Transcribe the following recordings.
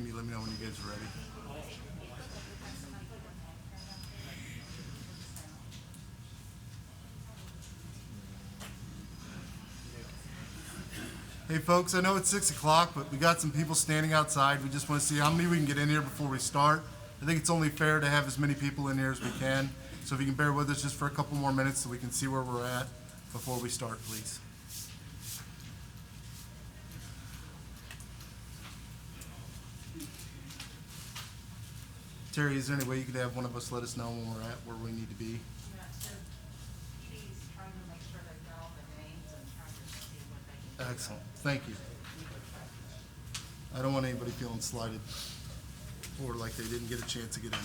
join you. Let me know when you guys are ready. Hey folks, I know it's 6 o'clock, but we got some people standing outside. We just want to see how many we can get in here before we start. I think it's only fair to have as many people in here as we can. So if you can bear with us just for a couple more minutes so we can see where we're at before we start, please. Terry, is there any way you could have one of us let us know when we're at where we need to be? Yeah, so he's trying to make sure they know all the names and trying to see what they can do. Excellent. Thank you. I don't want anybody feeling slighted or like they didn't get a chance to get in.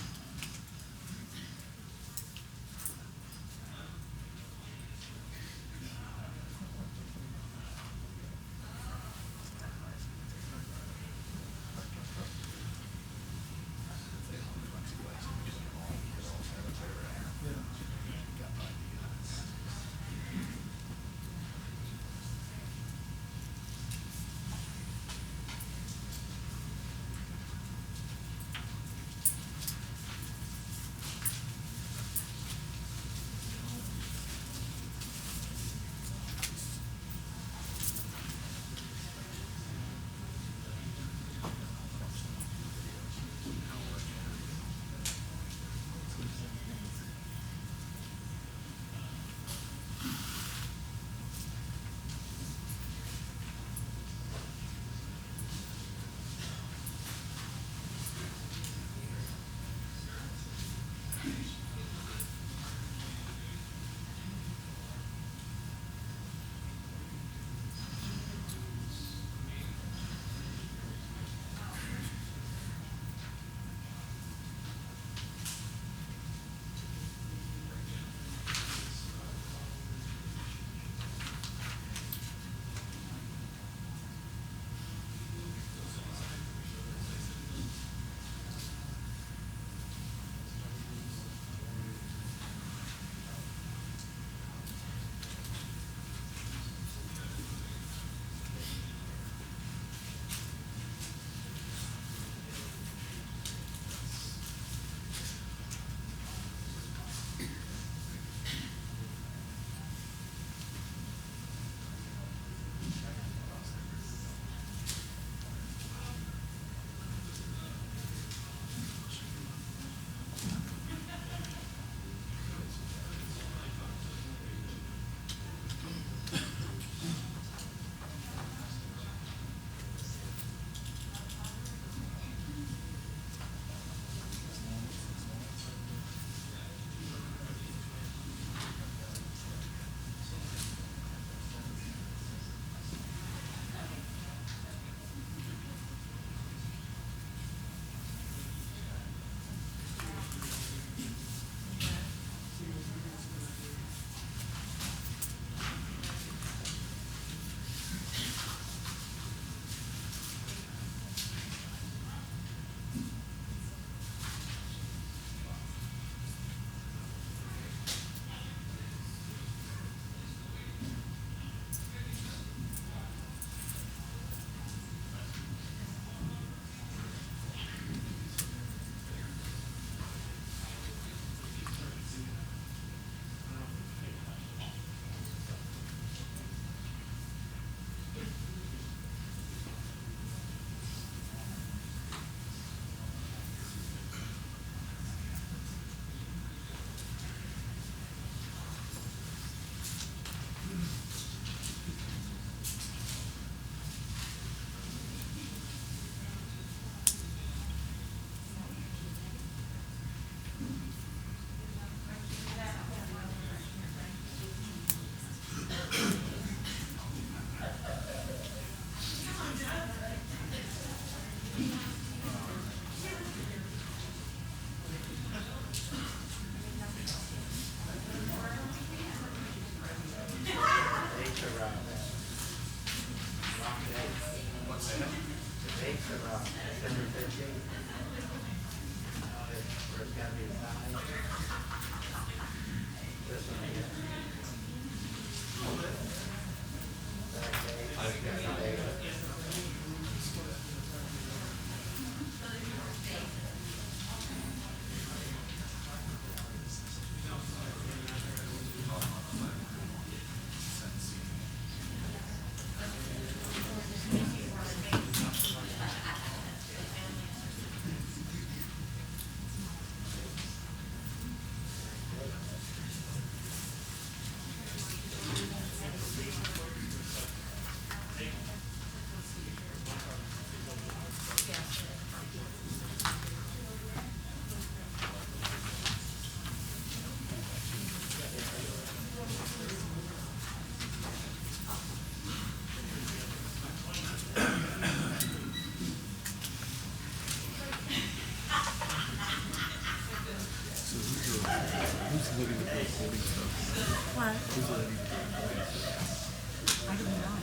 I don't know.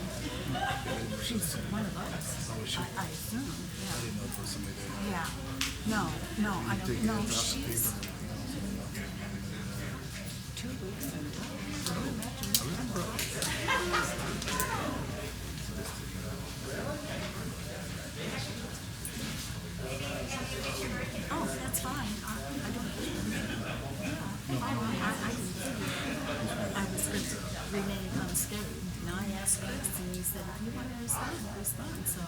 She's one of us. I assume, yeah. Yeah. No, I don't know. She's 2 weeks in a row. Oh, that's fine. I don't. I didn't figure I was going to remain unscathed. And I asked Chris, and he said, if you want to respond, respond. So,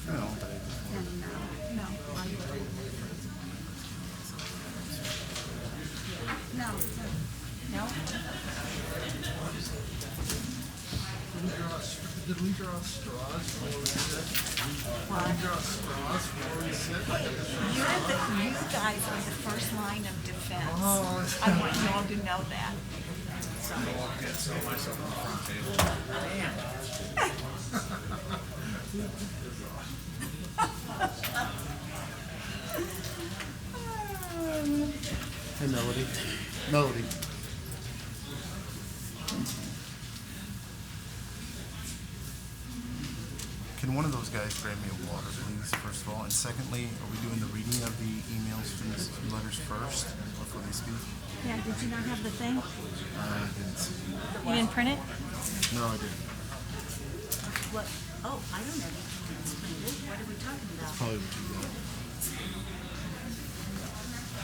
no, no. Did we draw straws before we sit? What? Did we draw straws before we sit? You guys are the first line of defense. Oh. I want you all to know that. So. I'll get so myself on the front table. Hey, Melody. Melody. Can one of those guys grab me a water, please, first of all? And secondly, are we doing the reading of the emails from the letters first before they speak? Yeah, did you not have the thing? I didn't see. You didn't print it? No, I didn't. What? Oh, I don't know. It's printed. What are we talking about? Probably what you got.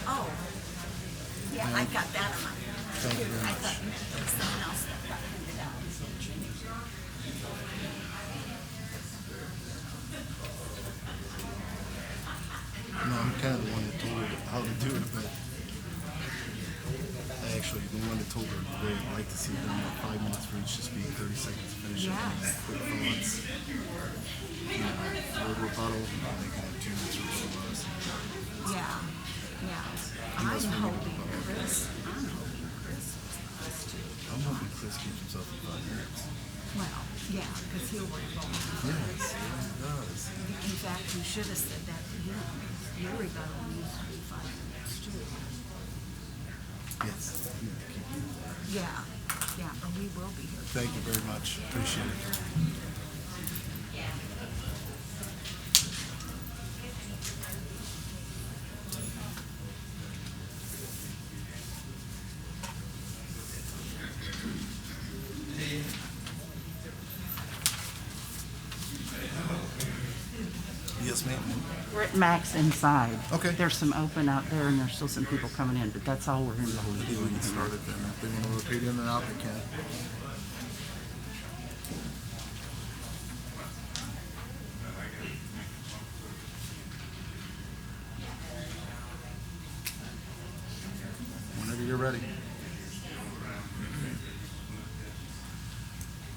Oh. Yeah, I got that on my. Thank you very I much. thought it was someone else that got printed out. No, I'm kind of the one that told her how to do it, but actually, the one that told her they'd like to see them 5 minutes for each to speak, 30 seconds to finish it, and Yes. quick thoughts, word rebuttal, and they can have 2 minutes for both of us. Yeah, yeah. I'm hoping Chris. I'm hoping Chris was too. I'm hoping Chris keeps himself in 5 minutes. Well, yeah, because he'll work on it. Yes, he does. In fact, you should have said that to him. Your rebuttal needs to be 5 minutes too. Yes. Yeah, yeah, but we will be here. Thank you very much. Appreciate it. Yes, ma'am. We're at max inside. Okay. There's some open out there, and there's still some people coming in, but that's all we're in the whole I think we can start it then. If they want to rotate in and out, they can. Whenever you're ready.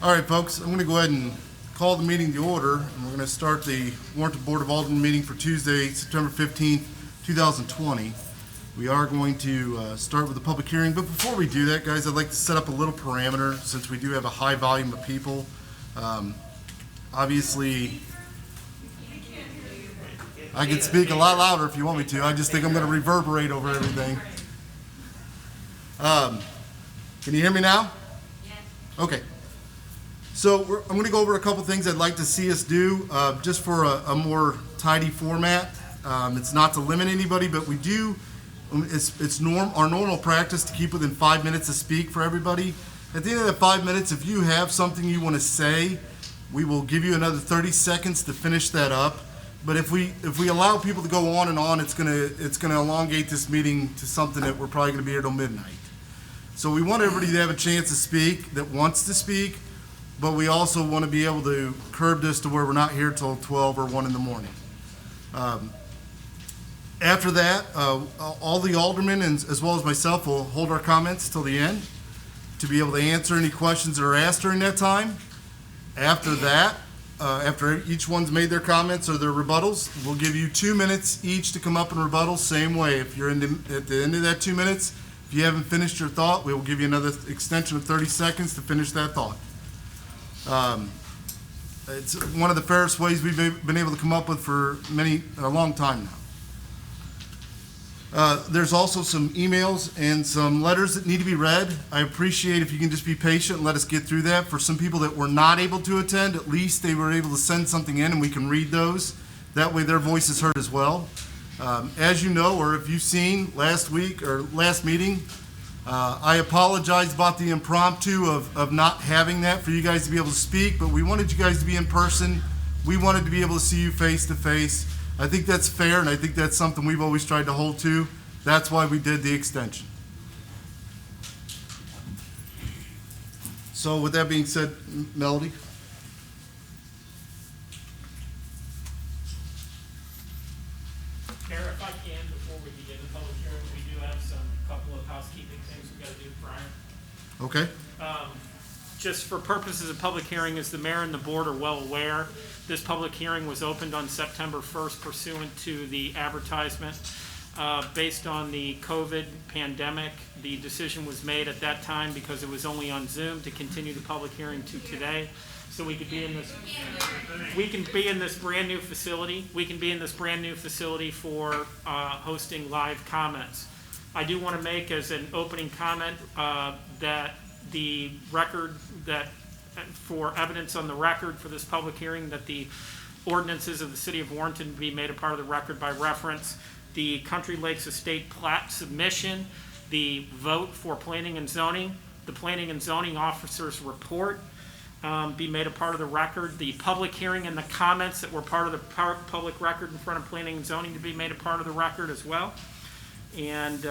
All right, folks, I'm going to go ahead and call the meeting to order, and we're going to start the Warrenton Board of Alderman meeting for Tuesday, September 15th, 2020. We are going to start with the public hearing, but before we do that, guys, I'd like to set up a little parameter since we do have a high volume of people. Obviously, I can speak a lot louder if you want me to. I just think I'm going to reverberate over everything. Can you hear me now? Yes. Okay. So I'm going to go over a couple things I'd like to see us do, just for a more tidy format. It's not to limit anybody, but we do. It's our normal practice to keep within 5 minutes to speak for everybody. At the end of that 5 minutes, if you have something you want to say, we will give you another 30 seconds to finish that up. But if we allow people to go on and on, it's gonna elongate this meeting to something that we're probably gonna be here till midnight. So we want everybody to have a chance to speak that wants to speak, but we also want to be able to curb this to where we're not here till 12 or 1 in the morning. After that, all the aldermen as well as myself will hold our comments till the end to be able to answer any questions that are asked during that time. After that, after each one's made their comments or their rebuttals, we'll give you 2 minutes each to come up and rebuttal. Same way, if you're at the end of that 2 minutes, if you haven't finished your thought, we will give you another extension of 30 seconds to finish that thought. It's one of the fairest ways we've been able to come up with for a long time now. There's also some emails and some letters that need to be read. I appreciate if you can just be patient and let us get through that. For some people that were not able to attend, at least they were able to send something in and we can read those. That way their voice is heard as well. As you know, or if you've seen last week or last meeting, I apologize about the impromptu of not having that for you guys to be able to speak, but we wanted you guys to be in person. We wanted to be able to see you face to face. I think that's fair, and I think that's something we've always tried to hold to. That's why we did the extension. So with that being said, Melody? Mayor, if I can, before we begin the public hearing, we do have some couple of housekeeping things we've got to do prior. Okay. Just for purposes of public hearing, as the mayor and the board are well aware, this public hearing was opened on September 1st pursuant to the advertisement. Based on the COVID pandemic, the decision was made at that time, because it was only on Zoom, to continue the public hearing to today. So we can be in this brand new facility. We can be in this brand new facility for hosting live comments. I do want to make as an opening comment that the record, that for evidence on the record for this public hearing, that the ordinances of the city of Warrenton be made a part of the record by reference, the Country Lakes Estate plat submission, the vote for planning and zoning, the planning and zoning officer's report be made a part of the record, the public hearing and the comments that were part of the public record in front of planning and zoning to be made a part of the record as well. And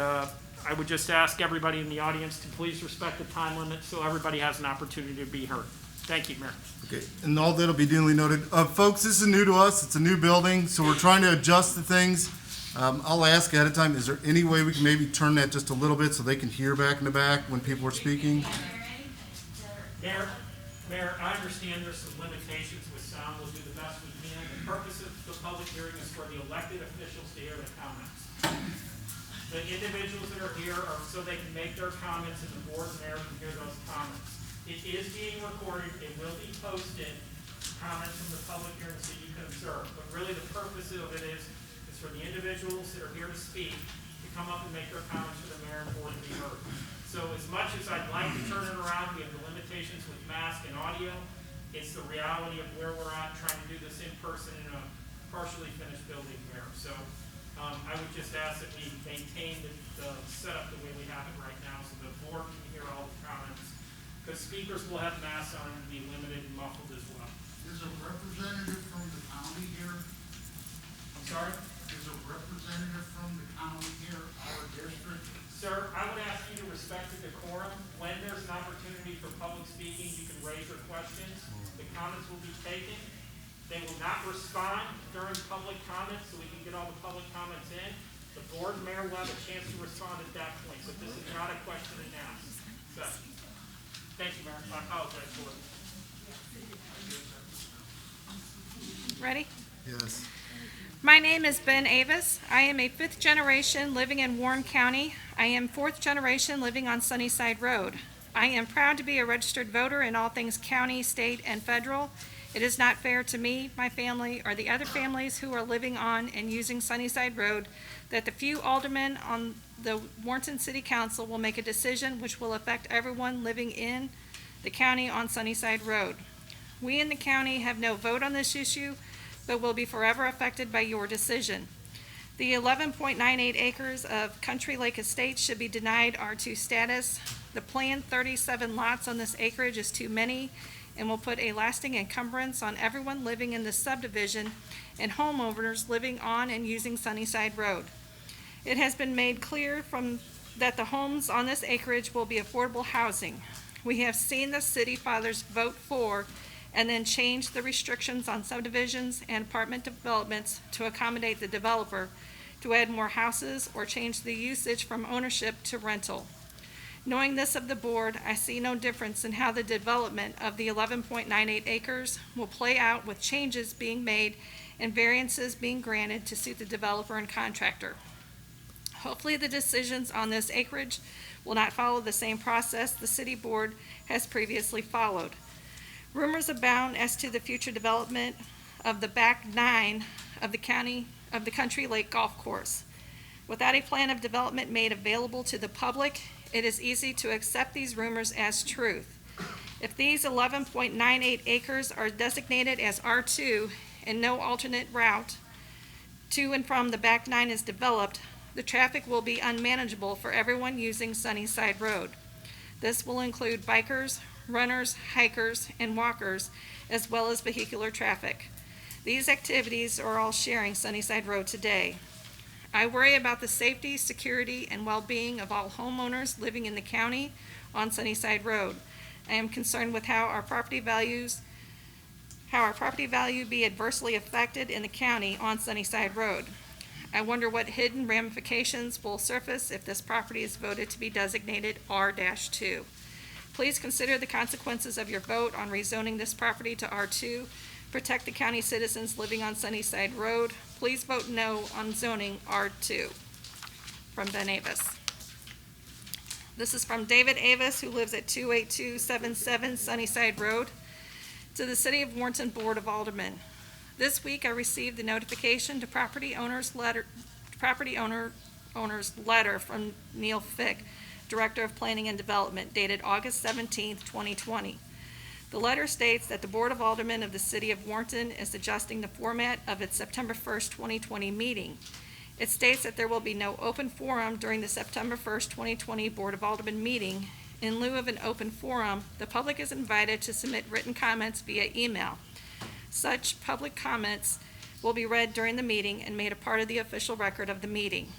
I would just ask everybody in the audience to please respect the time limit so everybody has an opportunity to be heard. Thank you, Mayor. Okay, and all that'll be duly noted. Folks, this is new to us. It's a new building, so we're trying to adjust the things. I'll ask ahead of time, is there any way we can maybe turn that just a little bit so they can hear back in the back when people are speaking? Mayor, I understand there's some limitations with sound. We'll do the best we can. The purpose of the public hearing is for the elected officials to hear the comments. The individuals that are here are so they can make their comments and the board and mayor can hear those comments. It is being recorded. It will be posted, comments from the public hearing so you can observe. But really the purpose of it is for the individuals that are here to speak to come up and make their comments for the mayor and board to be heard. So as much as I'd like to turn it around, we have the limitations with mask and audio. It's the reality of where we're at, trying to do this in person in a partially finished building here. So I would just ask that we maintain the setup the way we have it right now so the board can hear all the comments. Because speakers will have masks on and be limited and muffled as well. Is a representative from the county here? I'm sorry? Is a representative from the county here, our district? Sir, I would ask you to respect the decorum. When there's an opportunity for public speaking, you can raise your questions. The comments will be taken. They will not respond during public comments, so we can get all the public comments in. The board and mayor will have a chance to respond at that point, but this is not a question and answer. So, thank you, Mayor. I apologize for it. Ready? Yes. My name is Ben Avis. I am a fifth generation living in Warren County. I am fourth generation living on Sunnyside Road. I am proud to be a registered voter in all things county, state, and federal. It is not fair to me, my family, or the other families who are living on and using Sunnyside Road that the few aldermen on the Warrenton City Council will make a decision which will affect everyone living in the county on Sunnyside Road. We in the county have no vote on this issue, but will be forever affected by your decision. The 11.98 acres of Country Lake Estates should be denied R2 status. The planned 37 lots on this acreage is too many and will put a lasting encumbrance on everyone living in this subdivision and homeowners living on and using Sunnyside Road. It has been made clear that the homes on this acreage will be affordable housing. We have seen the city fathers vote for and then change the restrictions on subdivisions and apartment developments to accommodate the developer to add more houses or change the usage from ownership to rental. Knowing this of the board, I see no difference in how the development of the 11.98 acres will play out with changes being made and variances being granted to suit the developer and contractor. Hopefully the decisions on this acreage will not follow the same process the city board has previously followed. Rumors abound as to the future development of the back nine of the Country Lake Golf Course. Without a plan of development made available to the public, it is easy to accept these rumors as truth. If these 11.98 acres are designated as R2 and no alternate route to and from the back nine is developed, the traffic will be unmanageable for everyone using Sunnyside Road. This will include bikers, runners, hikers, and walkers, as well as vehicular traffic. These activities are all sharing Sunnyside Road today. I worry about the safety, security, and well-being of all homeowners living in the county on Sunnyside Road. I am concerned with how our property value be adversely affected in the county on Sunnyside Road. I wonder what hidden ramifications will surface if this property is voted to be designated R-2. Please consider the consequences of your vote on rezoning this property to R2. Protect the county citizens living on Sunnyside Road. Please vote no on zoning R2. From Ben Avis. This is from David Avis, who lives at 28277 Sunnyside Road, to the City of Warrenton Board of Aldermen. This week, I received the notification to property owner's letter from Neil Fick, Director of Planning and Development, dated August 17th, 2020. The letter states that the Board of Aldermen of the City of Warrenton is adjusting the format of its September 1st, 2020 meeting. It states that there will be no open forum during the September 1st, 2020 Board of Aldermen meeting. In lieu of an open forum, the public is invited to submit written comments via email. Such public comments will be read during the meeting and made a part of the official record of the meeting.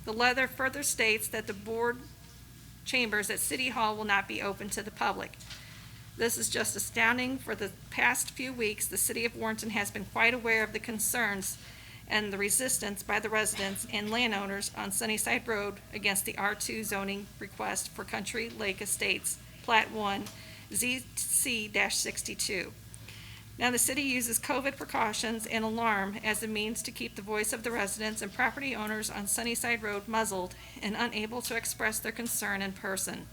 The letter further states that the board chambers at City Hall will not be open to the public. This is just astounding. For the past few weeks, the City of Warrenton has been quite aware of the concerns and the resistance by the residents and landowners on Sunnyside Road against the R2 zoning request for Country Lake Estates, Plat 1, ZC-62. Now, the city uses COVID precautions and alarm as a means to keep the voice of the residents and property owners on Sunnyside Road muzzled and unable to express their concern in person.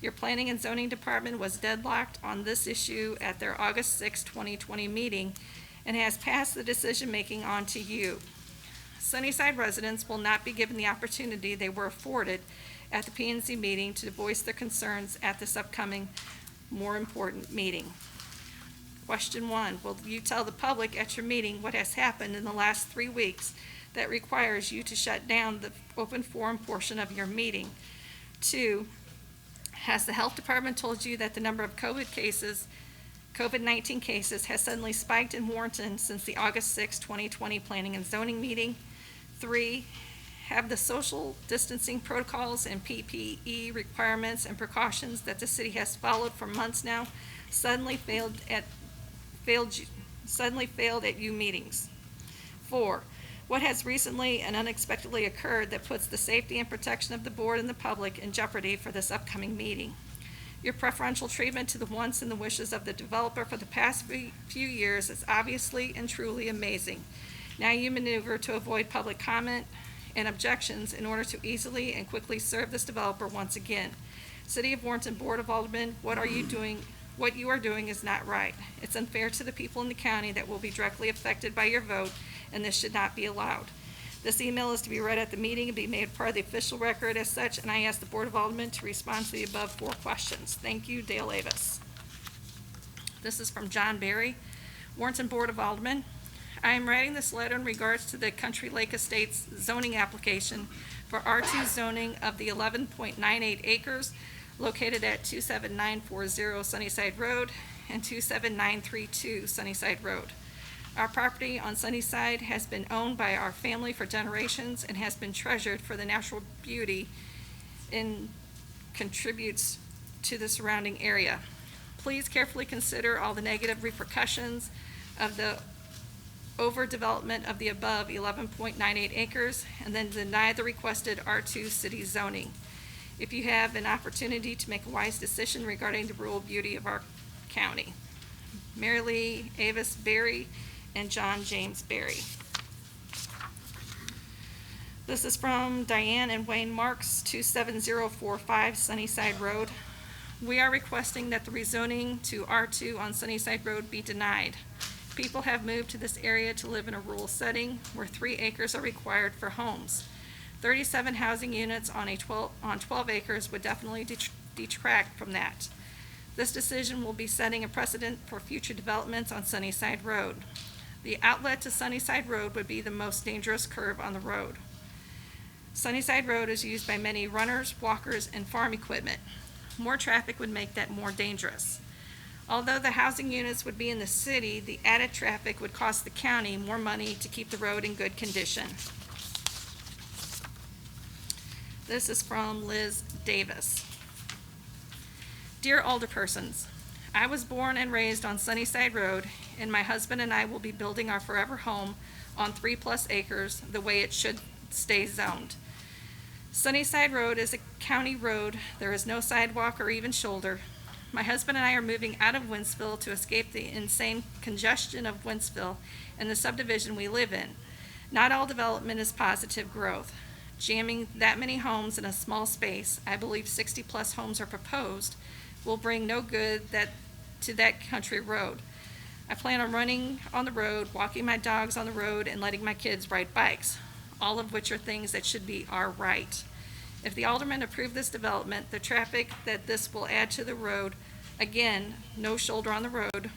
Your Planning and Zoning Department was deadlocked on this issue at their August 6, 2020 meeting and has passed the decision-making on to you. Sunnyside residents will not be given the opportunity they were afforded at the P&Z meeting to voice their concerns at this upcoming, more important meeting. Question 1, will you tell the public at your meeting what has happened in the last 3 weeks that requires you to shut down the open forum portion of your meeting? 2, has the health department told you that the number of COVID-19 cases has suddenly spiked in Warrenton since the August 6, 2020 Planning and Zoning meeting? 3, have the social distancing protocols and PPE requirements and precautions that the city has followed for months now suddenly failed at you meetings? 4, what has recently and unexpectedly occurred that puts the safety and protection of the board and the public in jeopardy for this upcoming meeting? Your preferential treatment to the wants and the wishes of the developer for the past few years is obviously and truly amazing. Now you maneuver to avoid public comment and objections in order to easily and quickly serve this developer once again. City of Warrenton Board of Aldermen, what you are doing is not right. It's unfair to the people in the county that will be directly affected by your vote, and this should not be allowed. This email is to be read at the meeting and be made part of the official record as such, and I ask the Board of Aldermen to respond to the above 4 questions. Thank you, Dale Avis. This is from John Berry, Warrenton Board of Aldermen. I am writing this letter in regards to the Country Lake Estates zoning application for R2 zoning of the 11.98 acres located at 27940 Sunnyside Road and 27932 Sunnyside Road. Our property on Sunnyside has been owned by our family for generations and has been treasured for the natural beauty and contributes to the surrounding area. Please carefully consider all the negative repercussions of the overdevelopment of the above 11.98 acres and then deny the requested R2 city zoning. If you have an opportunity to make a wise decision regarding the rural beauty of our county. Mary Lee Avis Berry and John James Berry. This is from Diane and Wayne Marks, 27045 Sunnyside Road. We are requesting that the rezoning to R2 on Sunnyside Road be denied. People have moved to this area to live in a rural setting where 3 acres are required for homes. 37 housing units on 12 acres would definitely detract from that. This decision will be setting a precedent for future developments on Sunnyside Road. The outlet to Sunnyside Road would be the most dangerous curve on the road. Sunnyside Road is used by many runners, walkers, and farm equipment. More traffic would make that more dangerous. Although the housing units would be in the city, the added traffic would cost the county more money to keep the road in good condition. This is from Liz Davis. Dear Alderpersons, I was born and raised on Sunnyside Road, and my husband and I will be building our forever home on 3+ acres the way it should stay zoned. Sunnyside Road is a county road. There is no sidewalk or even shoulder. My husband and I are moving out of Wentzville to escape the insane congestion of Wentzville and the subdivision we live in. Not all development is positive growth. Jamming that many homes in a small space, I believe 60+ homes are proposed, will bring no good to that country road. I plan on running on the road, walking my dogs on the road, and letting my kids ride bikes, all of which are things that should be our right. If the aldermen approve this development, the traffic that this will add to the road, again, no shoulder on the road,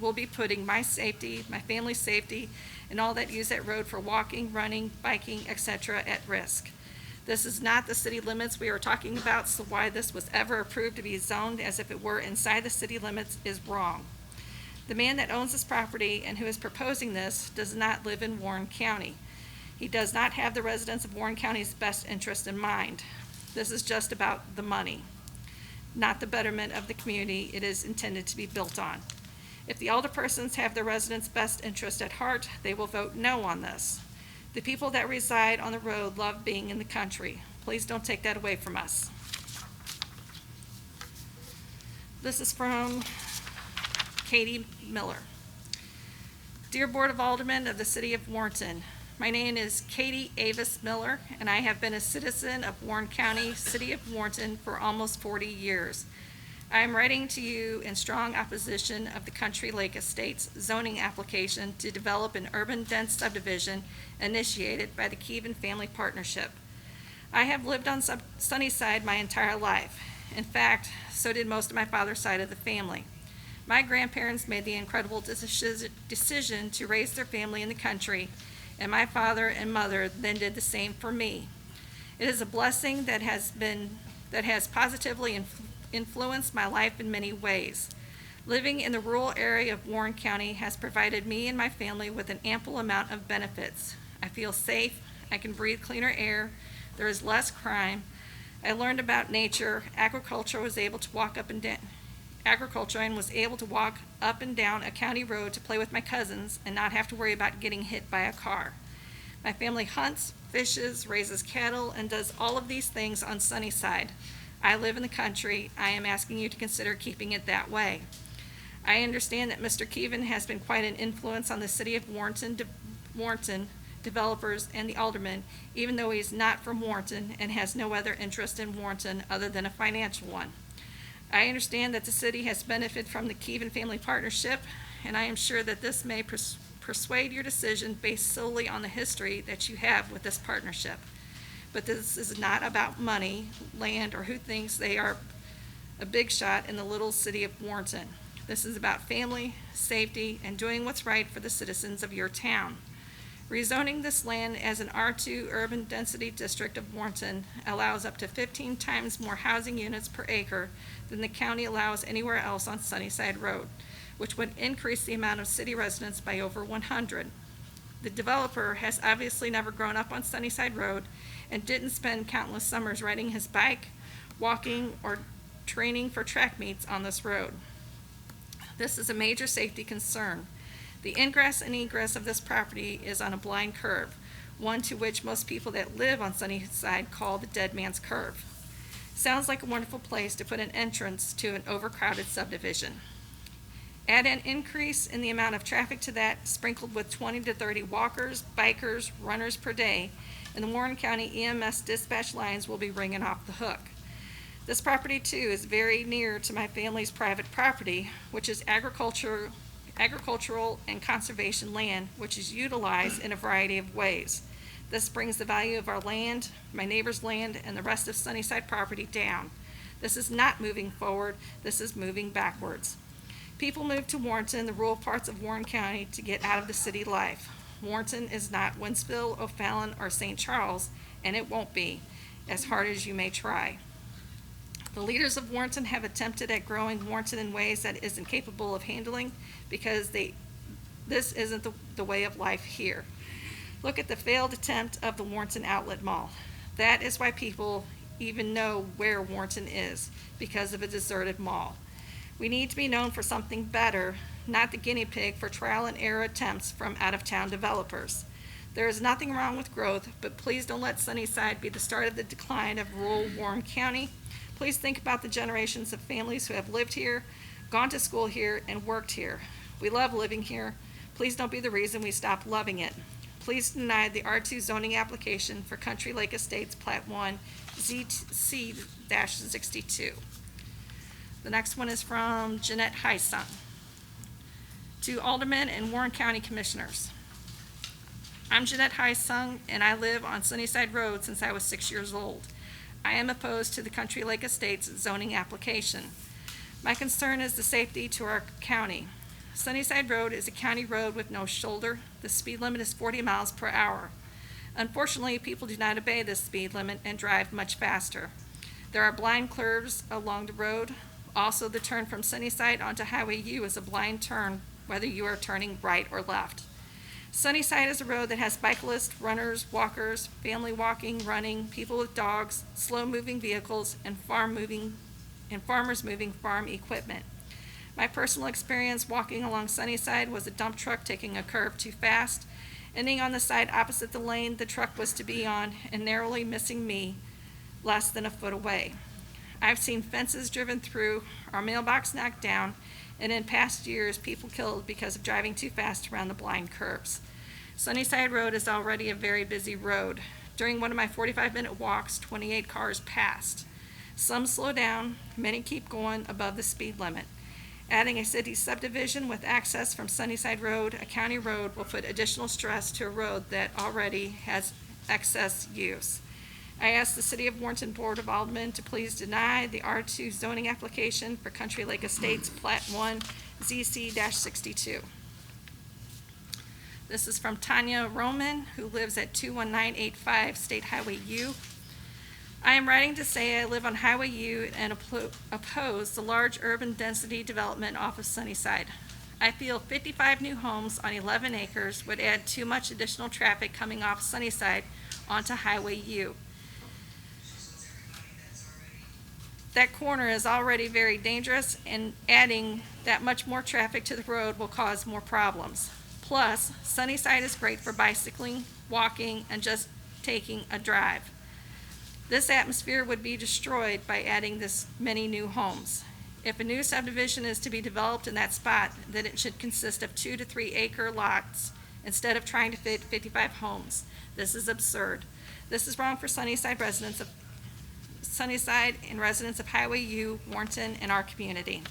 will be putting my safety, my family's safety, and all that use that road for walking, running, biking, etc. at risk. This is not the city limits we are talking about, so why this was ever approved to be zoned as if it were inside the city limits is wrong. The man that owns this property and who is proposing this does not live in Warren County. He does not have the residents of Warren County's best interest in mind. This is just about the money, not the betterment of the community it is intended to be built on. If the alderpersons have the residents' best interest at heart, they will vote no on this. The people that reside on the road love being in the country. Please don't take that away from us. This is from Katie Miller. Dear Board of Aldermen of the City of Warrenton, my name is Katie Avis Miller, and I have been a citizen of Warren County, City of Warrenton for almost 40 years. I am writing to you in strong opposition of the Country Lake Estates zoning application to develop an urban dense subdivision initiated by the Keevan Family Partnership. I have lived on Sunnyside my entire life. In fact, so did most of my father's side of the family. My grandparents made the incredible decision to raise their family in the country, and my father and mother then did the same for me. It is a blessing that has positively influenced my life in many ways. Living in the rural area of Warren County has provided me and my family with an ample amount of benefits. I feel safe, I can breathe cleaner air, there is less crime. I learned about nature, agriculture, and was able to walk up and down a county road to play with my cousins and not have to worry about getting hit by a car. My family hunts, fishes, raises cattle, and does all of these things on Sunnyside. I live in the country. I am asking you to consider keeping it that way. I understand that Mr. Keevan has been quite an influence on the City of Warrenton developers and the aldermen, even though he is not from Warrenton and has no other interest in Warrenton other than a financial one. I understand that the city has benefited from the Keevan Family Partnership, and I am sure that this may persuade your decision based solely on the history that you have with this partnership. But this is not about money, land, or who thinks they are a big shot in the little city of Warrenton. This is about family, safety, and doing what's right for the citizens of your town. Rezoning this land as an R2 urban density district of Warrenton allows up to 15 times more housing units per acre than the county allows anywhere else on Sunnyside Road, which would increase the amount of city residents by over 100. The developer has obviously never grown up on Sunnyside Road and didn't spend countless summers riding his bike, walking, or training for track meets on this road. This is a major safety concern. The ingress and egress of this property is on a blind curve, one to which most people that live on Sunnyside call the dead man's curve. Sounds like a wonderful place to put an entrance to an overcrowded subdivision. Add an increase in the amount of traffic to that, sprinkled with 20 to 30 walkers, bikers, runners per day, and the Warren County EMS dispatch lines will be ringing off the hook. This property, too, is very near to my family's private property, which is agricultural and conservation land, which is utilized in a variety of ways. This brings the value of our land, my neighbor's land, and the rest of Sunnyside property down. This is not moving forward, this is moving backwards. People move to Warrenton, the rural parts of Warren County, to get out of the city life. Warrenton is not Wentzville, O'Fallon, or St. Charles, and it won't be, as hard as you may try. The leaders of Warrenton have attempted at growing Warrenton in ways that isn't capable of handling because this isn't the way of life here. Look at the failed attempt of the Warrenton Outlet Mall. That is why people even know where Warrenton is, because of a deserted mall. We need to be known for something better, not the guinea pig for trial and error attempts from out-of-town developers. There is nothing wrong with growth, but please don't let Sunnyside be the start of the decline of rural Warren County. Please think about the generations of families who have lived here, gone to school here, and worked here. We love living here. Please don't be the reason we stop loving it. Please deny the R2 zoning application for Country Lake Estates Plat 1 ZC-62. The next one is from Jeanette Heisung. To Alderman and Warren County Commissioners. I'm Jeanette Heisung, and I live on Sunnyside Road since I was 6 years old. I am opposed to the Country Lake Estates zoning application. My concern is the safety to our county. Sunnyside Road is a county road with no shoulder. The speed limit is 40 miles per hour. Unfortunately, people do not obey this speed limit and drive much faster. There are blind curves along the road. Also, the turn from Sunnyside onto Highway U is a blind turn, whether you are turning right or left. Sunnyside is a road that has cyclists, runners, walkers, family walking, running, people with dogs, slow-moving vehicles, and farmers moving farm equipment. My personal experience walking along Sunnyside was a dump truck taking a curve too fast, ending on the side opposite the lane the truck was to be on, and narrowly missing me less than a foot away. I've seen fences driven through, our mailbox knocked down, and in past years, people killed because of driving too fast around the blind curves. Sunnyside Road is already a very busy road. During one of my 45-minute walks, 28 cars passed. Some slow down, many keep going above the speed limit. Adding a city subdivision with access from Sunnyside Road, a county road, will put additional stress to a road that already has excess use. I ask the City of Warrenton Board of Aldermen to please deny the R2 zoning application for Country Lake Estates Plat 1 ZC-62. This is from Tanya Roman, who lives at 21985 State Highway U. I am writing to say I live on Highway U and oppose the large urban density development off of Sunnyside. I feel 55 new homes on 11 acres would add too much additional traffic coming off Sunnyside onto Highway U. That corner is already very dangerous, and adding that much more traffic to the road will cause more problems. Plus, Sunnyside is great for bicycling, walking, and just taking a drive. This atmosphere would be destroyed by adding this many new homes. If a new subdivision is to be developed in that spot, then it should consist of 2 to 3 acre lots instead of trying to fit 55 homes. This is absurd. This is wrong for Sunnyside and residents of Highway U, Warrenton, and our community.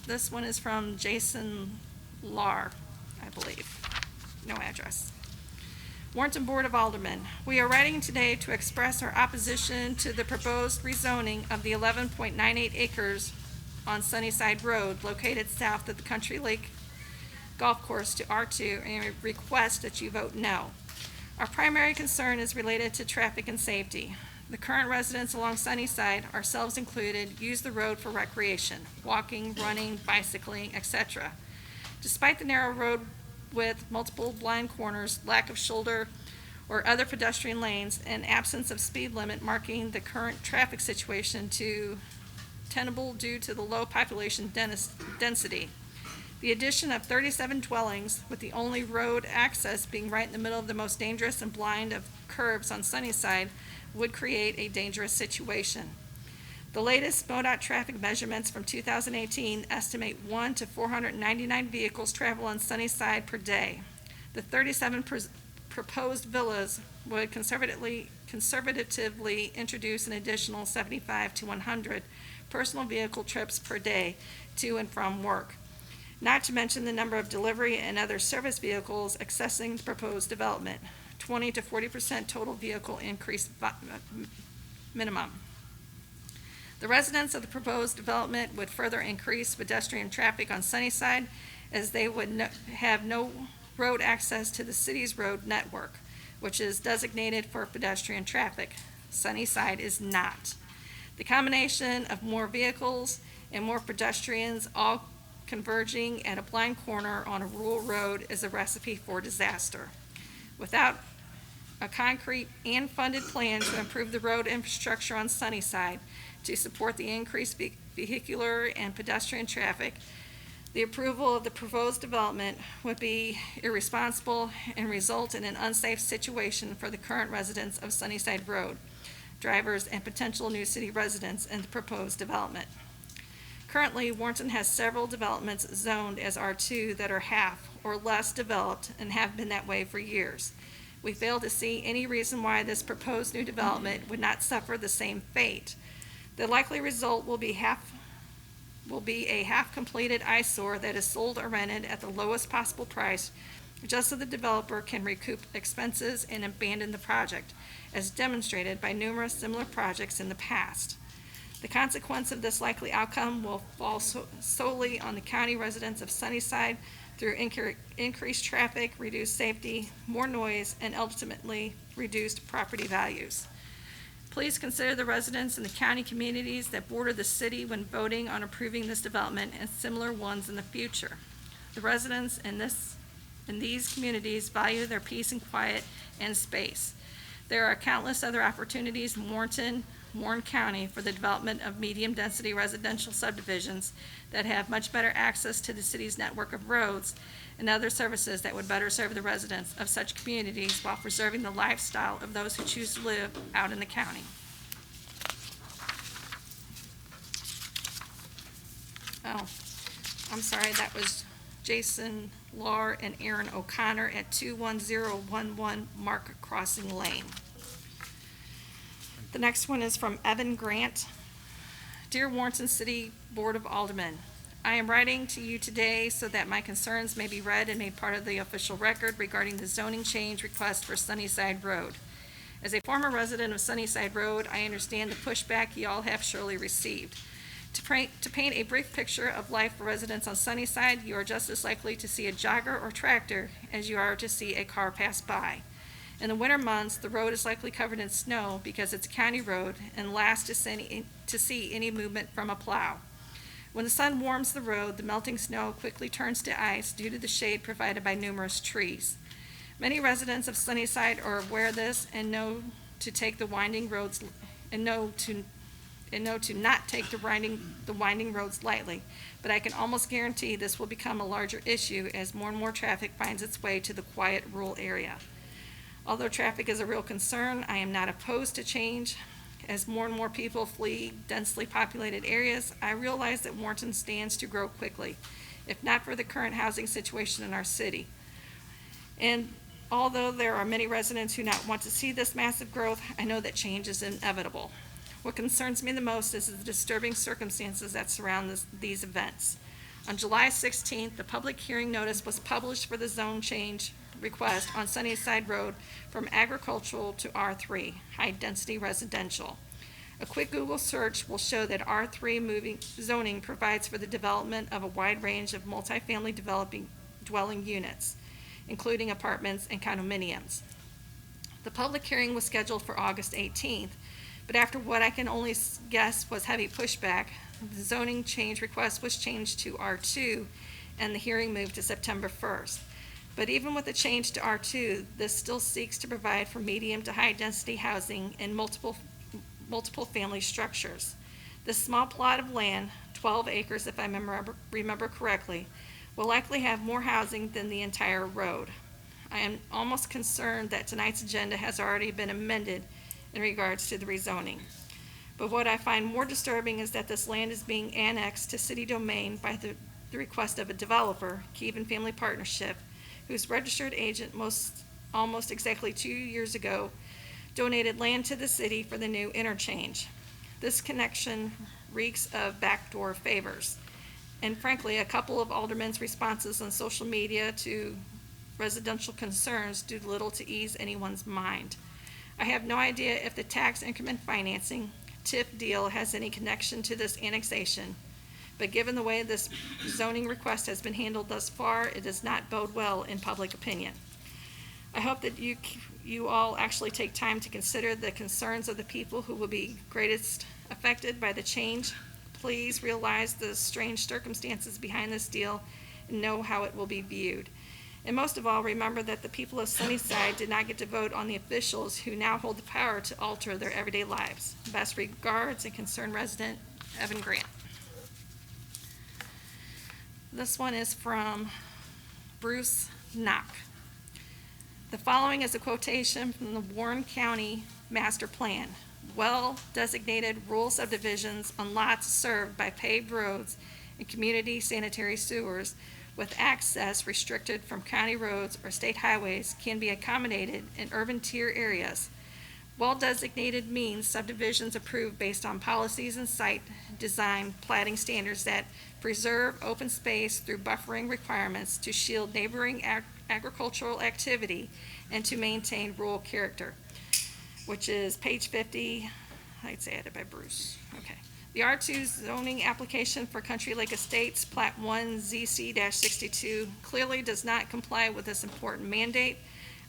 This one is from Jason Lar, I believe. No address. Warrenton Board of Aldermen. We are writing today to express our opposition to the proposed rezoning of the 11.98 acres on Sunnyside Road located south of the Country Lake Golf Course to R2 and request that you vote no. Our primary concern is related to traffic and safety. The current residents along Sunnyside, ourselves included, use the road for recreation, walking, running, bicycling, etc. Despite the narrow road width, multiple blind corners, lack of shoulder or other pedestrian lanes, and absence of speed limit marking the current traffic situation to tenable due to the low population density. The addition of 37 dwellings, with the only road access being right in the middle of the most dangerous and blind of curves on Sunnyside, would create a dangerous situation. The latest MoDOT traffic measurements from 2018 estimate 1 to 499 vehicles travel on Sunnyside per day. The 37 proposed villas would conservatively introduce an additional 75 to 100 personal vehicle trips per day to and from work. not to mention the number of delivery and other service vehicles accessing the proposed development, 20 to 40% total vehicle increase minimum. The residents of the proposed development would further increase pedestrian traffic on Sunnyside, as they would have no road access to the city's road network, which is designated for pedestrian traffic. Sunnyside is not. The combination of more vehicles and more pedestrians all converging at a blind corner on a rural road is a recipe for disaster. Without a concrete and funded plan to improve the road infrastructure on Sunnyside to support the increased vehicular and pedestrian traffic, the approval of the proposed development would be irresponsible and result in an unsafe situation for the current residents of Sunnyside Road, drivers, and potential new city residents in the proposed development. Currently, Warrenton has several developments zoned as R2 that are half or less developed and have been that way for years. We fail to see any reason why this proposed new development would not suffer the same fate. The likely result will be a half-completed eyesore that is sold or rented at the lowest possible price, just so the developer can recoup expenses and abandon the project, as demonstrated by numerous similar projects in the past. The consequence of this likely outcome will fall solely on the county residents of Sunnyside through increased traffic, reduced safety, more noise, and ultimately reduced property values. Please consider the residents in the county communities that border the city when voting on approving this development and similar ones in the future. The residents in these communities value their peace and quiet and space. There are countless other opportunities in Warren County for the development of medium-density residential subdivisions that have much better access to the city's network of roads and other services that would better serve the residents of such communities while preserving the lifestyle of those who choose to live out in the county. Oh, I'm sorry, that was Jason Lahr and Aaron O'Connor at 21011 Mark Crossing Lane. The next one is from Evan Grant. Dear Warrenton City Board of Aldermen, I am writing to you today so that my concerns may be read and made part of the official record regarding the zoning change request for Sunnyside Road. As a former resident of Sunnyside Road, I understand the pushback you all have surely received. To paint a brief picture of life for residents on Sunnyside, you are just as likely to see a jogger or tractor as you are to see a car pass by. In the winter months, the road is likely covered in snow because it's a county road and last to see any movement from a plow. When the sun warms the road, the melting snow quickly turns to ice due to the shade provided by numerous trees. Many residents of Sunnyside are aware of this and know to take the winding roads and know to not take the winding roads lightly, but I can almost guarantee this will become a larger issue as more and more traffic finds its way to the quiet rural area. Although traffic is a real concern, I am not opposed to change. As more and more people flee densely populated areas, I realize that Warrenton stands to grow quickly, if not for the current housing situation in our city. And although there are many residents who not want to see this massive growth, I know that change is inevitable. What concerns me the most is the disturbing circumstances that surround these events. On July 16th, the public hearing notice was published for the zone change request on Sunnyside Road from agricultural to R3, high-density residential. A quick Google search will show that R3 zoning provides for the development of a wide range of multifamily dwelling units, including apartments and condominiums. The public hearing was scheduled for August 18th, but after what I can only guess was heavy pushback, the zoning change request was changed to R2 and the hearing moved to September 1st. But even with the change to R2, this still seeks to provide for medium to high density housing in multiple family structures. This small plot of land, 12 acres if I remember correctly, will likely have more housing than the entire road. I am almost concerned that tonight's agenda has already been amended in regards to the rezoning. But what I find more disturbing is that this land is being annexed to city domain by the request of a developer, Keevan Family Partnership, whose registered agent almost exactly 2 years ago donated land to the city for the new interchange. This connection reeks of backdoor favors. and frankly, a couple of aldermen's responses on social media to residential concerns do little to ease anyone's mind. I have no idea if the tax increment financing TIF deal has any connection to this annexation, but given the way this zoning request has been handled thus far, it does not bode well in public opinion. I hope that you all actually take time to consider the concerns of the people who will be greatest affected by the change. Please realize the strange circumstances behind this deal and know how it will be viewed. And most of all, remember that the people of Sunnyside did not get to vote on the officials who now hold the power to alter their everyday lives. Best regards, and concerned resident, Evan Grant. This one is from Bruce Knock. The following is a quotation from the Warren County Master Plan. Well-designated rural subdivisions on lots served by paved roads and community sanitary sewers with access restricted from county roads or state highways can be accommodated in urban tier areas. Well-designated means subdivisions approved based on policies and site design platting standards that preserve open space through buffering requirements to shield neighboring agricultural activity and to maintain rural character, which is page 50, I'd say added by Bruce. Okay. The R2 zoning application for Country Lake Estates, Plat 1 ZC-62, clearly does not comply with this important mandate.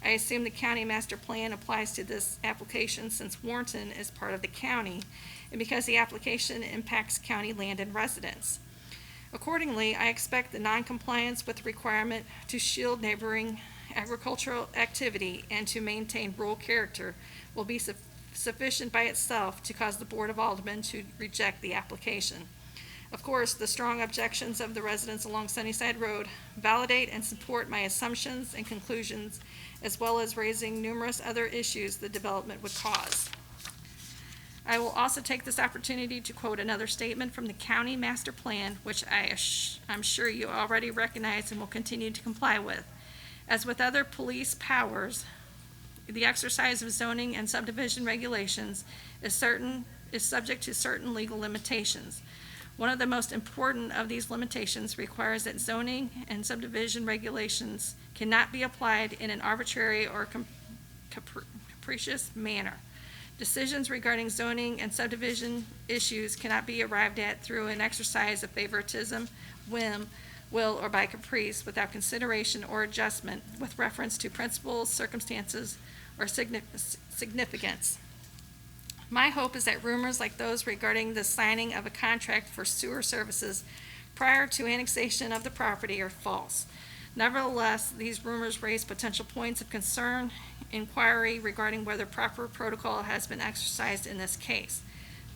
I assume the county master plan applies to this application since Warrenton is part of the county and because the application impacts county land and residents. Accordingly, I expect the noncompliance with the requirement to shield neighboring agricultural activity and to maintain rural character will be sufficient by itself to cause the Board of Aldermen to reject the application. Of course, the strong objections of the residents along Sunnyside Road validate and support my assumptions and conclusions, as well as raising numerous other issues the development would cause. I will also take this opportunity to quote another statement from the county master plan, which I'm sure you already recognize and will continue to comply with. As with other police powers, the exercise of zoning and subdivision regulations is subject to certain legal limitations. One of the most important of these limitations requires that zoning and subdivision regulations cannot be applied in an arbitrary or capricious manner. Decisions regarding zoning and subdivision issues cannot be arrived at through an exercise of favoritism, whim, will, or by caprice without consideration or adjustment with reference to principles, circumstances, or significance. My hope is that rumors like those regarding the signing of a contract for sewer services prior to annexation of the property are false. Nevertheless, these rumors raise potential points of concern, inquiry regarding whether proper protocol has been exercised in this case.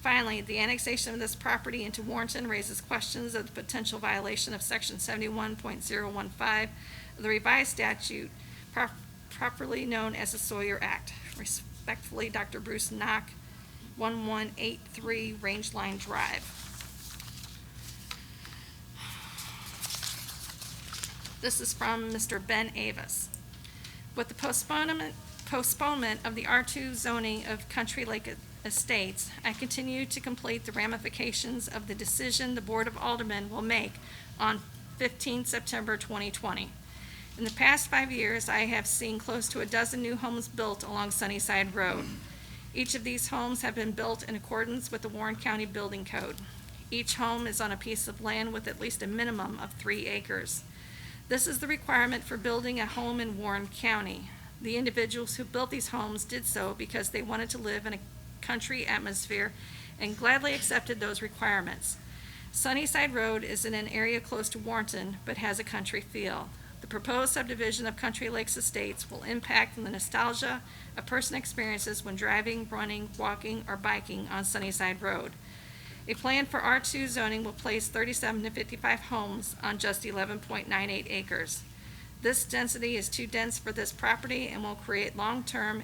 Finally, the annexation of this property into Warrenton raises questions of the potential violation of Section 71.015 of the revised statute, properly known as the Sawyer Act. Respectfully, Dr. Bruce Knock, 1183 Rangeline Drive. This is from Mr. Ben Avis. With the postponement of the R2 zoning of Country Lake Estates, I continue to complete the ramifications of the decision the Board of Aldermen will make on 15 September 2020. In the past 5 years, I have seen close to a dozen new homes built along Sunnyside Road. Each of these homes have been built in accordance with the Warren County Building Code. Each home is on a piece of land with at least a minimum of 3 acres. This is the requirement for building a home in Warren County. The individuals who built these homes did so because they wanted to live in a country atmosphere and gladly accepted those requirements. Sunnyside Road is in an area close to Warrenton but has a country feel. The proposed subdivision of Country Lakes Estates will impact the nostalgia a person experiences when driving, running, walking, or biking on Sunnyside Road. A plan for R2 zoning will place 37 to 55 homes on just 11.98 acres. This density is too dense for this property and will create long-term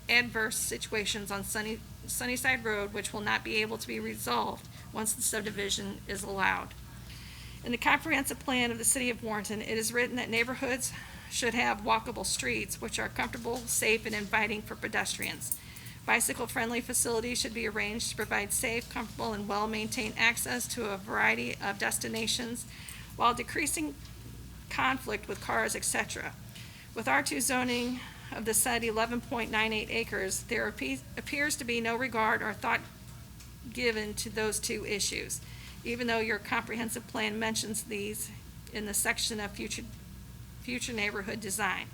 adverse situations on Sunnyside Road, which will not be able to be resolved once the subdivision is allowed. In the comprehensive plan of the City of Warrenton, it is written that neighborhoods should have walkable streets which are comfortable, safe, and inviting for pedestrians. Bicycle-friendly facilities should be arranged to provide safe, comfortable, and well-maintained access to a variety of destinations while decreasing conflict with cars, etc. With R2 zoning of the said 11.98 acres, there appears to be no regard or thought given to those two issues, even though your comprehensive plan mentions these in the section of future neighborhood design.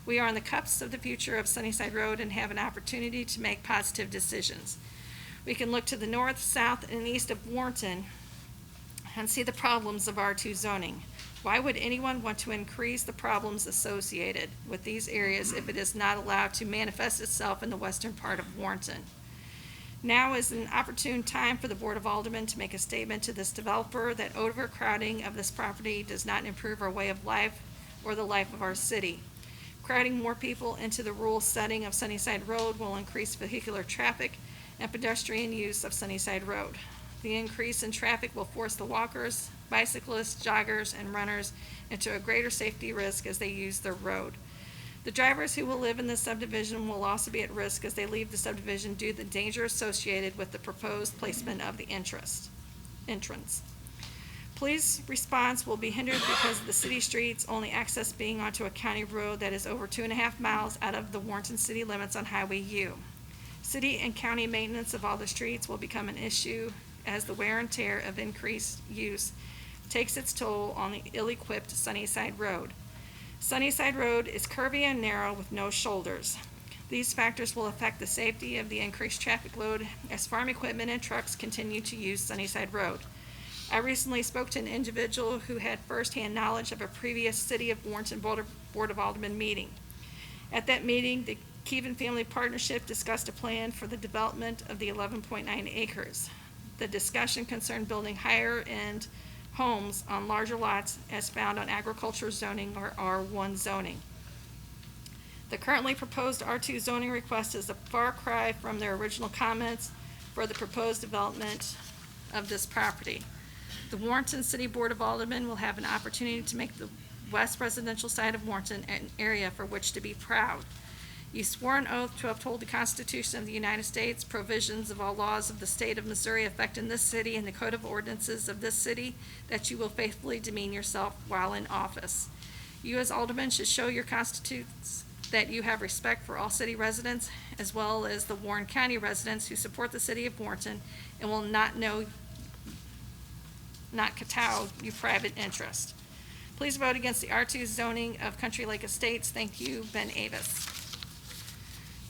We are on the cusp of the future of Sunnyside Road and have an opportunity to make positive decisions. We can look to the north, south, and east of Warrenton and see the problems of R2 zoning. Why would anyone want to increase the problems associated with these areas if it is not allowed to manifest itself in the western part of Warrenton? Now is an opportune time for the Board of Aldermen to make a statement to this developer that overcrowding of this property does not improve our way of life or the life of our city. Crowding more people into the rural setting of Sunnyside Road will increase vehicular traffic and pedestrian use of Sunnyside Road. The increase in traffic will force the walkers, bicyclists, joggers, and runners into a greater safety risk as they use the road. The drivers who will live in this subdivision will also be at risk as they leave the subdivision due to the danger associated with the proposed placement of the entrance. Police response will be hindered because of the city streets only access being onto a county road that is over 2.5 miles out of the Warrenton city limits on Highway U. City and county maintenance of all the streets will become an issue as the wear and tear of increased use takes its toll on the ill-equipped Sunnyside Road. Sunnyside Road is curvy and narrow with no shoulders. These factors will affect the safety of the increased traffic load as farm equipment and trucks continue to use Sunnyside Road. I recently spoke to an individual who had firsthand knowledge of a previous City of Warrenton Board of Aldermen meeting. At that meeting, the Keevan Family Partnership discussed a plan for the development of the 11.9 acres. The discussion concerned building higher-end homes on larger lots as found on agriculture zoning or R1 zoning. The currently proposed R2 zoning request is a far cry from their original comments for the proposed development of this property. The Warrenton City Board of Aldermen will have an opportunity to make the west residential side of Warrenton an area for which to be proud. You swore an oath to uphold the Constitution of the United States, provisions of all laws of the state of Missouri affecting this city, and the code of ordinances of this city, that you will faithfully demean yourself while in office. You as aldermen should show your constituents that you have respect for all city residents, as well as the Warren County residents who support the city of Warrenton and will not kowtow you private interest. Please vote against the R2 zoning of Country Lake Estates. Thank you, Ben Avis.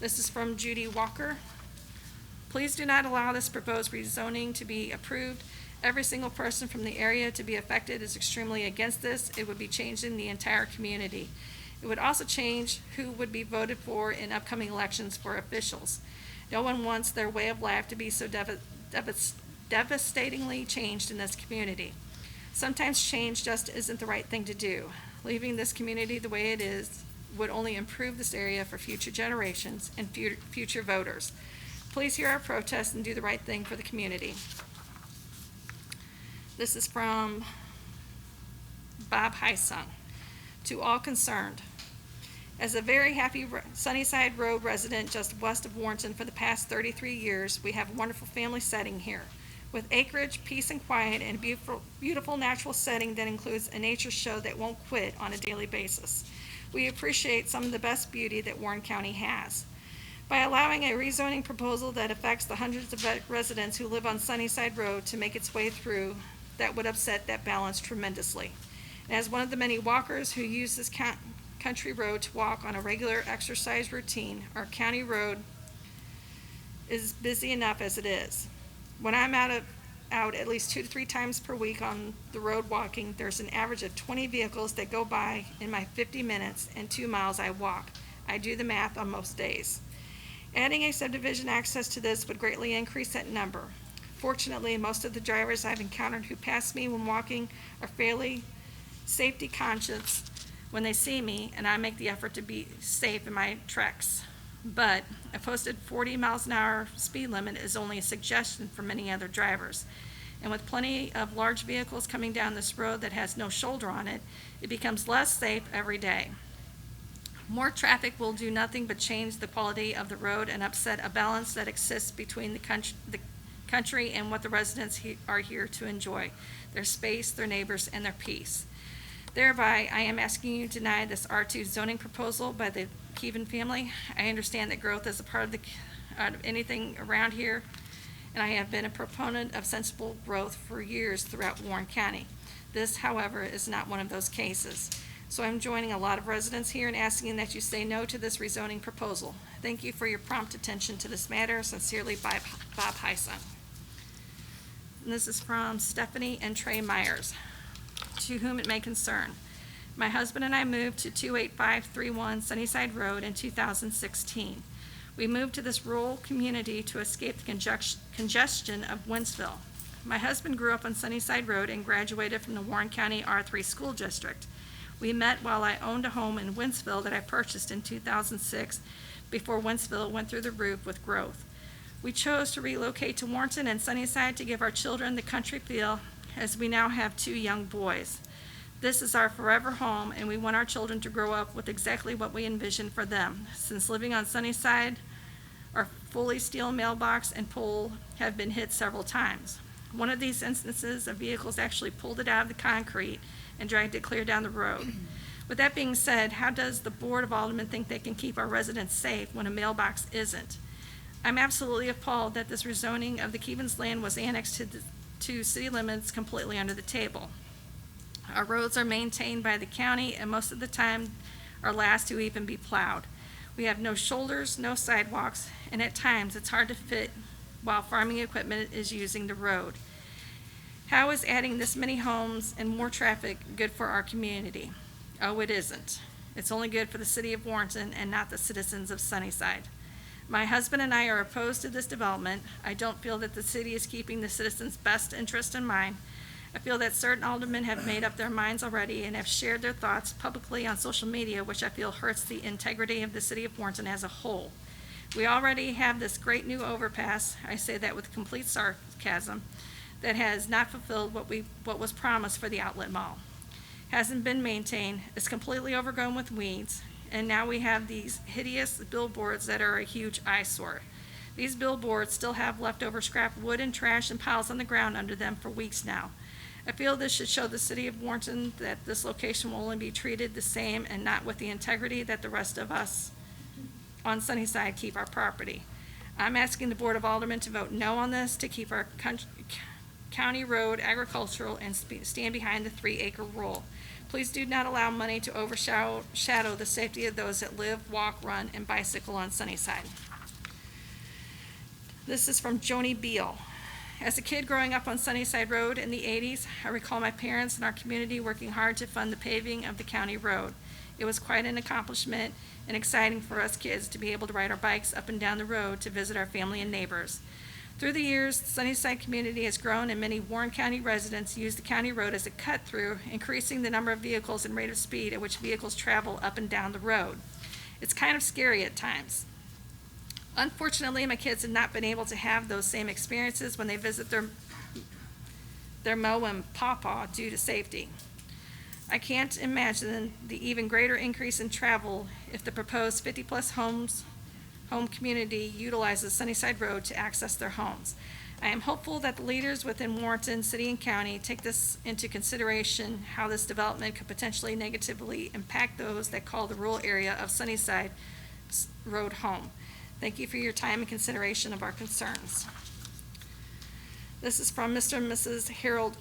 This is from Judy Walker. Please do not allow this proposed rezoning to be approved. Every single person from the area to be affected is extremely against this. It would be changing the entire community. It would also change who would be voted for in upcoming elections for officials. No one wants their way of life to be so devastatingly changed in this community. Sometimes change just isn't the right thing to do. Leaving this community the way it is would only improve this area for future generations and future voters. Please hear our protest and do the right thing for the community. This is from Bob Heisung. To all concerned, as a very happy Sunnyside Road resident just west of Warrenton for the past 33 years, we have a wonderful family setting here. With acreage, peace and quiet, and a beautiful natural setting that includes a nature show that won't quit on a daily basis. We appreciate some of the best beauty that Warren County has. By allowing a rezoning proposal that affects the hundreds of residents who live on Sunnyside Road to make its way through, that would upset that balance tremendously. And as one of the many walkers who use this country road to walk on a regular exercise routine, our county road is busy enough as it is. When I'm out at least 2 to 3 times per week on the road walking, there's an average of 20 vehicles that go by in my 50 minutes and 2 miles I walk. I do the math on most days. Adding a subdivision access to this would greatly increase that number. Fortunately, most of the drivers I've encountered who pass me when walking are fairly safety conscious when they see me, and I make the effort to be safe in my treks. But a posted 40 miles an hour speed limit is only a suggestion for many other drivers. And with plenty of large vehicles coming down this road that has no shoulder on it, it becomes less safe every day. More traffic will do nothing but change the quality of the road and upset a balance that exists between the country and what the residents are here to enjoy, their space, their neighbors, and their peace. Thereby, I am asking you to deny this R2 zoning proposal by the Keevan family. I understand that growth is a part of anything around here, and I have been a proponent of sensible growth for years throughout Warren County. This, however, is not one of those cases. So I'm joining a lot of residents here in asking that you say no to this rezoning proposal. Thank you for your prompt attention to this matter. Sincerely, Bob Heisen. And this is from Stephanie and Trey Myers, to whom it may concern. My husband and I moved to 28531 Sunnyside Road in 2016. We moved to this rural community to escape the congestion of Wentzville. My husband grew up on Sunnyside Road and graduated from the Warren County R3 School District. We met while I owned a home in Wentzville that I purchased in 2006 before Wentzville went through the roof with growth. We chose to relocate to Warrenton and Sunnyside to give our children the country feel, as we now have 2 young boys. This is our forever home, and we want our children to grow up with exactly what we envisioned for them. Since living on Sunnyside, our fully steel mailbox and pole have been hit several times. One of these instances, of vehicles actually pulled it out of the concrete and dragged it clear down the road. With that being said, how does the Board of Aldermen think they can keep our residents safe when a mailbox isn't? I'm absolutely appalled that this rezoning of the Keevans land was annexed to city limits completely under the table. Our roads are maintained by the county and most of the time are last to even be plowed. We have no shoulders, no sidewalks, and at times it's hard to fit while farming equipment is using the road. How is adding this many homes and more traffic good for our community? Oh, it isn't. It's only good for the city of Warrenton and not the citizens of Sunnyside. My husband and I are opposed to this development. I don't feel that the city is keeping the citizens' best interest in mind. I feel that certain aldermen have made up their minds already and have shared their thoughts publicly on social media, which I feel hurts the integrity of the city of Warrenton as a whole. We already have this great new overpass, I say that with complete sarcasm, that has not fulfilled what was promised for the outlet mall. Hasn't been maintained, is completely overgrown with weeds, and now we have these hideous billboards that are a huge eyesore. These billboards still have leftover scrap wood and trash and piles on the ground under them for weeks now. I feel this should show the city of Warrenton that this location will only be treated the same and not with the integrity that the rest of us on Sunnyside keep our property. I'm asking the Board of Aldermen to vote no on this to keep our county road agricultural and stand behind the 3-acre rule. Please do not allow money to overshadow the safety of those that live, walk, run, and bicycle on Sunnyside. This is from Joni Beal. As a kid growing up on Sunnyside Road in the 80s, I recall my parents and our community working hard to fund the paving of the county road. It was quite an accomplishment and exciting for us kids to be able to ride our bikes up and down the road to visit our family and neighbors. Through the years, the Sunnyside community has grown and many Warren County residents use the county road as a cut-through, increasing the number of vehicles and rate of speed at which vehicles travel up and down the road. It's kind of scary at times. Unfortunately, my kids have not been able to have those same experiences when they visit their Mo and Pawpaw due to safety. I can't imagine the even greater increase in travel if the proposed 50-plus home community utilizes Sunnyside Road to access their homes. I am hopeful that the leaders within Warrenton City and County take this into consideration, how this development could potentially negatively impact those that call the rural area of Sunnyside Road home. Thank you for your time and consideration of our concerns. This is from Mr. and Mrs. Harold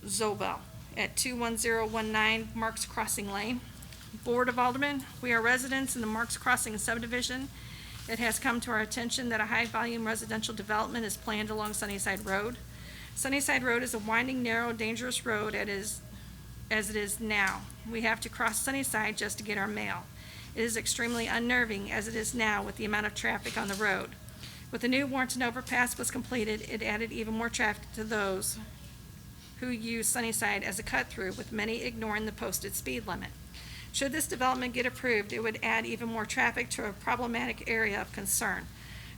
Zobel at 21019 Marks Crossing Lane. Board of Aldermen, we are residents in the Marks Crossing subdivision. It has come to our attention that a high-volume residential development is planned along Sunnyside Road. Sunnyside Road is a winding, narrow, dangerous road as it is now. We have to cross Sunnyside just to get our mail. It is extremely unnerving as it is now with the amount of traffic on the road. With the new Warrenton overpass was completed, it added even more traffic to those who use Sunnyside as a cut-through, with many ignoring the posted speed limit. Should this development get approved, it would add even more traffic to a problematic area of concern.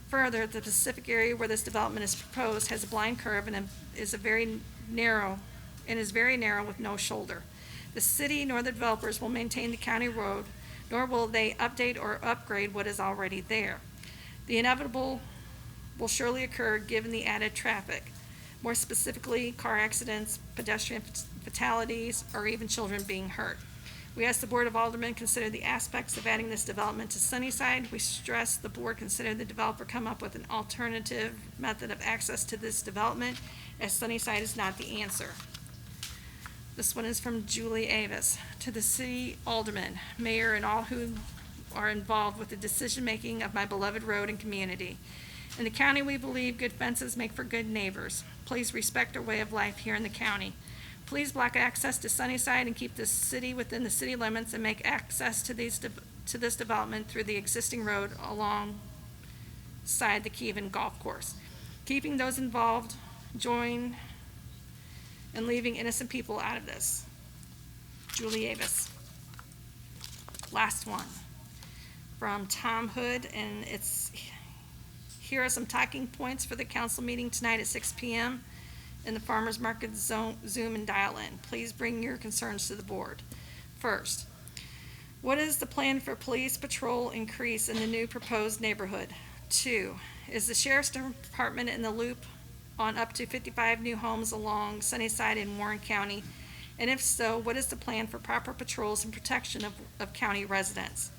Further, the specific area where this development is proposed has a blind curve and is very narrow with no shoulder. The city nor the developers will maintain the county road, nor will they update or upgrade what is already there. The inevitable will surely occur given the added traffic, more specifically, car accidents, pedestrian fatalities, or even children being hurt. We ask the Board of Aldermen consider the aspects of adding this development to Sunnyside. We stress the board consider the developer come up with an alternative method of access to this development, as Sunnyside is not the answer. This one is from Julie Avis. To the city alderman, mayor, and all who are involved with the decision-making of my beloved road and community. In the county, we believe good fences make for good neighbors. Please respect our way of life here in the county. Please block access to Sunnyside and keep the city within the city limits and make access to this development through the existing road alongside the Kievan Golf Course. Keeping those involved, join, and leaving innocent people out of this. Julie Avis. Last one from Tom Hood, and here are some talking points for the council meeting tonight at 6 p.m. in the Farmers Market Zoom and dial-in. Please bring your concerns to the board. First, what is the plan for police patrol increase in the new proposed neighborhood? 2, is the sheriff's department in the loop on up to 55 new homes along Sunnyside in Warren County? And if so, what is the plan for proper patrols and protection of county residents?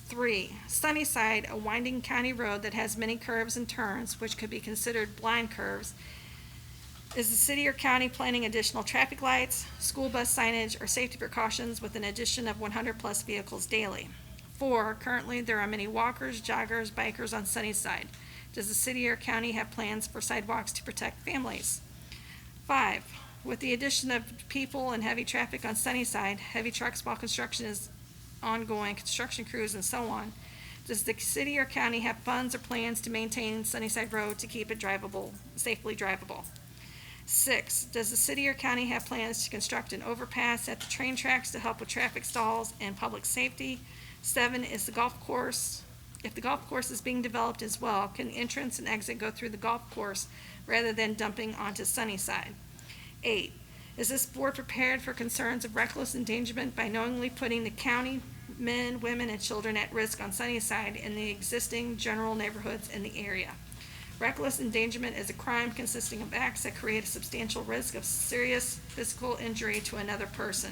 3, Sunnyside, a winding county road that has many curves and turns, which could be considered blind curves. Is the city or county planning additional traffic lights, school bus signage, or safety precautions with an addition of 100-plus vehicles daily? 4, currently there are many walkers, joggers, bikers on Sunnyside. Does the city or county have plans for sidewalks to protect families? 5, with the addition of people and heavy traffic on Sunnyside, heavy trucks while construction is ongoing, construction crews, and so on, does the city or county have funds or plans to maintain Sunnyside Road to keep it drivable, safely drivable? 6, does the city or county have plans to construct an overpass at the train tracks to help with traffic stalls and public safety? 7, is the golf course, if the golf course is being developed as well, can entrance and exit go through the golf course rather than dumping onto Sunnyside? 8, is this board prepared for concerns of reckless endangerment by knowingly putting the county men, women, and children at risk on Sunnyside in the existing general neighborhoods in the area? Reckless endangerment is a crime consisting of acts that create a substantial risk of serious physical injury to another person.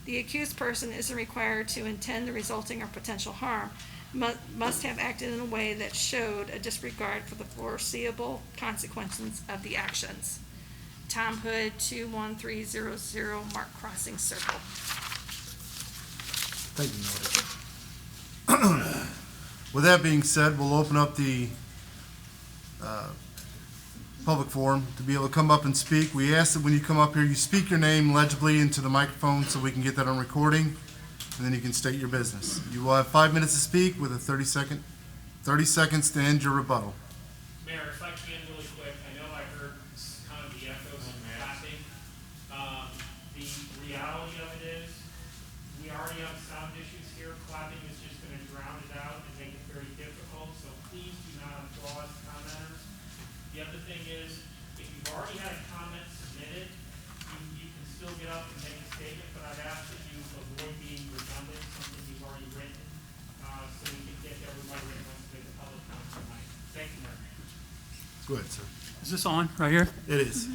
The accused person isn't required to intend the resulting or potential harm, must have acted in a way that showed a disregard for the foreseeable consequences of the actions. Tom Hood, 21300 Mark Crossing Circle. Thank you, Noah. With that being said, we'll open up the public forum to be able to come up and speak. We ask that when you come up here, you speak your name legibly into the microphone so we can get that on recording, and then you can state your business. You will have 5 minutes to speak with a 30 seconds to end your rebuttal. Mayor, if I can really quick, I know I heard kind of the echoes and clapping. The reality of it is, we already have sound issues here. Clapping is just going to drown it out and make it very difficult, so please do not applaud commenters. The other thing is, if you've already had a comment submitted, you can still get up and make a statement, but I'd ask that you avoid being redundant, something you've already written, so we can get everybody that wants to make a public comment tonight. Thank you, Mayor. Go ahead, sir. Is this on right here? It is.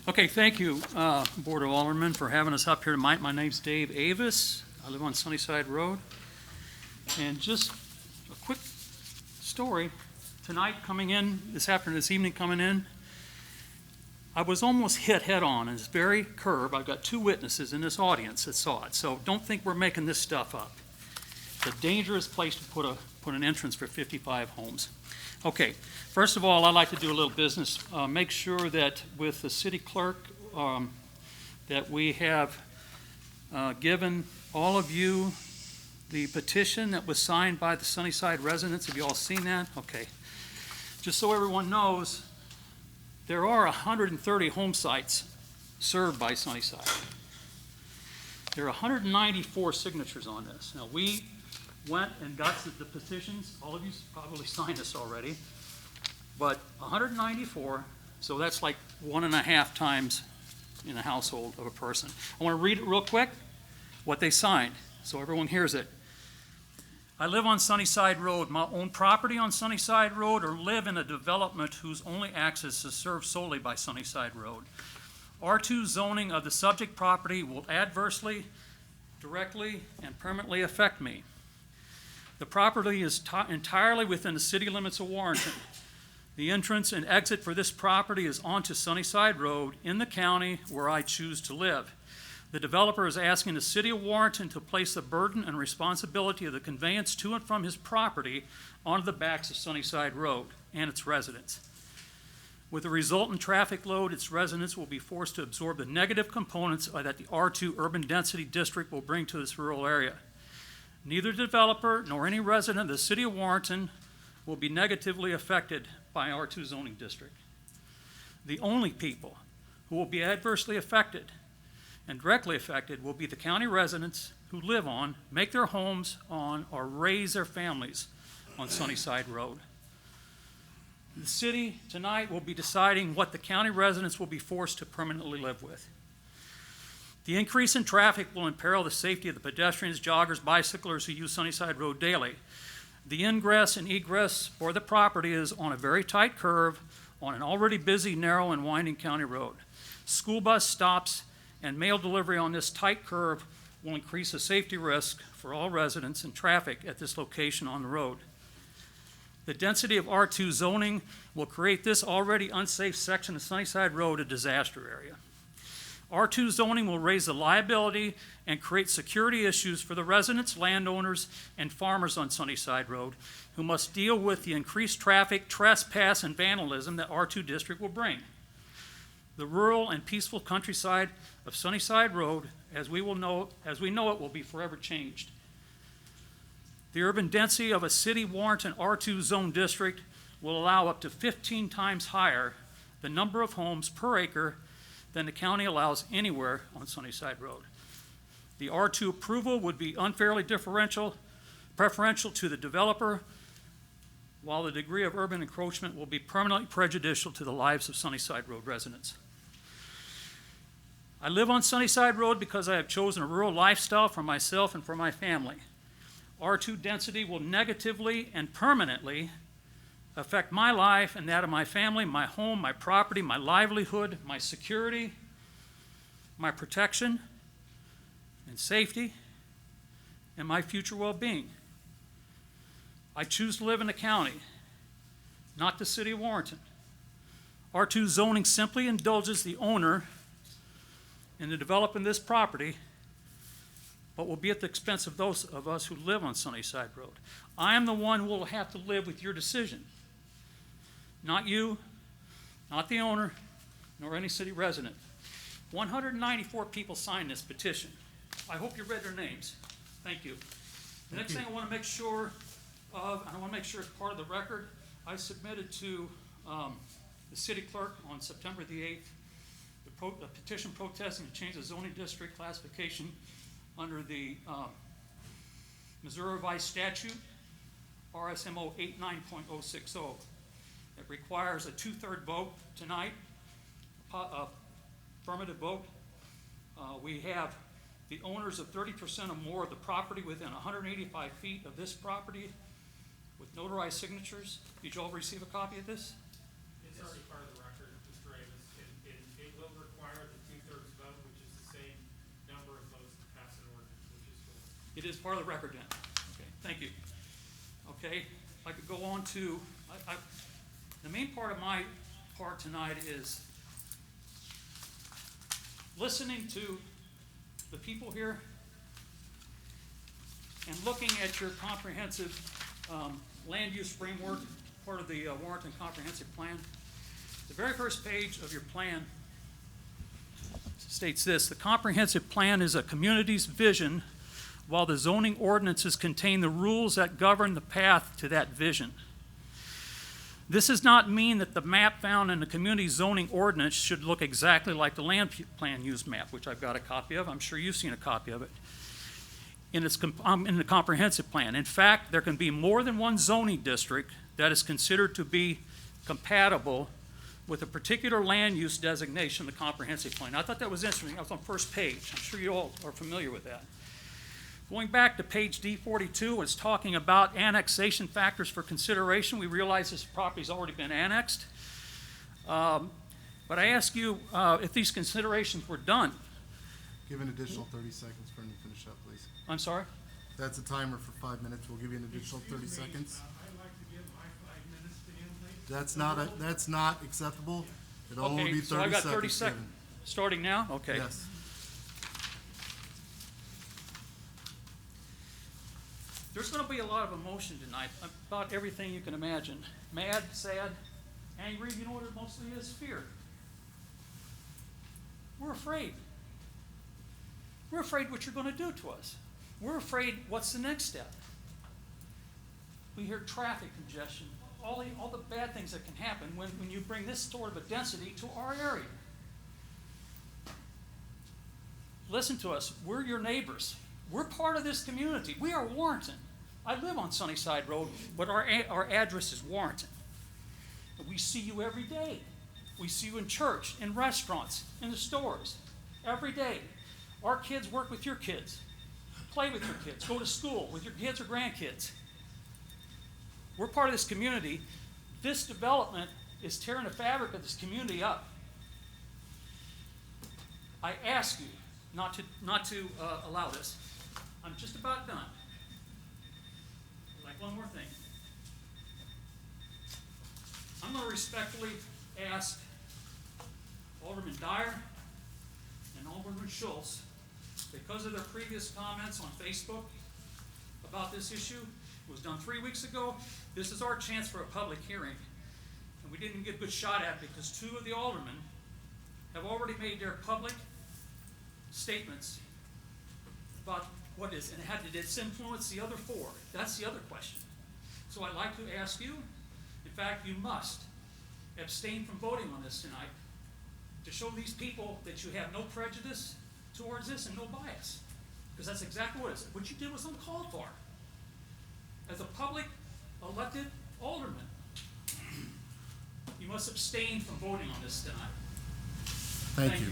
Okay, thank you, Board of Aldermen, for having us up here tonight. My name's Dave Avis. I live on Sunnyside Road. And just a quick story. Tonight coming in, this evening coming in, I was almost hit head-on in this very curb. I've got 2 witnesses in this audience that saw it, so don't think we're making this stuff up. It's a dangerous place to put an entrance for 55 homes. Okay, first of all, I'd like to do a little business. Make sure that with the city clerk that we have given all of you the petition that was signed by the Sunnyside residents. Have you all seen that? Okay. Just so everyone knows, there are 130 home sites served by Sunnyside. There are 194 signatures on this. Now, we went and got the petitions. All of you probably signed this already. But 194, so that's like 1.5 times in a household of a person. I want to read it real quick, what they signed. so everyone hears it. I live on Sunnyside Road, my own property on Sunnyside Road, or live in a development whose only access is served solely by Sunnyside Road. R2 zoning of the subject property will adversely, directly, and permanently affect me. The property is entirely within the city limits of Warrenton. The entrance and exit for this property is onto Sunnyside Road in the county where I choose to live. The developer is asking the city of Warrenton to place the burden and responsibility of the conveyance to and from his property onto the backs of Sunnyside Road and its residents. With the resultant traffic load, its residents will be forced to absorb the negative components that the R2 urban density district will bring to this rural area. Neither developer nor any resident of the city of Warrenton will be negatively affected by R2 zoning district. The only people who will be adversely affected and directly affected will be the county residents who live on, make their homes on, or raise their families on Sunnyside Road. The city tonight will be deciding what the county residents will be forced to permanently live with. The increase in traffic will imperil the safety of the pedestrians, joggers, bicyclers who use Sunnyside Road daily. The ingress and egress for the property is on a very tight curve on an already busy, narrow, and winding county road. School bus stops and mail delivery on this tight curve will increase the safety risk for all residents and traffic at this location on the road. The density of R2 zoning will create this already unsafe section of Sunnyside Road a disaster area. R2 zoning will raise the liability and create security issues for the residents, landowners, and farmers on Sunnyside Road who must deal with the increased traffic, trespass, and vandalism that R2 district will bring. The rural and peaceful countryside of Sunnyside Road, as we know it, will be forever changed. The urban density of a city Warrenton R2 zone district will allow up to 15 times higher the number of homes per acre than the county allows anywhere on Sunnyside Road. The R2 approval would be unfairly preferential to the developer, while the degree of urban encroachment will be permanently prejudicial to the lives of Sunnyside Road residents. I live on Sunnyside Road because I have chosen a rural lifestyle for myself and for my family. R2 density will negatively and permanently affect my life and that of my family, my home, my property, my livelihood, my security, my protection and safety, and my future well-being. I choose to live in the county, not the city of Warrenton. R2 zoning simply indulges the owner in the development of this property, but will be at the expense of those of us who live on Sunnyside Road. I am the one who will have to live with your decision, not you, not the owner, nor any city resident. 194 people signed this petition. I hope you read their names. Thank you. The next thing I want to make sure of, and I want to make sure it's part of the record, I submitted to the city clerk on September the 8th a petition protesting to change the zoning district classification under the Missouri Revised Statute, RSMO 89.060. It requires a 2/3 vote tonight, affirmative vote. We have the owners of 30% or more of the property within 185 feet of this property with notarized signatures. Did you all receive a copy of this? It's already part of the record, Mr. Davis. It will require the 2/3 vote, which is the same number of votes to pass an ordinance, which is cool. It is part of the record then. Okay, thank you. Okay, I could go on to, the main part of my part tonight is listening to the people here and looking at your comprehensive land use framework, part of the Warrenton Comprehensive Plan. The very first page of your plan states this: the comprehensive plan is a community's vision, while the zoning ordinances contain the rules that govern the path to that vision. This does not mean that the map found in the community zoning ordinance should look exactly like the land plan use map, which I've got a copy of. I'm sure you've seen a copy of it in the comprehensive plan. In fact, there can be more than one zoning district that is considered to be compatible with a particular land use designation in the comprehensive plan. I thought that was interesting. That was on the first page. I'm sure you all are familiar with that. Going back to page D42, it's talking about annexation factors for consideration. We realize this property's already been annexed. But I ask you, if these considerations were done, Give an additional 30 seconds for him to finish up, please. I'm sorry? That's a timer for 5 minutes. We'll give you an additional 30 seconds. I'd like to give my 5 minutes to him, please. That's not acceptable. It'll only Okay, be so 30 I've got seconds. 30 seconds. Starting now? Okay. Given. Yes. There's going to be a lot of emotion tonight about everything you can imagine. Mad, sad, angry, you know what it mostly is? Fear. We're afraid. We're afraid what you're going to do to us. We're afraid what's the next step. We hear traffic congestion, all the bad things that can happen when you bring this sort of a density to our area. Listen to us. We're your neighbors. We're part of this community. We are Warrenton. I live on Sunnyside Road, but our address is Warrenton. We see you every day. We see you in church, in restaurants, in the stores, every day. Our kids work with your kids, play with your kids, go to school with your kids or grandkids. We're part of this community. This development is tearing the fabric of this community up. I ask you not to allow this. I'm just about done. I'd like one more thing. I'm going to respectfully ask Alderman Dyer and Alderman Schultz, because of their previous comments on Facebook about this issue, it was done 3 weeks ago. This is our chance for a public hearing, and we didn't get a good shot at it because 2 of the aldermen have already made their public statements about what is, and did this influence the other 4? That's the other question. So I'd like to ask you, in fact, you must abstain from voting on this tonight to show these people that you have no prejudice towards this and no bias. Because that's exactly what it is. What you did was uncalled for. As a public elected alderman, you must abstain from voting on this tonight. Thank you.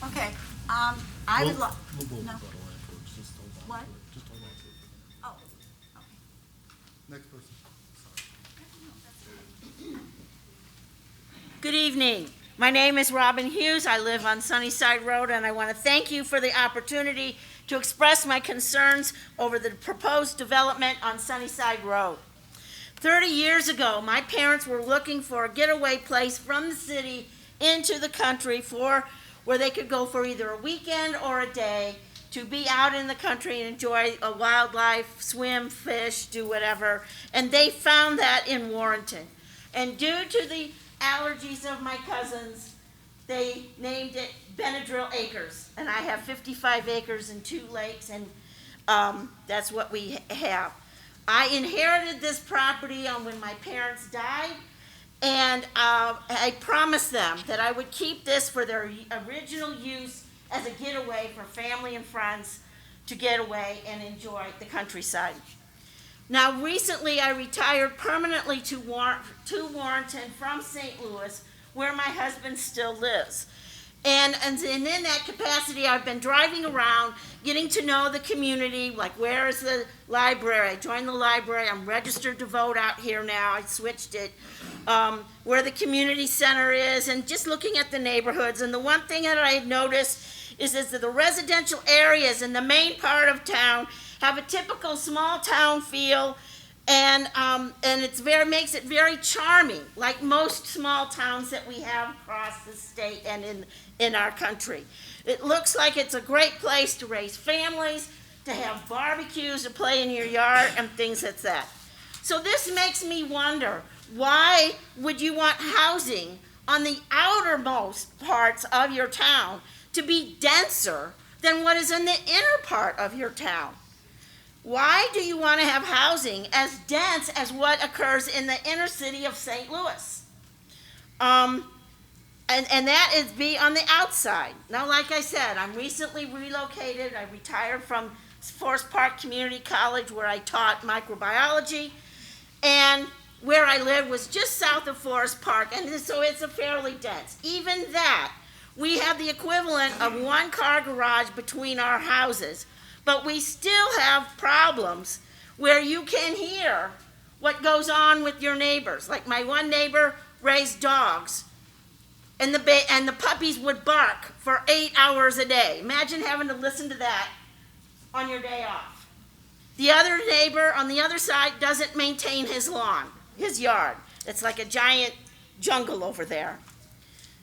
Okay, I would like, no, what? Oh, okay. Next person. Good evening. My name is Robin Hughes. I live on Sunnyside Road, and I want to thank you for the opportunity to express my concerns over the proposed development on Sunnyside Road. 30 years ago, my parents were looking for a getaway place from the city into the country where they could go for either a weekend or a day to be out in the country and enjoy a wildlife, swim, fish, do whatever. And they found that in Warrenton. And due to the allergies of my cousins, they named it Benadryl Acres. And I have 55 acres and 2 lakes, and that's what we have. I inherited this property when my parents died, and I promised them that I would keep this for their original use as a getaway for family and friends to get away and enjoy the countryside. Now, recently I retired permanently to Warrenton from St. Louis, where my husband still lives. And in that capacity, I've been driving around, getting to know the community, like where is the library? I joined the library. I'm registered to vote out here now. I switched it. Where the community center is, and just looking at the neighborhoods. And the one thing that I had noticed is that the residential areas in the main part of town have a typical small town feel, and makes it very charming, like most small towns that we have across the state and in our country. It looks like it's a great place to raise families, to have barbecues, to play in your yard, and things like that. So this makes me wonder, why would you want housing on the outermost parts of your town to be denser than what is in the inner part of your town? Why do you want to have housing as dense as what occurs in the inner city of St. Louis? And that is be on the outside. Now, like I said, I'm recently relocated. I retired from Forest Park Community College, where I taught microbiology. And where I live was just south of Forest Park, and so it's a fairly dense. Even that, we have the equivalent of one-car garage between our houses, but we still have problems where you can hear what goes on with your neighbors. Like my one neighbor raised dogs, and the puppies would bark for 8 hours a day. Imagine having to listen to that on your day off. The other neighbor on the other side doesn't maintain his lawn, his yard. It's like a giant jungle over there.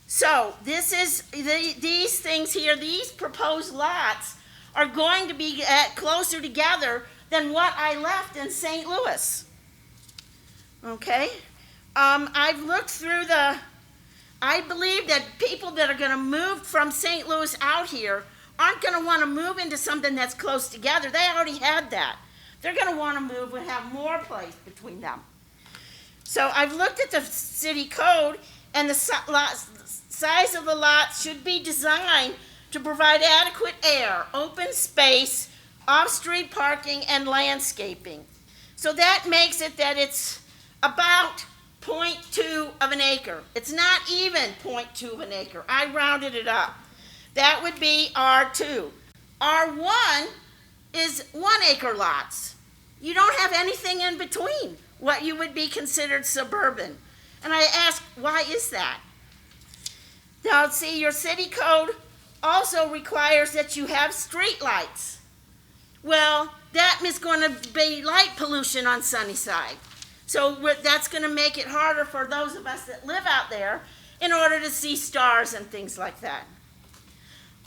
So these things here, these proposed lots are going to be closer together than what I left in St. Louis. Okay? I've looked through I believe that people that are going to move from St. Louis out here aren't going to want to move into something that's close together. They already had that. They're going to want to move and have more place between them. So I've looked at the city code, and the size of the lots should be designed to provide adequate air, open space, off-street parking, and landscaping. So that makes it that it's about 0.2 of an acre. It's not even 0.2 of an acre. I rounded it up. That would be R2. R1 is 1 acre lots. You don't have anything in between what you would be considered suburban. And I ask, why is that? Now, see, your city code also requires that you have street lights. Well, that is going to be light pollution on Sunnyside. So that's going to make it harder for those of us that live out there in order to see stars and things like that.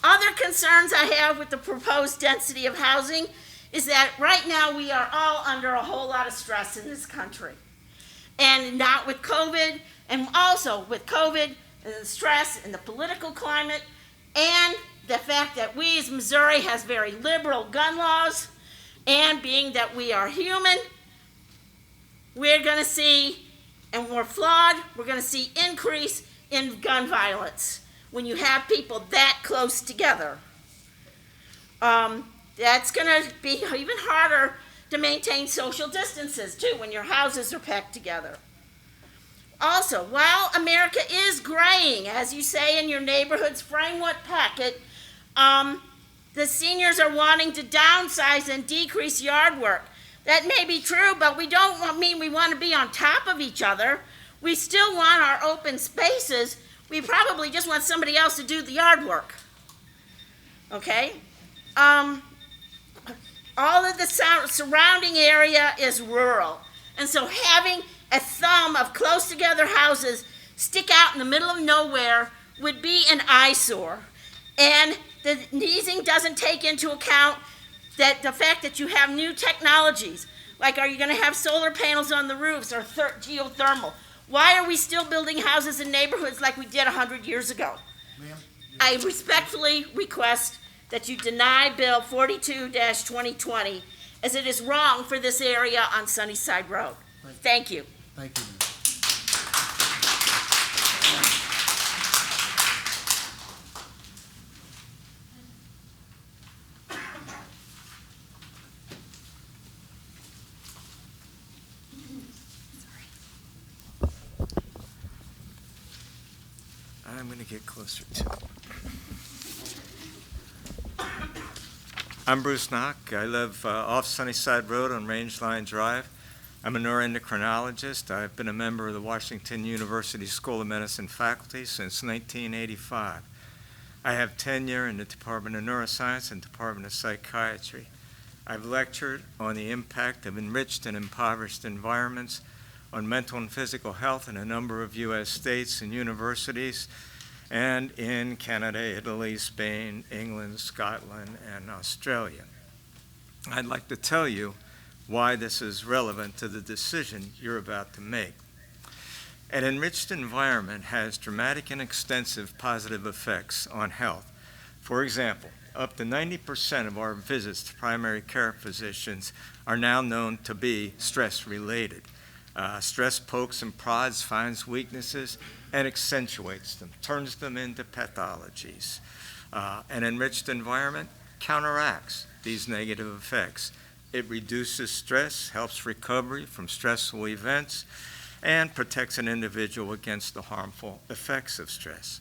Other concerns I have with the proposed density of housing is that right now we are all under a whole lot of stress in this country. And not with COVID, and also with COVID, and the stress and the political climate, and the fact that we as Missouri has very liberal gun laws, and being that we are human, we're going to see, and we're flawed, we're going to see increase in gun violence when you have people that close together. That's going to be even harder to maintain social distances too when your houses are packed together. Also, while America is graying, as you say in your neighborhood's framework packet, the seniors are wanting to downsize and decrease yard work. That may be true, but we don't mean we want to be on top of each other. We still want our open spaces. We probably just want somebody else to do the yard work. Okay? All of the surrounding area is rural. And so having a thumb of close together houses stick out in the middle of nowhere would be an eyesore. And the easing doesn't take into account that the fact that you have new technologies, like are you going to have solar panels on the roofs or geothermal? Why are we still building houses in neighborhoods like we did 100 years ago? Ma'am? I respectfully request that you deny Bill 42-2020 as it is wrong for this area on Sunnyside Road. Thank you. Thank you, ma'am. I'm going to get closer to it. I'm Bruce Knock. I live off Sunnyside Road on Rangeline Drive. I'm a neuroendocrinologist. I've been a member of the Washington University School of Medicine faculty since 1985. I have tenure in the Department of Neuroscience and Department of Psychiatry. I've lectured on the impact of enriched and impoverished environments on mental and physical health in a number of U.S. states and universities, and in Canada, Italy, Spain, England, Scotland, and Australia. I'd like to tell you why this is relevant to the decision you're about to make. An enriched environment has dramatic and extensive positive effects on health. For example, up to 90% of our visits to primary care physicians are now known to be stress-related. Stress pokes and prods, finds weaknesses, and accentuates them, turns them into pathologies. An enriched environment counteracts these negative effects. It reduces stress, helps recovery from stressful events, and protects an individual against the harmful effects of stress.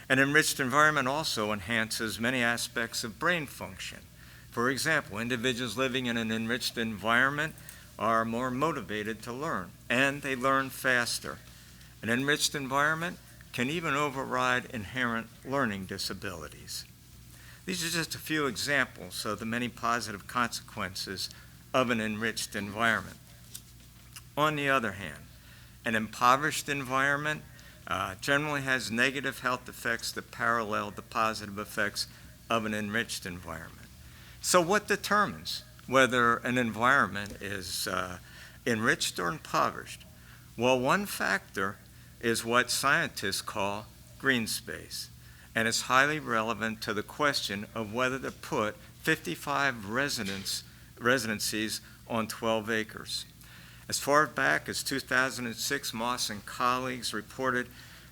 An enriched environment also enhances many aspects of brain function. For example, individuals living in an enriched environment are more motivated to learn, and they learn faster. An enriched environment can even override inherent learning disabilities. These are just a few examples of the many positive consequences of an enriched environment. On the other hand, an impoverished environment generally has negative health effects that parallel the positive effects of an enriched environment. So what determines whether an environment is enriched or impoverished? Well, one factor is what scientists call green space, and it's highly relevant to the question of whether to put 55 residencies on 12 acres. As far back as 2006, Moss and colleagues reported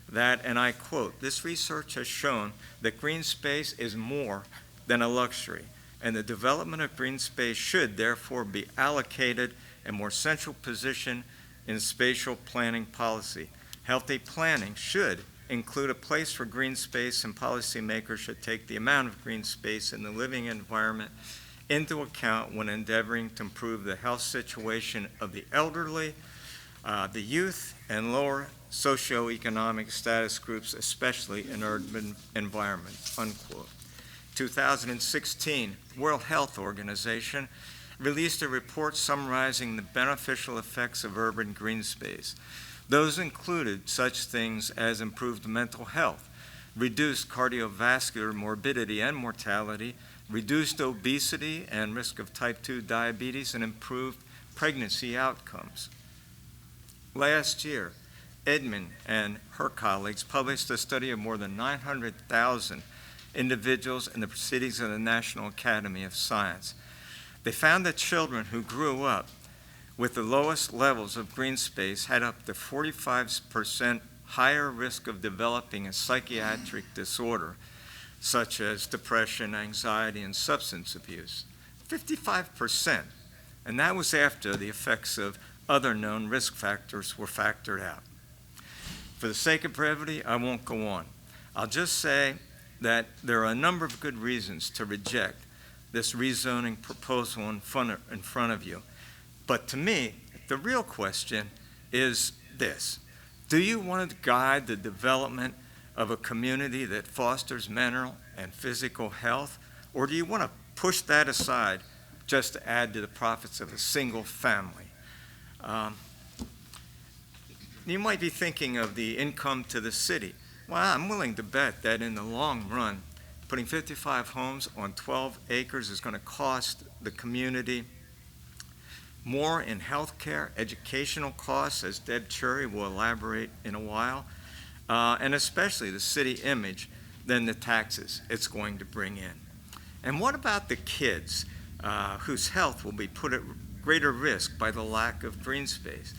that, and I quote, "This research has shown that green space is more than a luxury, and the development of green space should therefore be allocated a more central position in spatial planning policy. Healthy planning should include a place for green space, and policymakers should take the amount of green space in the living environment into account when endeavoring to improve the health situation of the elderly, the youth, and lower socioeconomic status groups, especially in urban environments," unquote. 2016, World Health Organization released a report summarizing the beneficial effects of urban green space. Those included such things as improved mental health, reduced cardiovascular morbidity and mortality, reduced obesity and risk of type 2 diabetes, and improved pregnancy outcomes. Last year, Edmond and her colleagues published a study of more than 900,000 individuals in the Proceedings of the National Academy of Science. They found that children who grew up with the lowest levels of green space had up to 45% higher risk of developing a psychiatric disorder, such as depression, anxiety, and substance abuse. 55%. And that was after the effects of other known risk factors were factored out. For the sake of brevity, I won't go on. I'll just say that there are a number of good reasons to reject this rezoning proposal in front of you. But to me, the real question is this: do you want to guide the development of a community that fosters mental and physical health, or do you want to push that aside just to add to the profits of a single family? You might be thinking of the income to the city. Well, I'm willing to bet that in the long run, putting 55 homes on 12 acres is going to cost the community more in health care, educational costs, as Deb Cherry will elaborate in a while, and especially the city image than the taxes it's going to bring in. And what about the kids whose health will be put at greater risk by the lack of green space?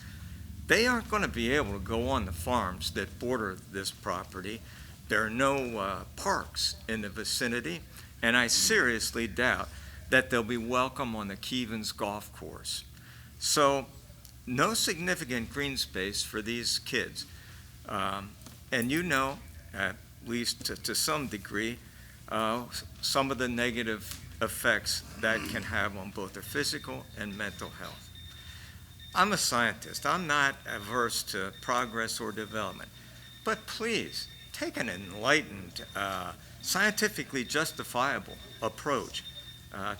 They aren't going to be able to go on the farms that border this property. There are no parks in the vicinity, and I seriously doubt that they'll be welcome on the Keevens Golf Course. So no significant green space for these kids. And you know, at least to some degree, some of the negative effects that can have on both their physical and mental health. I'm a scientist. I'm not averse to progress or development. But please, take an enlightened, scientifically justifiable approach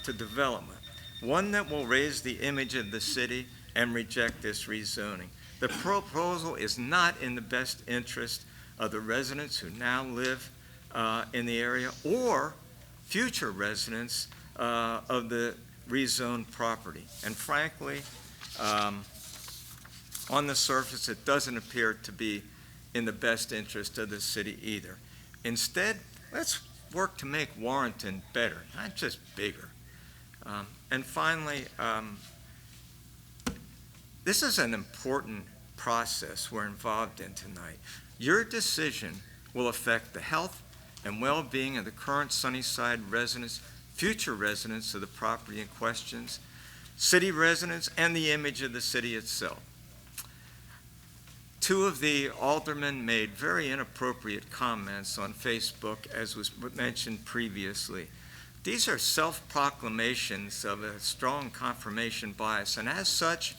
to development, one that will raise the image of the city and reject this rezoning. The proposal is not in the best interest of the residents who now live in the area or future residents of the rezoned property. And frankly, on the surface, it doesn't appear to be in the best interest of the city either. Instead, let's work to make Warrenton better, not just bigger. And finally, this is an important process we're involved in tonight. Your decision will affect the health and well-being of the current Sunnyside residents, future residents of the property in questions, city residents, and the image of the city itself. Two of the aldermen made very inappropriate comments on Facebook, as was mentioned previously. These are self-proclamations of a strong confirmation bias, and as such,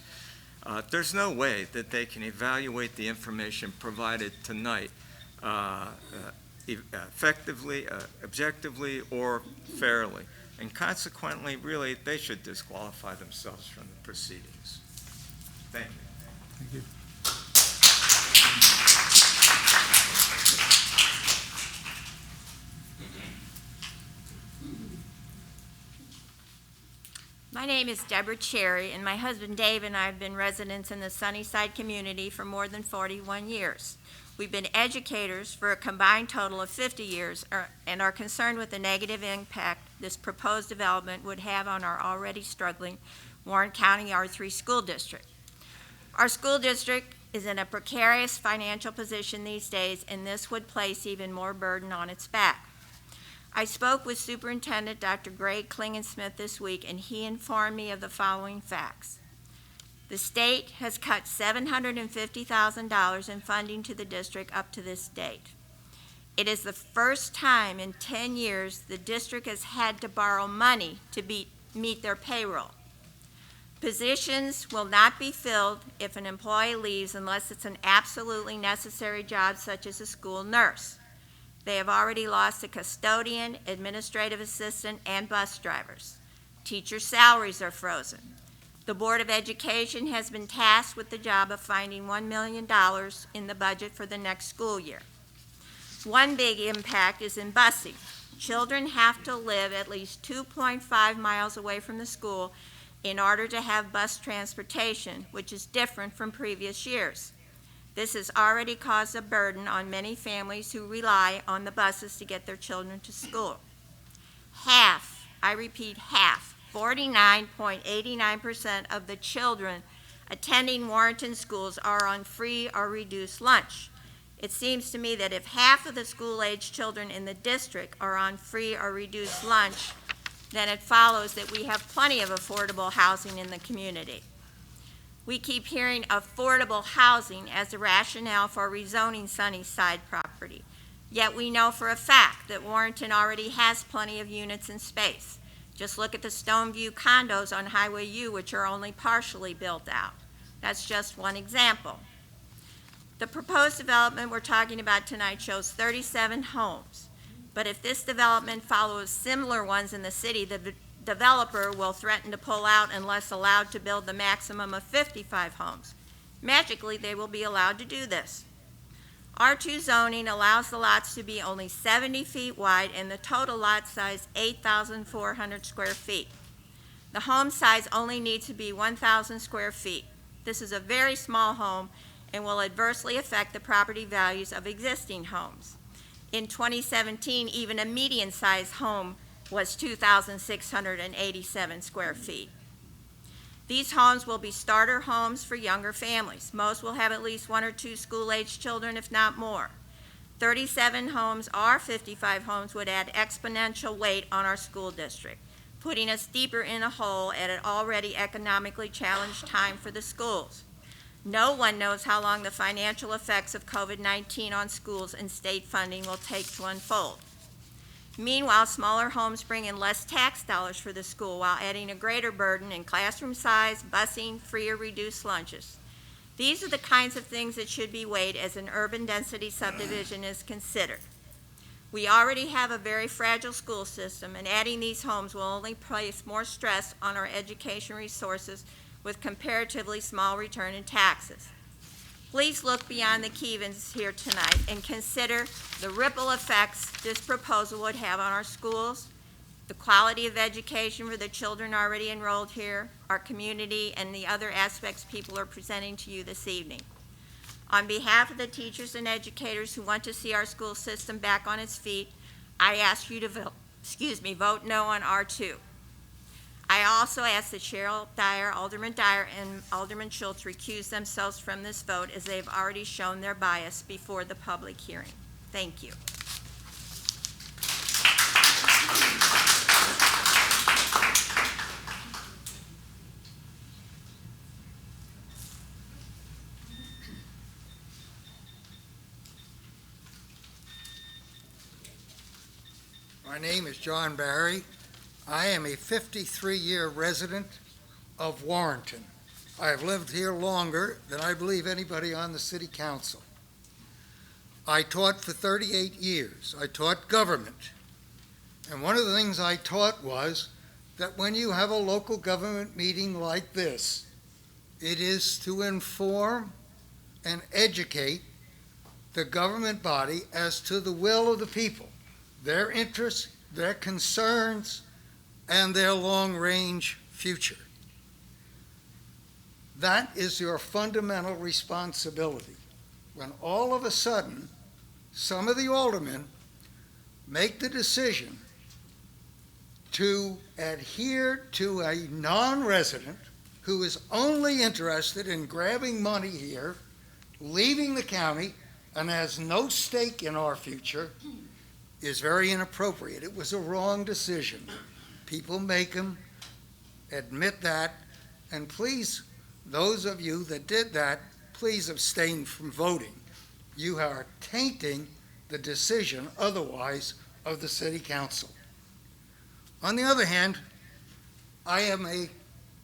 there's no way that they can evaluate the information provided tonight effectively, objectively, or fairly. And consequently, really, they should disqualify themselves from the proceedings. Thank you. Thank you. My name is Deborah Cherry, and my husband Dave and I have been residents in the Sunnyside community for more than 41 years. We've been educators for a combined total of 50 years and are concerned with the negative impact this proposed development would have on our already struggling Warren County R3 school district. Our school district is in a precarious financial position these days, and this would place even more burden on its back. I spoke with Superintendent Dr. Greg Klingensmith this week, and he informed me of the following facts. The state has cut $750,000 in funding to the district up to this date. It is the first time in 10 years the district has had to borrow money to meet their payroll. Positions will not be filled if an employee leaves unless it's an absolutely necessary job, such as a school nurse. They have already lost a custodian, administrative assistant, and bus drivers. Teacher salaries are frozen. The Board of Education has been tasked with the job of finding $1 million in the budget for the next school year. One big impact is in busing. Children have to live at least 2.5 miles away from the school in order to have bus transportation, which is different from previous years. This has already caused a burden on many families who rely on the buses to get their children to school. Half, I repeat half, 49.89% of the children attending Warrenton schools are on free or reduced lunch. It seems to me that if half of the school-age children in the district are on free or reduced lunch, then it follows that we have plenty of affordable housing in the community. We keep hearing affordable housing as a rationale for rezoning Sunnyside property, yet we know for a fact that Warrenton already has plenty of units and space. Just look at the Stoneview condos on Highway U, which are only partially built out. That's just one example. The proposed development we're talking about tonight shows 37 homes, but if this development follows similar ones in the city, the developer will threaten to pull out unless allowed to build the maximum of 55 homes. Magically, they will be allowed to do this. R2 zoning allows the lots to be only 70 feet wide and the total lot size 8,400 square feet. The home size only needs to be 1,000 square feet. This is a very small home and will adversely affect the property values of existing homes. In 2017, even a median-sized home was 2,687 square feet. These homes will be starter homes for younger families. Most will have at least 1 or 2 school-age children, if not more. 37 homes or 55 homes would add exponential weight on our school district, putting us deeper in a hole at an already economically challenged time for the schools. No one knows how long the financial effects of COVID-19 on schools and state funding will take to unfold. Meanwhile, smaller homes bring in less tax dollars for the school while adding a greater burden in classroom size, busing, free or reduced lunches. These are the kinds of things that should be weighed as an urban density subdivision is considered. We already have a very fragile school system, and adding these homes will only place more stress on our education resources with comparatively small return in taxes. Please look beyond the key events here tonight and consider the ripple effects this proposal would have on our schools, the quality of education for the children already enrolled here, our community, and the other aspects people are presenting to you this evening. On behalf of the teachers and educators who want to see our school system back on its feet, I ask you to vote no on R2. I also ask that Cheryl Dyer, Alderman Dyer, and Alderman Schultz recuse themselves from this vote as they have already shown their bias before the public hearing. Thank you. My name is John Barry. I am a 53-year resident of Warrenton. I have lived here longer than I believe anybody on the city council. I taught for 38 years. I taught government. And one of the things I taught was that when you have a local government meeting like this, it is to inform and educate the government body as to the will of the people, their interests, their concerns, and their long-range future. That is your fundamental responsibility. When all of a sudden, some of the aldermen make the decision to adhere to a non-resident who is only interested in grabbing money here, leaving the county, and has no stake in our future, is very inappropriate. It was a wrong decision. People make them, admit that, and please, those of you that did that, please abstain from voting. You are tainting the decision otherwise of the city council. On the other hand, I am a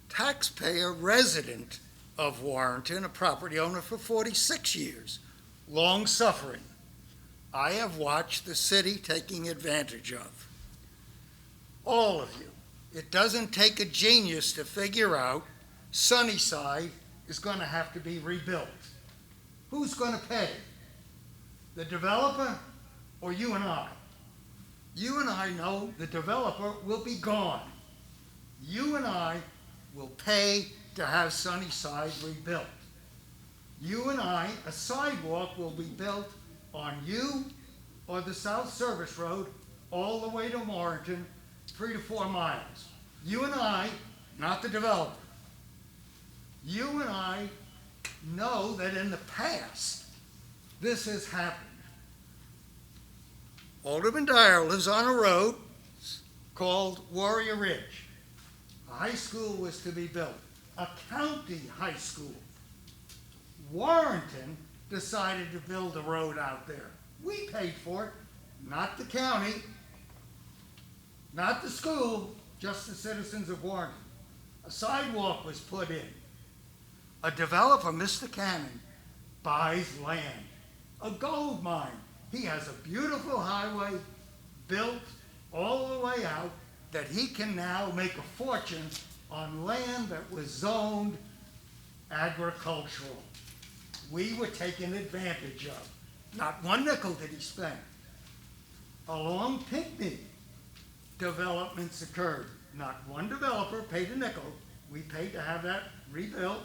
taxpayer resident of Warrenton, a property owner for 46 years, long-suffering. I have watched the city taking advantage of. All of you. It doesn't take a genius to figure out Sunnyside is going to have to be rebuilt. Who's going to pay? The developer or you and I? You and I know the developer will be gone. You and I will pay to have Sunnyside rebuilt. You and I, a sidewalk will be built on you or the South Service Road all the way to Warrenton, 3 to 4 miles. You and I, not the developer. You and I know that in the past, this has happened. Alderman Dyer lives on a road called Warrior Ridge. A high school was to be built, a county high school. Warrenton decided to build a road out there. We paid for it, not the county, not the school, just the citizens of Warrenton. A sidewalk was put in. A developer, Mr. Cannon, buys land, a gold mine. He has a beautiful highway built all the way out that he can now make a fortune on land that was zoned agricultural. We were taken advantage of. Not one nickel did he spend. Along Pinckney, developments occurred. Not one developer paid a nickel. We paid to have that rebuilt.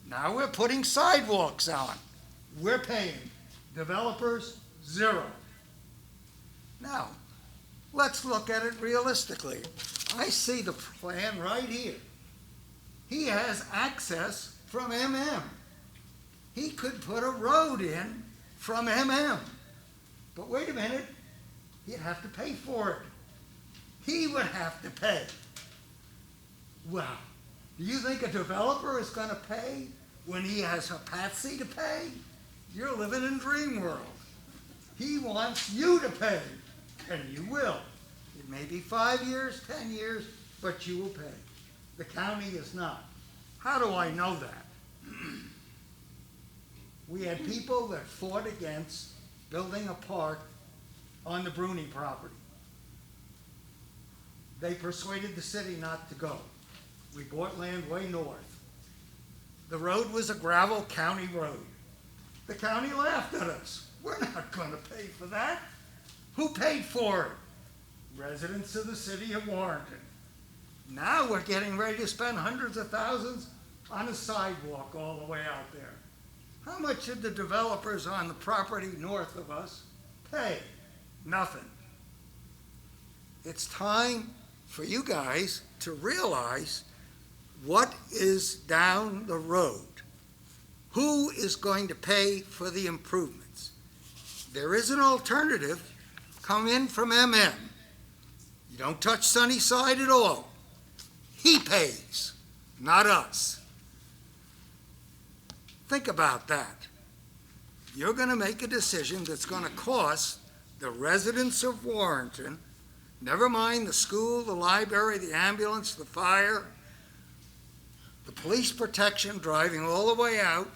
Now we're putting sidewalks on. We're paying. Developers, zero. Now, let's look at it realistically. I see the plan right here. He has access from MM. He could put a road in from MM. But wait a minute, he'd have to pay for it. He would have to pay. Well, do you think a developer is going to pay when he has a patsy to pay? You're living in dream world. He wants you to pay, and you will. It may be 5 years, 10 years, but you will pay. The county is not. How do I know that? We had people that fought against building a park on the Bruni property. They persuaded the city not to go. We bought land way north. The road was a gravel county road. The county laughed at us. We're not going to pay for that. Who paid for it? Residents of the city of Warrenton. Now we're getting ready to spend hundreds of thousands on a sidewalk all the way out there. How much did the developers on the property north of us pay? Nothing. It's time for you guys to realize what is down the road. Who is going to pay for the improvements? There is an alternative. Come in from MM. You don't touch Sunnyside at all. He pays, not us. Think about that. You're going to make a decision that's going to cost the residents of Warrenton Never mind the school, the library, the ambulance, the fire, the police protection driving all the way out,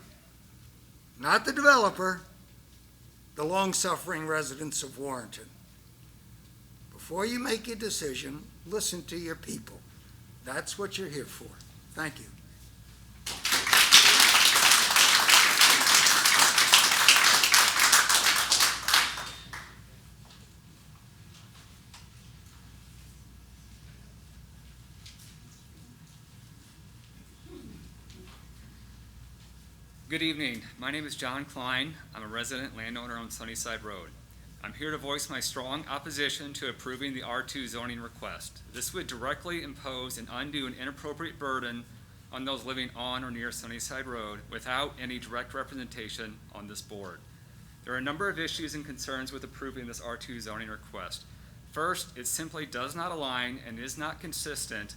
not the developer, the long-suffering residents of Warrenton. Before you make your decision, listen to your people. That's what you're here for. Thank you. Good evening. My name is John Klein. I'm a resident landowner on Sunnyside Road. I'm here to voice my strong opposition to approving the R2 zoning request. This would directly impose an undue and inappropriate burden on those living on or near Sunnyside Road without any direct representation on this board. There are a number of issues and concerns with approving this R2 zoning request. First, it simply does not align and is not consistent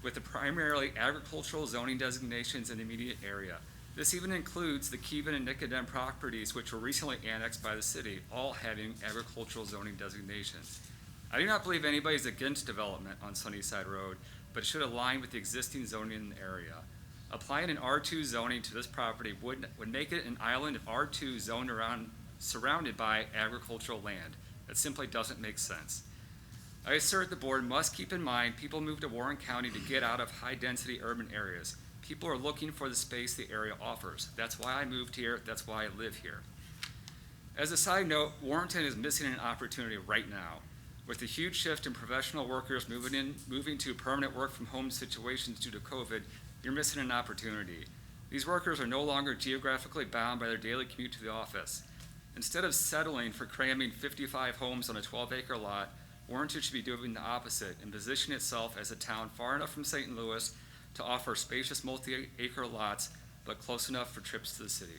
with the primarily agricultural zoning designations in the immediate area. This even includes the Keevan and Nicodem properties, which were recently annexed by the city, all having agricultural zoning designations. I do not believe anybody is against development on Sunnyside Road, but it should align with the existing zoning in the area. Applying an R2 zoning to this property would make it an island of R2 zoned around, surrounded by agricultural land. That simply doesn't make sense. I assert the board must keep in mind people move to Warren County to get out of high-density urban areas. People are looking for the space the area offers. That's why I moved here. That's why I live here. As a side note, Warrenton is missing an opportunity right now. With the huge shift in professional workers moving to permanent work from home situations due to COVID, you're missing an opportunity. These workers are no longer geographically bound by their daily commute to the office. Instead of settling for cramming 55 homes on a 12-acre lot, Warrenton should be doing the opposite and position itself as a town far enough from St. Louis to offer spacious multi-acre lots, but close enough for trips to the city.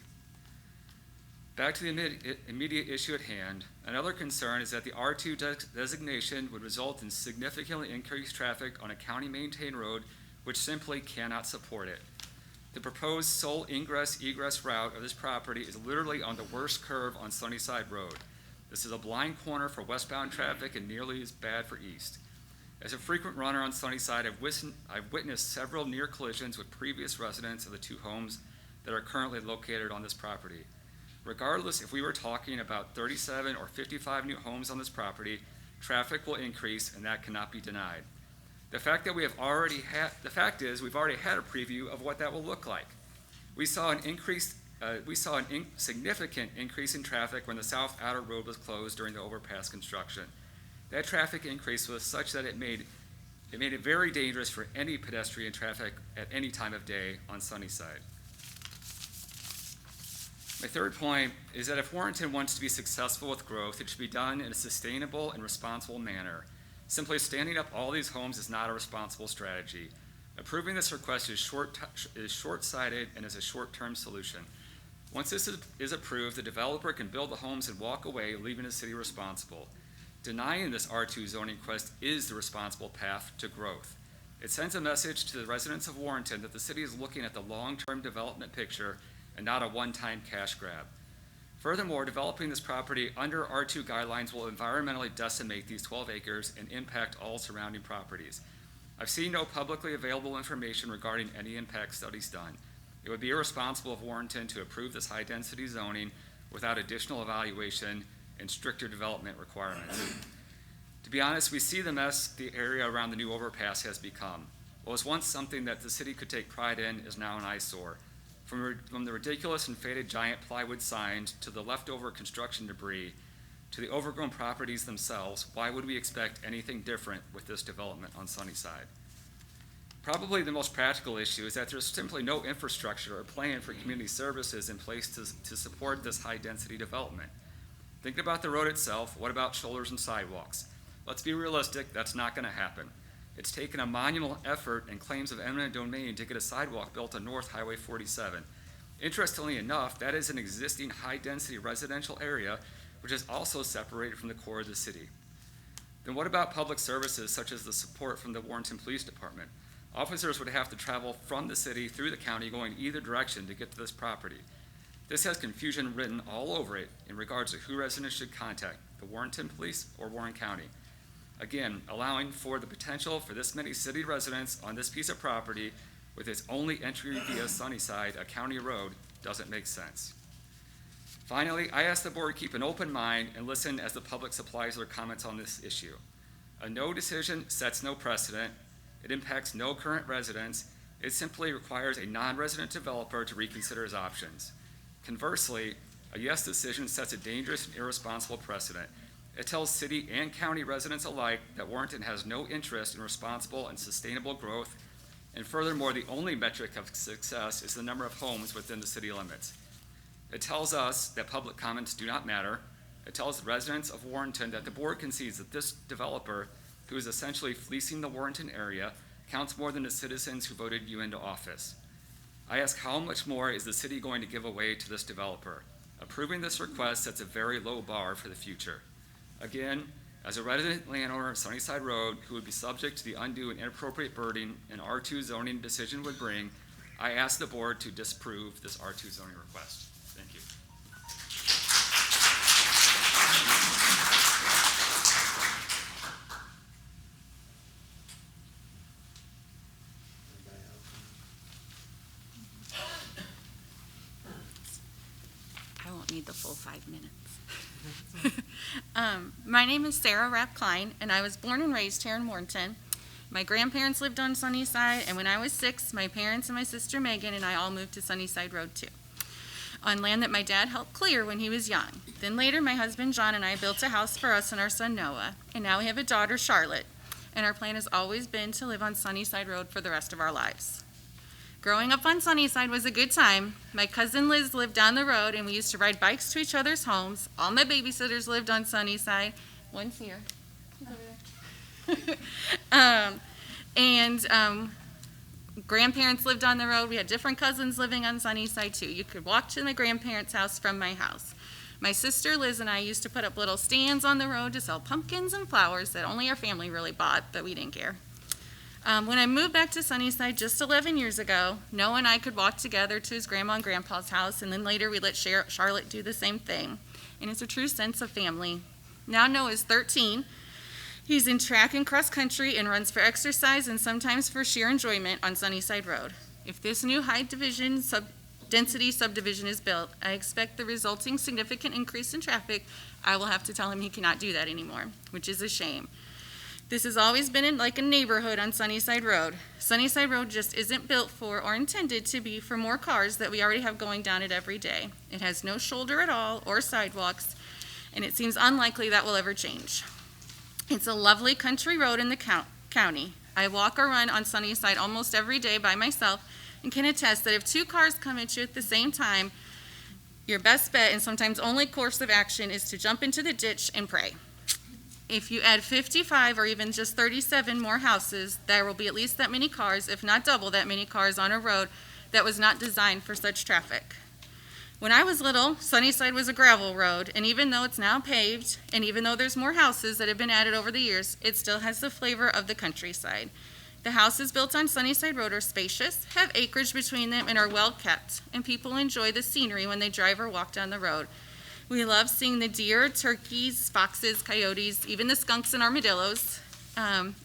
Back to the immediate issue at hand, another concern is that the R2 designation would result in significantly increased traffic on a county-maintained road, which simply cannot support it. The proposed sole ingress-egress route of this property is literally on the worst curve on Sunnyside Road. This is a blind corner for westbound traffic and nearly as bad for east. As a frequent runner on Sunnyside, I've witnessed several near collisions with previous residents of the two homes that are currently located on this property. Regardless if we were talking about 37 or 55 new homes on this property, traffic will increase and that cannot be denied. The fact is we've already had a preview of what that will look like. We saw a significant increase in traffic when the South Outer Road was closed during the overpass construction. That traffic increase was such that it made it very dangerous for any pedestrian traffic at any time of day on Sunnyside. My third point is that if Warrenton wants to be successful with growth, it should be done in a sustainable and responsible manner. Simply standing up all these homes is not a responsible strategy. Approving this request is short-sighted and is a short-term solution. Once this is approved, the developer can build the homes and walk away, leaving the city responsible. Denying this R2 zoning request is the responsible path to growth. It sends a message to the residents of Warrenton that the city is looking at the long-term development picture and not a one-time cash grab. Furthermore, developing this property under R2 guidelines will environmentally decimate these 12 acres and impact all surrounding properties. I've seen no publicly available information regarding any impact studies done. It would be irresponsible of Warrenton to approve this high-density zoning without additional evaluation and stricter development requirements. To be honest, we see the mess the area around the new overpass has become. What was once something that the city could take pride in is now an eyesore. From the ridiculous and faded giant plywood signs to the leftover construction debris to the overgrown properties themselves, why would we expect anything different with this development on Sunnyside? Probably the most practical issue is that there's simply no infrastructure or plan for community services in place to support this high-density development. Thinking about the road itself, what about shoulders and sidewalks? Let's be realistic, that's not going to happen. It's taken a monumental effort and claims of eminent domain to get a sidewalk built on North Highway 47. Interestingly enough, that is an existing high-density residential area which is also separated from the core of the city. Then what about public services such as the support from the Warrenton Police Department? Officers would have to travel from the city through the county going either direction to get to this property. This has confusion written all over it in regards to who residents should contact, the Warrenton Police or Warren County. Again, allowing for the potential for this many city residents on this piece of property with its only entry via Sunnyside, a county road, doesn't make sense. Finally, I ask the board keep an open mind and listen as the public supplies their comments on this issue. A no decision sets no precedent. It impacts no current residents. It simply requires a non-resident developer to reconsider his options. Conversely, a yes decision sets a dangerous and irresponsible precedent. It tells city and county residents alike that Warrenton has no interest in responsible and sustainable growth, and furthermore, the only metric of success is the number of homes within the city limits. It tells us that public comments do not matter. It tells the residents of Warrenton that the board concedes that this developer, who is essentially fleecing the Warrenton area, counts more than the citizens who voted you into office. I ask, how much more is the city going to give away to this developer? Approving this request sets a very low bar for the future. Again, as a resident landowner of Sunnyside Road who would be subject to the undue and inappropriate burden an R2 zoning decision would bring, I ask the board to disapprove this R2 zoning request. Thank you. I won't need the full 5 minutes. My name is Sarah Rapp Klein, and I was born and raised here in Warrenton. My grandparents lived on Sunnyside, and when I was 6, my parents and my sister Megan and I all moved to Sunnyside Road too, on land that my dad helped clear when he was young. Then later, my husband John and I built a house for us and our son Noah, and now we have a daughter, Charlotte, and our plan has always been to live on Sunnyside Road for the rest of our lives. Growing up on Sunnyside was a good time. My cousin Liz lived down the road, and we used to ride bikes to each other's homes. All my babysitters lived on Sunnyside. One's here. Grandparents lived on the road. We had different cousins living on Sunnyside, too. You could walk to my grandparents' house from my house. My sister Liz and I used to put up little stands on the road to sell pumpkins and flowers that only our family really bought, but we didn't care. When I moved back to Sunnyside just 11 years ago, Noah and I could walk together to his grandma and grandpa's house, and then later we let Charlotte do the same thing. And it's a true sense of family. Now Noah is 13. He's in track and cross country and runs for exercise and sometimes for sheer enjoyment on Sunnyside Road. If this new high division density subdivision is built, I expect the resulting significant increase in traffic. I will have to tell him he cannot do that anymore, which is a shame. This has always been like a neighborhood on Sunnyside Road. Sunnyside Road just isn't built for or intended to be for more cars that we already have going down it every day. It has no shoulder at all or sidewalks, and it seems unlikely that will ever change. It's a lovely country road in the county. I walk or run on Sunnyside almost every day by myself and can attest that if 2 cars come at you at the same time, your best bet and sometimes only course of action is to jump into the ditch and pray. If you add 55 or even just 37 more houses, there will be at least that many cars, if not double that many cars, on a road that was not designed for such traffic. When I was little, Sunnyside was a gravel road, and even though it's now paved, and even though there's more houses that have been added over the years, it still has the flavor of the countryside. The houses built on Sunnyside Road are spacious, have acreage between them, and are well kept, and people enjoy the scenery when they drive or walk down the road. We love seeing the deer, turkeys, foxes, coyotes, even the skunks and armadillos.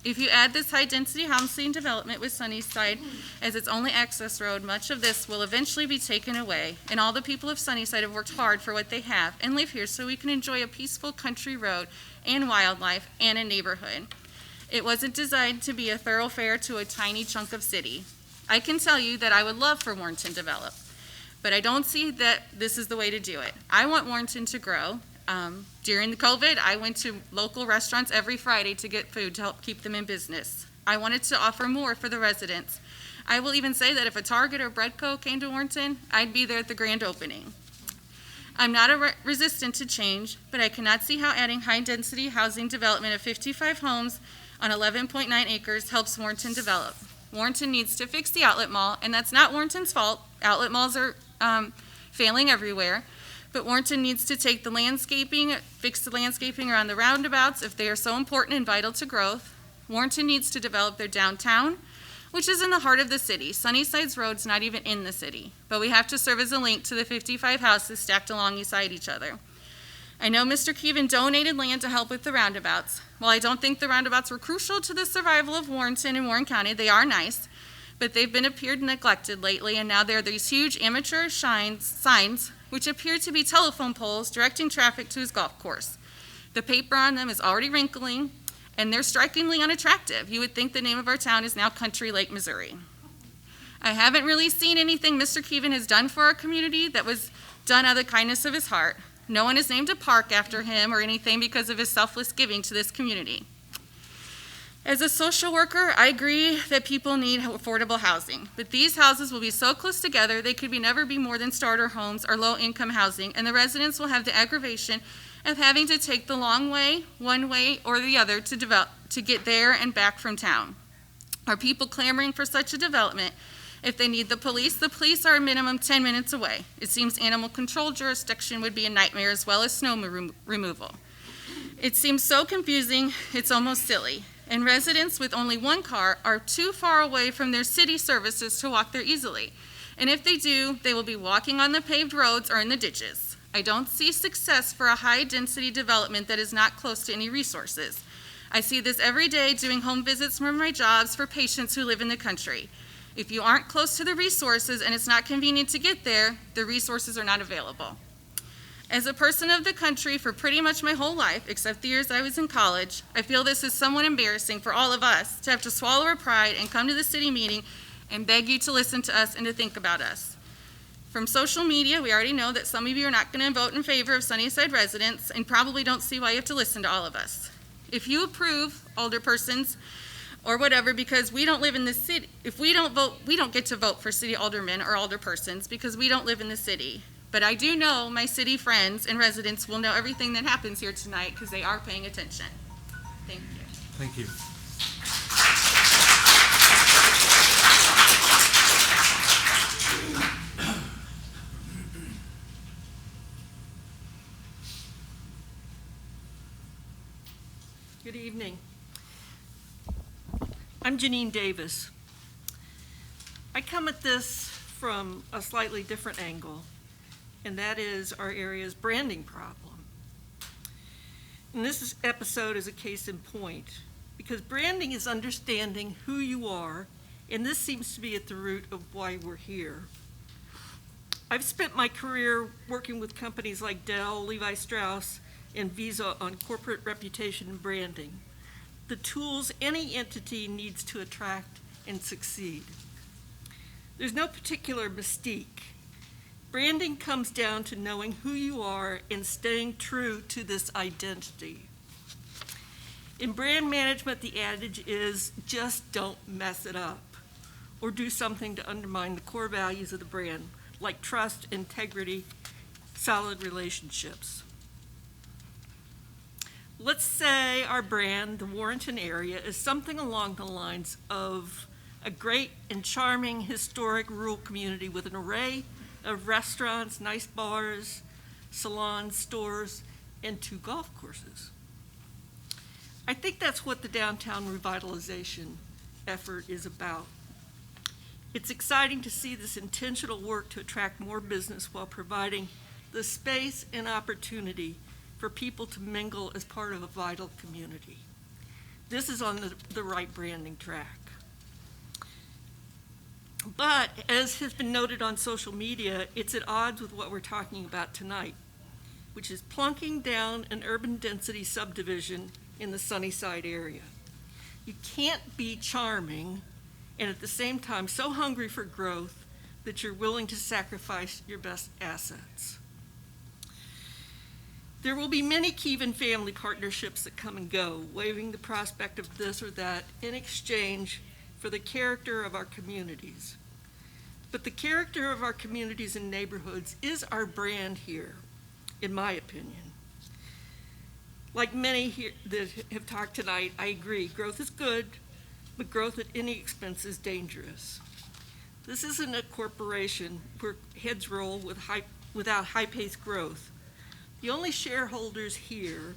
If you add this high-density housing development with Sunnyside as its only access road, much of this will eventually be taken away, and all the people of Sunnyside have worked hard for what they have and live here so we can enjoy a peaceful country road and wildlife and a neighborhood. It wasn't designed to be a thoroughfare to a tiny chunk of city. I can tell you that I would love for Warrenton to develop, but I don't see that this is the way to do it. I want Warrenton to grow. During the COVID, I went to local restaurants every Friday to get food to help keep them in business. I wanted to offer more for the residents. I will even say that if a Target or Breadco came to Warrenton, I'd be there at the grand opening. I'm not resistant to change, but I cannot see how adding high-density housing development of 55 homes on 11.9 acres helps Warrenton develop. Warrenton needs to fix the outlet mall, and that's not Warrenton's fault. Outlet malls are failing everywhere. But Warrenton needs to take the landscaping, fix the landscaping around the roundabouts if they are so important and vital to growth. Warrenton needs to develop their downtown, which is in the heart of the city. Sunnyside's road's not even in the city, but we have to serve as a link to the 55 houses stacked alongside each other. I know Mr. Keevan donated land to help with the roundabouts. While I don't think the roundabouts were crucial to the survival of Warrenton and Warren County, they are nice, but they've been appeared neglected lately, and now there are these huge amateur signs which appear to be telephone poles directing traffic to his golf course. The paper on them is already wrinkling, and they're strikingly unattractive. You would think the name of our town is now Country Lake, Missouri. I haven't really seen anything Mr. Keevan has done for our community that was done out of the kindness of his heart. No one has named a park after him or anything because of his selfless giving to this community. As a social worker, I agree that people need affordable housing, but these houses will be so close together they could never be more than starter homes or low-income housing, and the residents will have the aggravation of having to take the long way, one way or the other to get there and back from town. Are people clamoring for such a development? If they need the police are a minimum 10 minutes away. It seems animal control jurisdiction would be a nightmare as well as snow removal. It seems so confusing, it's almost silly. And residents with only one car are too far away from their city services to walk there easily. And if they do, they will be walking on the paved roads or in the ditches. I don't see success for a high-density development that is not close to any resources. I see this every day doing home visits from my jobs for patients who live in the country. If you aren't close to the resources and it's not convenient to get there, the resources are not available. As a person of the country for pretty much my whole life, except the years I was in college, I feel this is somewhat embarrassing for all of us to have to swallow our pride and come to the city meeting and beg you to listen to us and to think about us. From social media, we already know that some of you are not going to vote in favor of Sunnyside residents and probably don't see why you have to listen to all of us. If you approve alderpersons or whatever, because we don't live in the city, if we don't vote, we don't get to vote for city aldermen or alderpersons because we don't live in the city. But I do know my city friends and residents will know everything that happens here tonight because they are paying attention. Thank you. Thank you. Good evening. I'm Janine Davis. I come at this from a slightly different angle, and that is our area's branding problem. And this episode is a case in point, because branding is understanding who you are, and this seems to be at the root of why we're here. I've spent my career working with companies like Dell, Levi Strauss, and Visa on corporate reputation and branding, the tools any entity needs to attract and succeed. There's no particular mystique. Branding comes down to knowing who you are and staying true to this identity. In brand management, the adage is just don't mess it up or do something to undermine the core values of the brand, like trust, integrity, solid relationships. Let's say our brand, the Warrenton area, is something along the lines of a great and charming historic rural community with an array of restaurants, nice bars, salons, stores, and 2 golf courses. I think that's what the downtown revitalization effort is about. It's exciting to see this intentional work to attract more business while providing the space and opportunity for people to mingle as part of a vital community. This is on the right branding track. But as has been noted on social media, it's at odds with what we're talking about tonight, which is plunking down an urban density subdivision in the Sunnyside area. You can't be charming and at the same time so hungry for growth that you're willing to sacrifice your best assets. There will be many Keevan family partnerships that come and go, waiving the prospect of this or that in exchange for the character of our communities. But the character of our communities and neighborhoods is our brand here, in my opinion. Like many here that have talked tonight, I agree, growth is good, but growth at any expense is dangerous. This isn't a corporation where heads roll without high-paced growth. The only shareholders here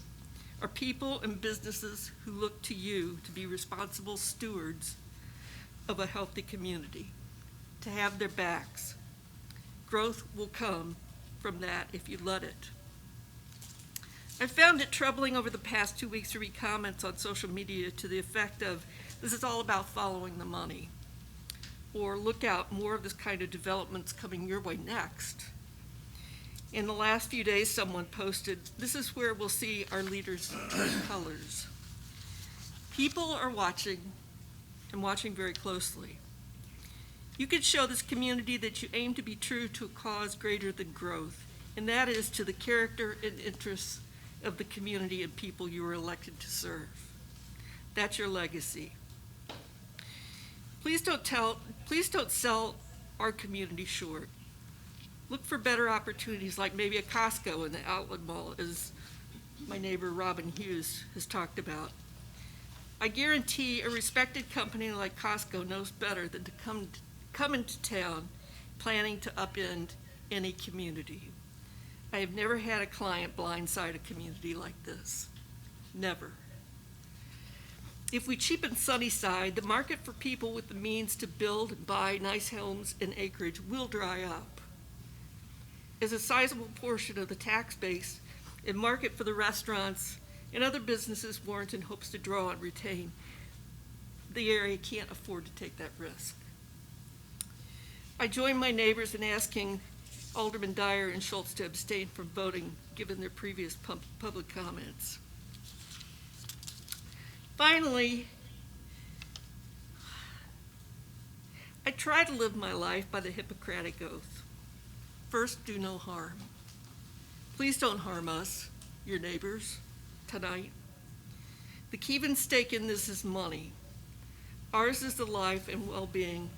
are people and businesses who look to you to be responsible stewards of a healthy community, to have their backs. Growth will come from that if you let it. I found it troubling over the past 2 weeks to read comments on social media to the effect of, this is all about following the money. Or look out, more of this kind of development's coming your way next. In the last few days, someone posted, this is where we'll see our leaders' true colors. People are watching, and watching very closely. You could show this community that you aim to be true to a cause greater than growth, and that is to the character and interests of the community and people you were elected to serve. That's your legacy. Please don't sell our community short. Look for better opportunities like maybe a Costco in the outlet mall, as my neighbor Robin Hughes has talked about. I guarantee a respected company like Costco knows better than to come into town planning to upend any community. I have never had a client blindside a community like this. Never. If we cheapen Sunnyside, the market for people with the means to build and buy nice homes and acreage will dry up. As a sizable portion of the tax base and market for the restaurants and other businesses Warrenton hopes to draw and retain, the area can't afford to take that risk. I join my neighbors in asking Alderman Dyer and Schultz to abstain from voting, given their previous public comments. Finally, I try to live my life by the Hippocratic Oath. First, do no harm. Please don't harm us, your neighbors, tonight. The key stake in this is money. Ours is the life and well-being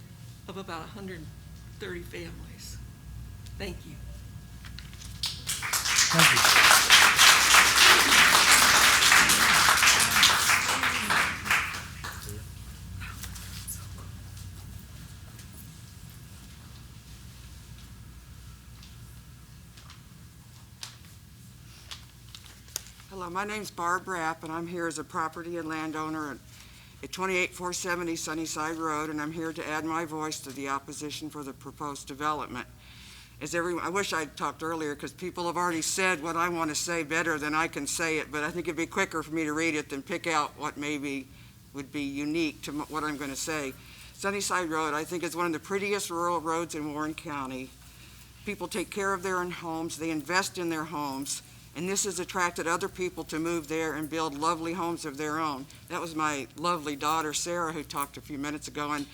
of about 130 families. Thank you. Thank you. Hello, my name's Barb Rapp, and I'm here as a property and landowner at 28470 Sunnyside Road, and I'm here to add my voice to the opposition for the proposed development. I wish I'd talked earlier, because people have already said what I want to say better than I can say it, but I think it'd be quicker for me to read it than pick out what maybe would be unique to what I'm going to say. Sunnyside Road, I think, is one of the prettiest rural roads in Warren County. People take care of their own homes, they invest in their homes, and this has attracted other people to move there and build lovely homes of their own. That was my lovely daughter, Sarah, who talked a few minutes ago, and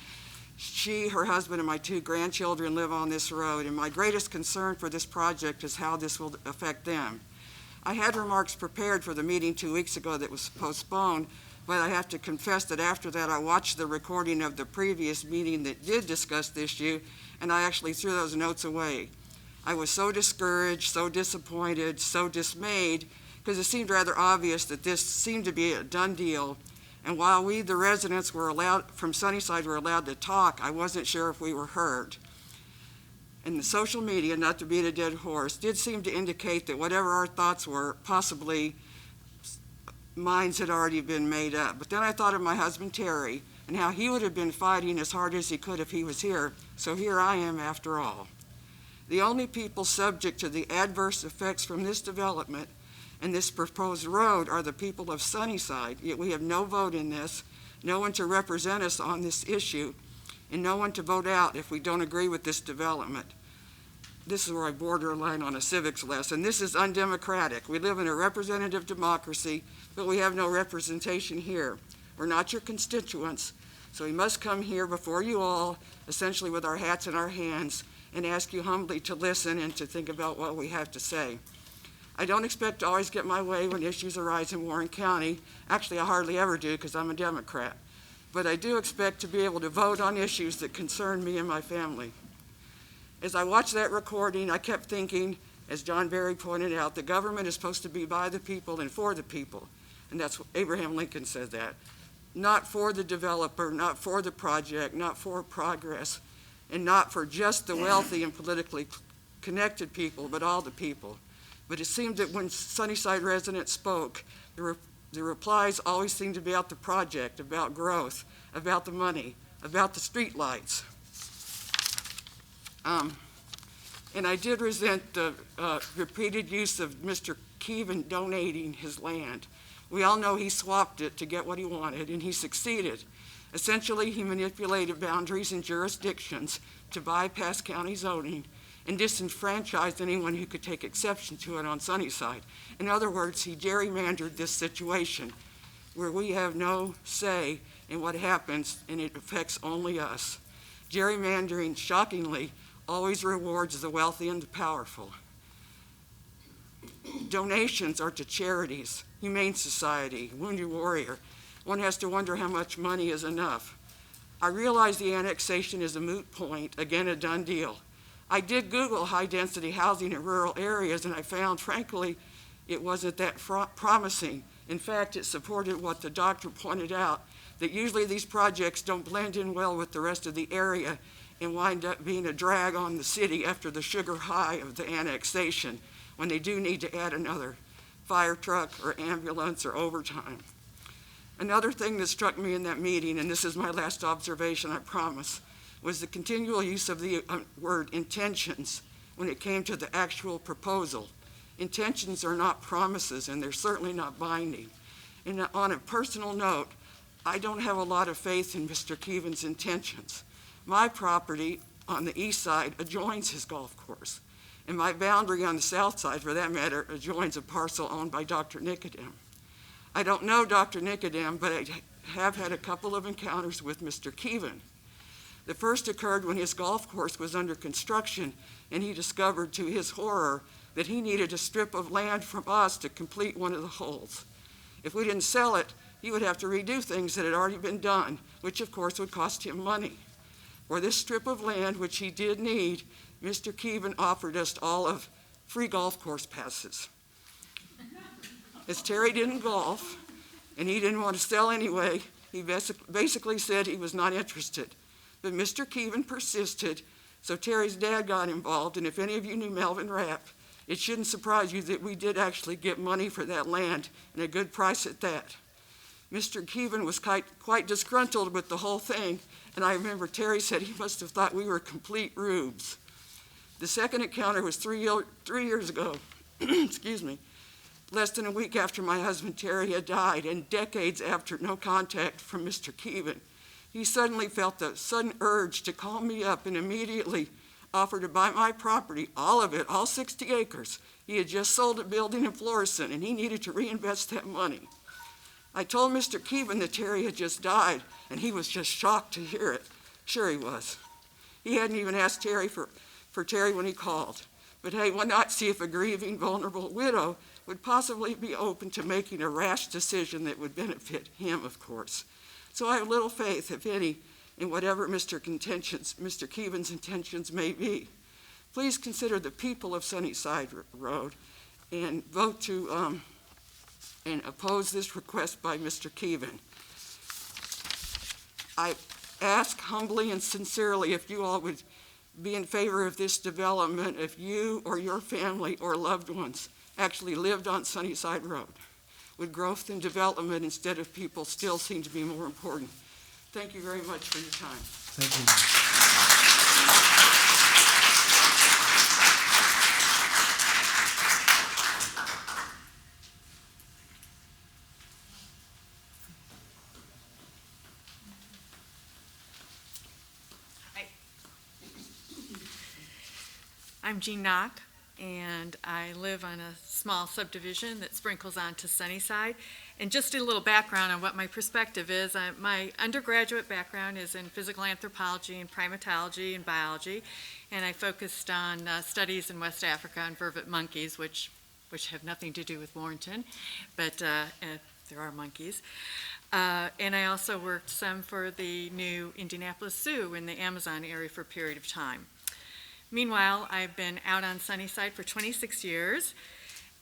she, her husband, and my 2 grandchildren live on this road, and my greatest concern for this project is how this will affect them. I had remarks prepared for the meeting 2 weeks ago that was postponed, but I have to confess that after that I watched the recording of the previous meeting that did discuss the issue, and I actually threw those notes away. I was so discouraged, so disappointed, so dismayed, because it seemed rather obvious that this seemed to be a done deal. And while we, the residents from Sunnyside, were allowed to talk, I wasn't sure if we were heard. And the social media, not to beat a dead horse, did seem to indicate that whatever our thoughts were, possibly minds had already been made up. But then I thought of my husband, Terry, and how he would have been fighting as hard as he could if he was here. So here I am after all. The only people subject to the adverse effects from this development and this proposed road are the people of Sunnyside, yet we have no vote in this, no one to represent us on this issue, and no one to vote out if we don't agree with this development. This is where I borderline on a civics lesson. This is undemocratic. We live in a representative democracy, but we have no representation here. We're not your constituents, so we must come here before you all, essentially with our hats in our hands, and ask you humbly to listen and to think about what we have to say. I don't expect to always get my way when issues arise in Warren County. Actually, I hardly ever do, because I'm a Democrat. But I do expect to be able to vote on issues that concern me and my family. As I watched that recording, I kept thinking, as John Berry pointed out, the government is supposed to be by the people and for the people. And that's what Abraham Lincoln said that. Not for the developer, not for the project, not for progress, and not for just the wealthy and politically connected people, but all the people. But it seemed that when Sunnyside residents spoke, the replies always seemed to be about the project, about growth, about the money, about the street lights. And I did resent the repeated use of Mr. Keevan donating his land. We all know he swapped it to get what he wanted, and he succeeded. Essentially, he manipulated boundaries and jurisdictions to bypass county zoning and disenfranchised anyone who could take exception to it on Sunnyside. In other words, he gerrymandered this situation where we have no say in what happens and it affects only us. Gerrymandering, shockingly, always rewards the wealthy and the powerful. Donations are to charities, Humane Society, Wounded Warrior. One has to wonder how much money is enough. I realize the annexation is a moot point, again a done deal. I did Google high-density housing in rural areas, and I found, frankly, it wasn't that promising. In fact, it supported what the doctor pointed out, that usually these projects don't blend in well with the rest of the area and wind up being a drag on the city after the sugar high of the annexation, when they do need to add another fire truck or ambulance or overtime. Another thing that struck me in that meeting, and this is my last observation, I promise, was the continual use of the word intentions when it came to the actual proposal. Intentions are not promises, and they're certainly not binding. And on a personal note, I don't have a lot of faith in Mr. Keevan's intentions. My property on the east side adjoins his golf course, and my boundary on the south side, for that matter, adjoins a parcel owned by Dr. Nicodem. I don't know Dr. Nicodem, but I have had a couple of encounters with Mr. Keevan. The first occurred when his golf course was under construction, and he discovered, to his horror, that he needed a strip of land from us to complete one of the holes. If we didn't sell it, he would have to redo things that had already been done, which of course would cost him money. For this strip of land, which he did need, Mr. Keevan offered us all of free golf course passes. As Terry didn't golf, and he didn't want to sell anyway, he basically said he was not interested. But Mr. Keevan persisted, so Terry's dad got involved, and if any of you knew Melvin Rapp, it shouldn't surprise you that we did actually get money for that land, and a good price at that. Mr. Keevan was quite disgruntled with the whole thing, and I remember Terry said he must have thought we were complete rubes. The second encounter was 3 years ago, excuse me, less than a week after my husband Terry had died, and decades after no contact from Mr. Keevan. He suddenly felt the sudden urge to call me up and immediately offer to buy my property, all of it, all 60 acres. He had just sold a building in Florissant, and he needed to reinvest that money. I told Mr. Keevan that Terry had just died, and he was just shocked to hear it. Sure he was. He hadn't even asked Terry for Terry when he called. But hey, why not see if a grieving, vulnerable widow would possibly be open to making a rash decision that would benefit him, of course. So I have little faith, if any, in whatever Mr. Keevan's intentions may be. Please consider the people of Sunnyside Road and vote to and oppose this request by Mr. Keevan. I ask humbly and sincerely if you all would be in favor of this development if you or your family or loved ones actually lived on Sunnyside Road. Would growth and development instead of people still seem to be more important? Thank you very much for your time. Thank you. I'm Jean Knock, and I live on a small subdivision that sprinkles onto Sunnyside. And just a little background on what my perspective is. My undergraduate background is in physical anthropology and primatology and biology, and I focused on studies in West Africa on vervet monkeys, which have nothing to do with Warrenton, but there are monkeys. And I also worked some for the new Indianapolis Zoo in the Amazon area for a period of time. Meanwhile, I've been out on Sunnyside for 26 years,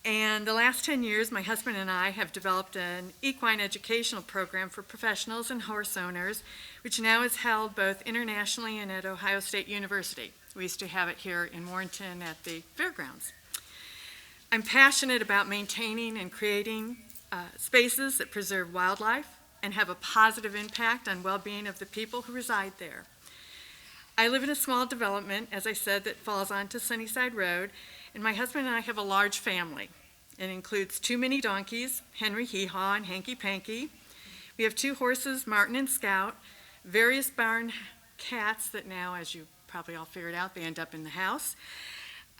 and the last 10 years, my husband and I have developed an equine educational program for professionals and horse owners, which now is held both internationally and at Ohio State University. We used to have it here in Warrenton at the fairgrounds. I'm passionate about maintaining and creating spaces that preserve wildlife and have a positive impact on well-being of the people who reside there. I live in a small development, as I said, that falls onto Sunnyside Road, and my husband and I have a large family. It includes 2 mini donkeys, Henry Hee Haw and Hanky Panky. We have 2 horses, Martin and Scout, various barn cats that now, as you probably all figured out, they end up in the house,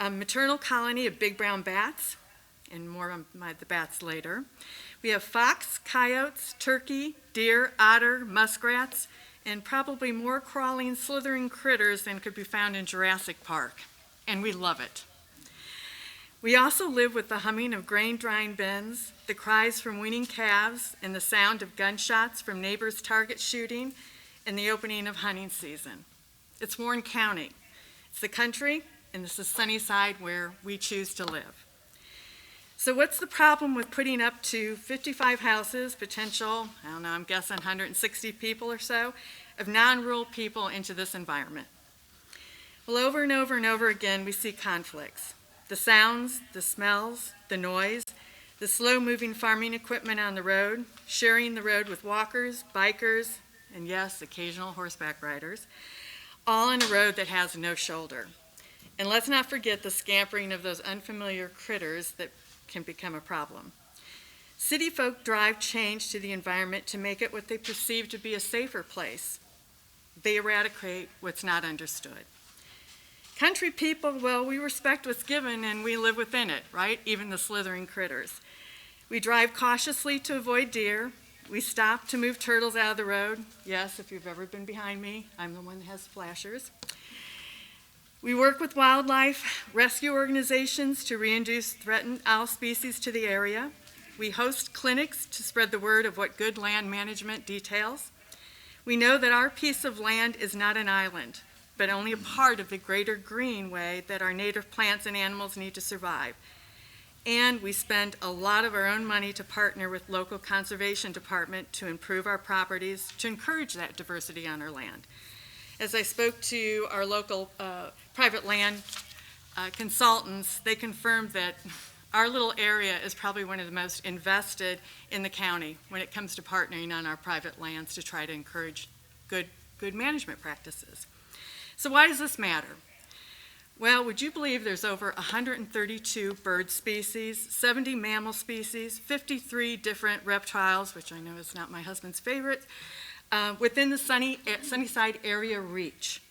a maternal colony of big brown bats, and more on the bats later. We have fox, coyotes, turkey, deer, otter, muskrats, and probably more crawling, slithering critters than could be found in Jurassic Park, and we love it. We also live with the humming of grain drying bins, the cries from weaning calves, and the sound of gunshots from neighbors' target shooting, and the opening of hunting season. It's Warren County. It's the country, and this is Sunnyside, where we choose to live. So what's the problem with putting up to 55 houses, potential, I don't know, I'm guessing 160 people or so, of non-rural people into this environment? Well, over and over and over again, we see conflicts. The sounds, the smells, the noise, the slow-moving farming equipment on the road, sharing the road with walkers, bikers, and yes, occasional horseback riders, all on a road that has no shoulder. And let's not forget the scampering of those unfamiliar critters that can become a problem. City folk drive change to the environment to make it what they perceive to be a safer place. They eradicate what's not understood. Country people, well, we respect what's given and we live within it, right? Even the slithering critters. We drive cautiously to avoid deer. We stop to move turtles out of the road. Yes, if you've ever been behind me, I'm the one that has flashers. We work with wildlife rescue organizations to reintroduce threatened owl species to the area. We host clinics to spread the word of what good land management details. We know that our piece of land is not an island, but only a part of the greater greenway that our native plants and animals need to survive. And we spend a lot of our own money to partner with local conservation department to improve our properties, to encourage that diversity on our land. As I spoke to our local private land consultants, they confirmed that our little area is probably one of the most invested in the county when it comes to partnering on our private lands to try to encourage good management practices. So why does this matter? Well, would you believe there's over 132 bird species, 70 mammal species, 53 different reptiles, which I know is not my husband's favorite, within the Sunnyside area reach.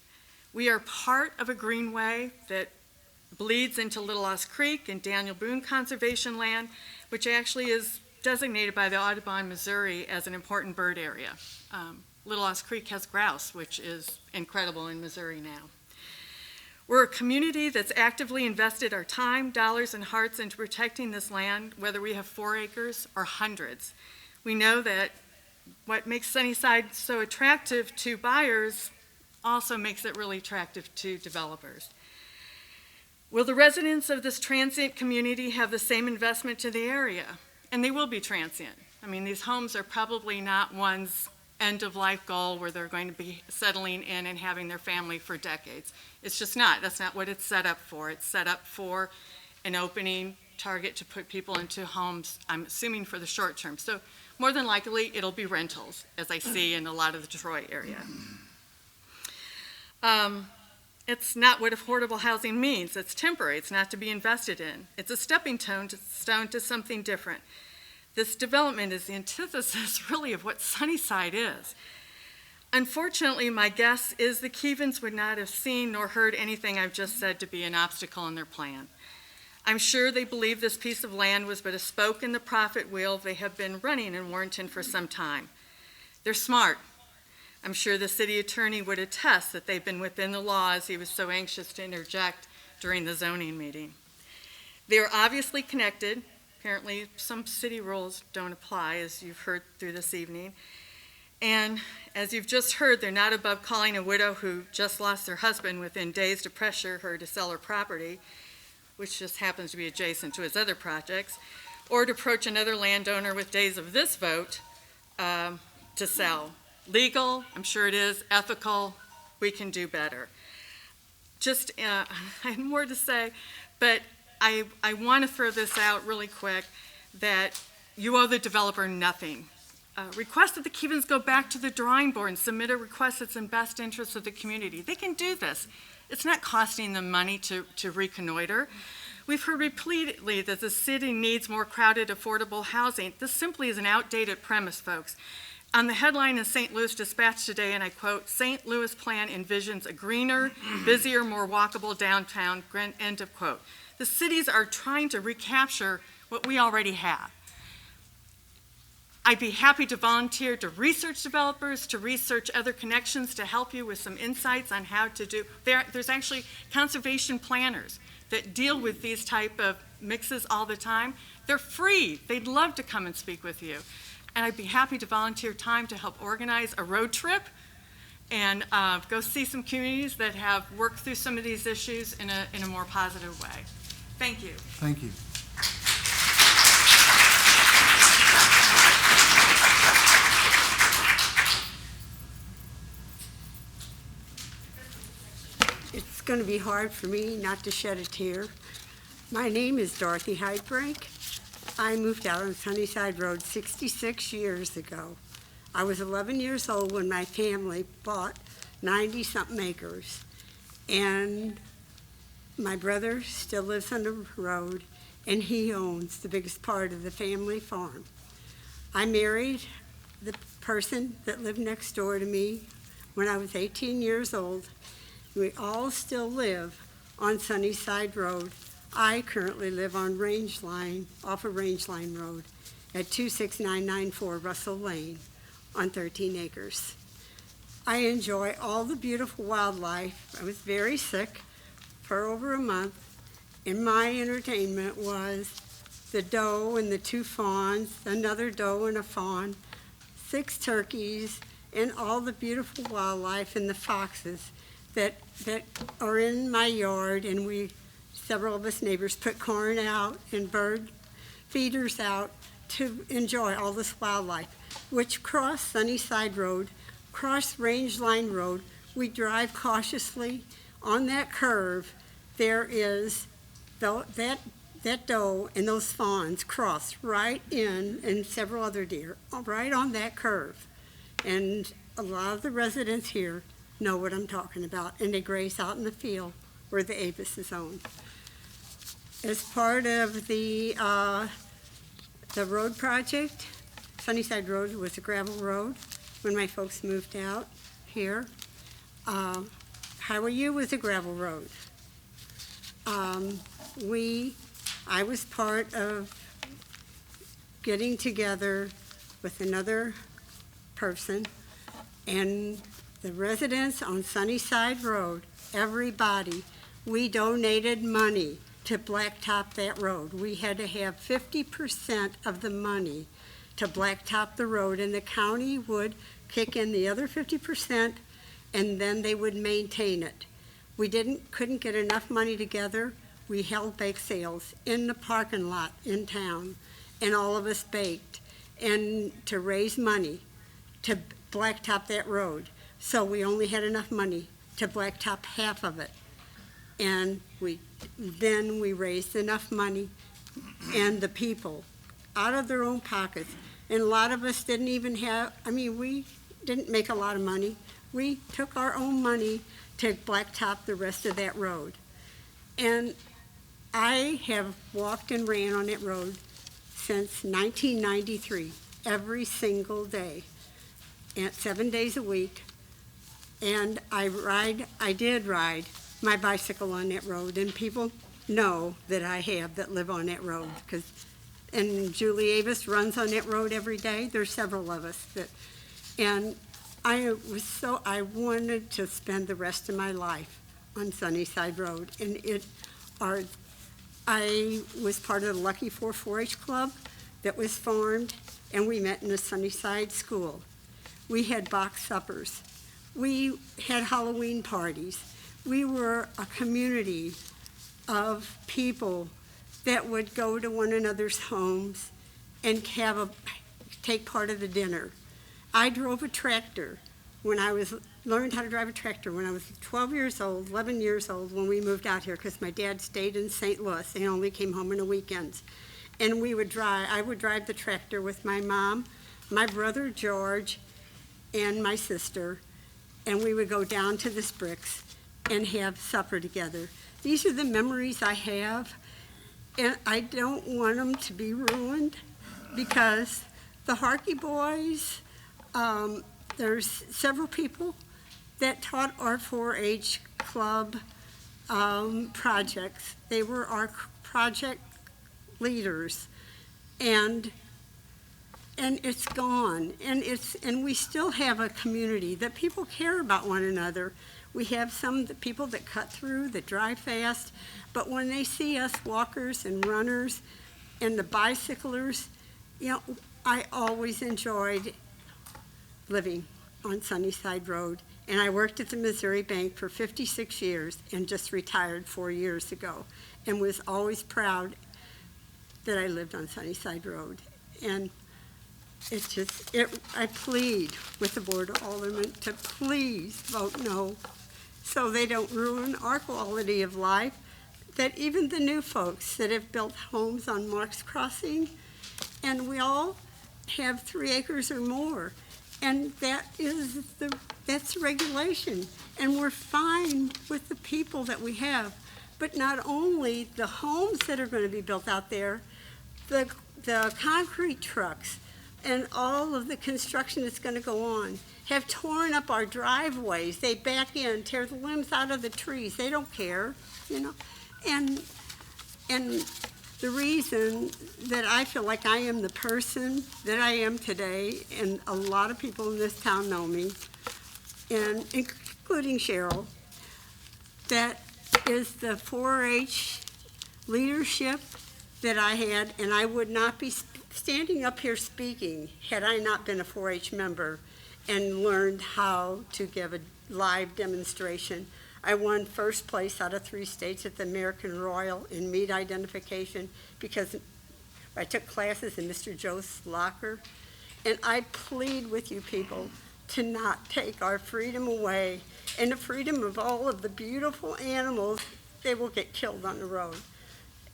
We are part of a greenway that bleeds into Little Lost Creek and Daniel Boone Conservation Land, which actually is designated by the Audubon, Missouri as an important bird area. Little Lost Creek has grouse, which is incredible in Missouri now. We're a community that's actively invested our time, dollars, and hearts into protecting this land, whether we have 4 acres or hundreds. We know that what makes Sunnyside so attractive to buyers also makes it really attractive to developers. Will the residents of this transient community have the same investment to the area? And they will be transient. I mean, these homes are probably not one's end-of-life goal where they're going to be settling in and having their family for decades. It's just not. That's not what it's set up for. It's set up for an opening target to put people into homes, I'm assuming for the short term. So more than likely, it'll be rentals, as I see in a lot of the Detroit area. It's not what affordable housing means. It's temporary. It's not to be invested in. It's a stepping stone to something different. This development is the antithesis, really, of what Sunnyside is. Unfortunately, my guess is the Kevens would not have seen nor heard anything I've just said to be an obstacle in their plan. I'm sure they believe this piece of land was but a spoke in the profit wheel they have been running in Warrenton for some time. They're smart. I'm sure the city attorney would attest that they've been within the law as he was so anxious to interject during the zoning meeting. They are obviously connected. Apparently, some city rules don't apply, as you've heard through this evening. And as you've just heard, they're not above calling a widow who just lost her husband within days to pressure her to sell her property, which just happens to be adjacent to his other projects, or to approach another landowner with days of this vote to sell. Legal, I'm sure it is. Ethical, we can do better. Just, I had more to say, but I want to throw this out really quick, that you owe the developer nothing. Request that the Kevens go back to the drawing board and submit a request that's in best interest of the community. They can do this. It's not costing them money to reconnoiter. We've heard repeatedly that the city needs more crowded, affordable housing. This simply is an outdated premise, folks. On the headline in St. Louis Dispatch today, and I quote, "St. Louis plan envisions a greener, busier, more walkable downtown," end of quote. The cities are trying to recapture what we already have. I'd be happy to volunteer to research developers, to research other connections, to help you with some insights on how to do. There's actually conservation planners that deal with these type of mixes all the time. They're free. They'd love to come and speak with you. And I'd be happy to volunteer time to help organize a road trip and go see some communities that have worked through some of these issues in a more positive way. Thank you. Thank you. It's going to be hard for me not to shed a tear. My name is Dorothy Heidbrink. I moved out on Sunnyside Road 66 years ago. I was 11 years old when my family bought 90-something acres. And my brother still lives on the road, and he owns the biggest part of the family farm. I married the person that lived next door to me when I was 18 years old. We all still live on Sunnyside Road. I currently live on Range Line, off of Range Line Road at 26994 Russell Lane on 13 acres. I enjoy all the beautiful wildlife. I was very sick for over a month, and my entertainment was the doe and the 2 fawns, another doe and a fawn, 6 turkeys, and all the beautiful wildlife and the foxes that are in my yard. And several of us neighbors put corn out and bird feeders out to enjoy all this wildlife, which cross Sunnyside Road, cross Range Line Road. We drive cautiously. On that curve, there is that doe and those fawns cross right in, and several other deer, right on that curve. And a lot of the residents here know what I'm talking about, and they graze out in the field where the Avis is owned. As part of the road project, Sunnyside Road was a gravel road when my folks moved out here. Highway U was a gravel road. I was part of getting together with another person, and the residents on Sunnyside Road, everybody, we donated money to blacktop that road. We had to have 50% of the money to blacktop the road, and the county would kick in the other 50%, and then they would maintain it. We couldn't get enough money together. We held bake sales in the parking lot in town, and all of us baked, and to raise money to blacktop that road. So we only had enough money to blacktop half of it. And then we raised enough money, and the people, out of their own pockets, and a lot of us didn't even have, we didn't make a lot of money. We took our own money to blacktop the rest of that road. And I have walked and ran on that road since 1993, every single day, and 7 days a week. And I did ride my bicycle on that road, and people know that I have that live on that road, and Julie Avis runs on that road every day. There's several of us and I wanted to spend the rest of my life on Sunnyside Road, and I was part of the Lucky 4 4-H club that was formed, and we met in the Sunnyside School. We had box suppers. We had Halloween parties. We were a community of people that would go to one another's homes and take part of the dinner. I drove a tractor learned how to drive a tractor when I was 12 years old, 11 years old when we moved out here, because my dad stayed in St. Louis and only came home on the weekends. And I would drive the tractor with my mom, my brother George, and my sister, and we would go down to the Spricks and have supper together. These are the memories I have, And I don't want them to be ruined because the Harkey Boys, there's several people that taught our 4-H club projects. They were our project leaders, and it's gone. And we still have a community that people care about one another. We have some people that cut through, that drive fast, but when they see us walkers and runners and the bicyclers, you know, I always enjoyed living on Sunnyside Road. And I worked at the Missouri Bank for 56 years and just retired 4 years ago, and was always proud that I lived on Sunnyside Road. And it's just, I plead with the Board of Aldermen to please vote no, so they don't ruin our quality of life, that even the new folks that have built homes on Mark's Crossing, and we all have 3 acres or more, and that's the regulation, and we're fine with the people that we have. But not only the homes that are going to be built out there, the concrete trucks and all of the construction that's going to go on have torn up our driveways. They back in, tear the limbs out of the trees. They don't care, you know. And the reason that I feel like I am the person that I am today, and a lot of people in this town know me, and including Cheryl, that is the 4-H leadership that I had, and I would not be standing up here speaking had I not been a 4-H member and learned how to give a live demonstration. I won first place out of 3 states at the American Royal in meat identification because I took classes in Mr. Joe's locker. And I plead with you people to not take our freedom away, and the freedom of all of the beautiful animals. They will get killed on the road.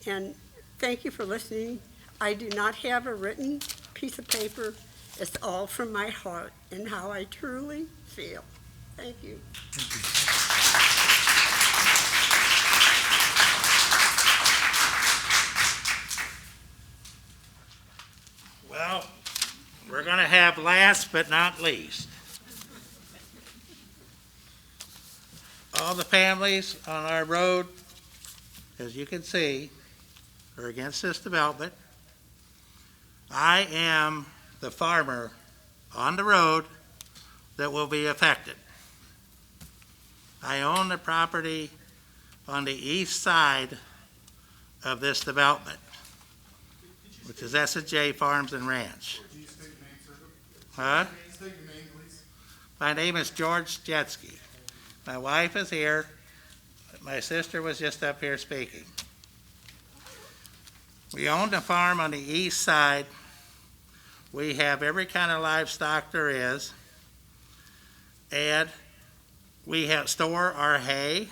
And thank you for listening. I do not have a written piece of paper. It's all from my heart and how I truly feel. Thank you. Well, we're going to have last but not least. All the families on our road, as you can see, are against this development. I am the farmer on the road that will be affected. I own the property on the east side of this development, which is S&J Farms and Ranch. Huh? My name is George Jetsky. My wife is here. My sister was just up here speaking. We own the farm on the east side. We have every kind of livestock there is. And we store our hay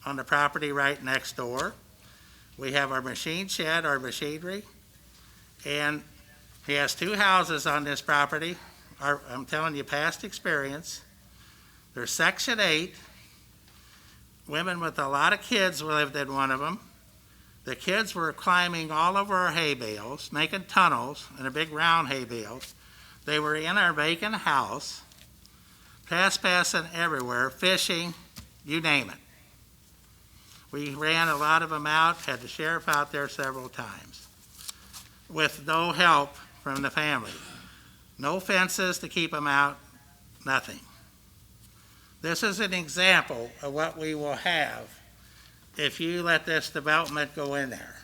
on the property right next door. We have our machine shed, our machinery. And he has 2 houses on this property. I'm telling you, past experience. There's Section 8. Women with a lot of kids lived in one of them. The kids were climbing all over our hay bales, making tunnels in a big round hay bale. They were in our vacant house, trespassing everywhere, fishing, you name it. We ran a lot of them out, had the sheriff out there several times, with no help from the family. No fences to keep them out, nothing. This is an example of what we will have if you let this development go in there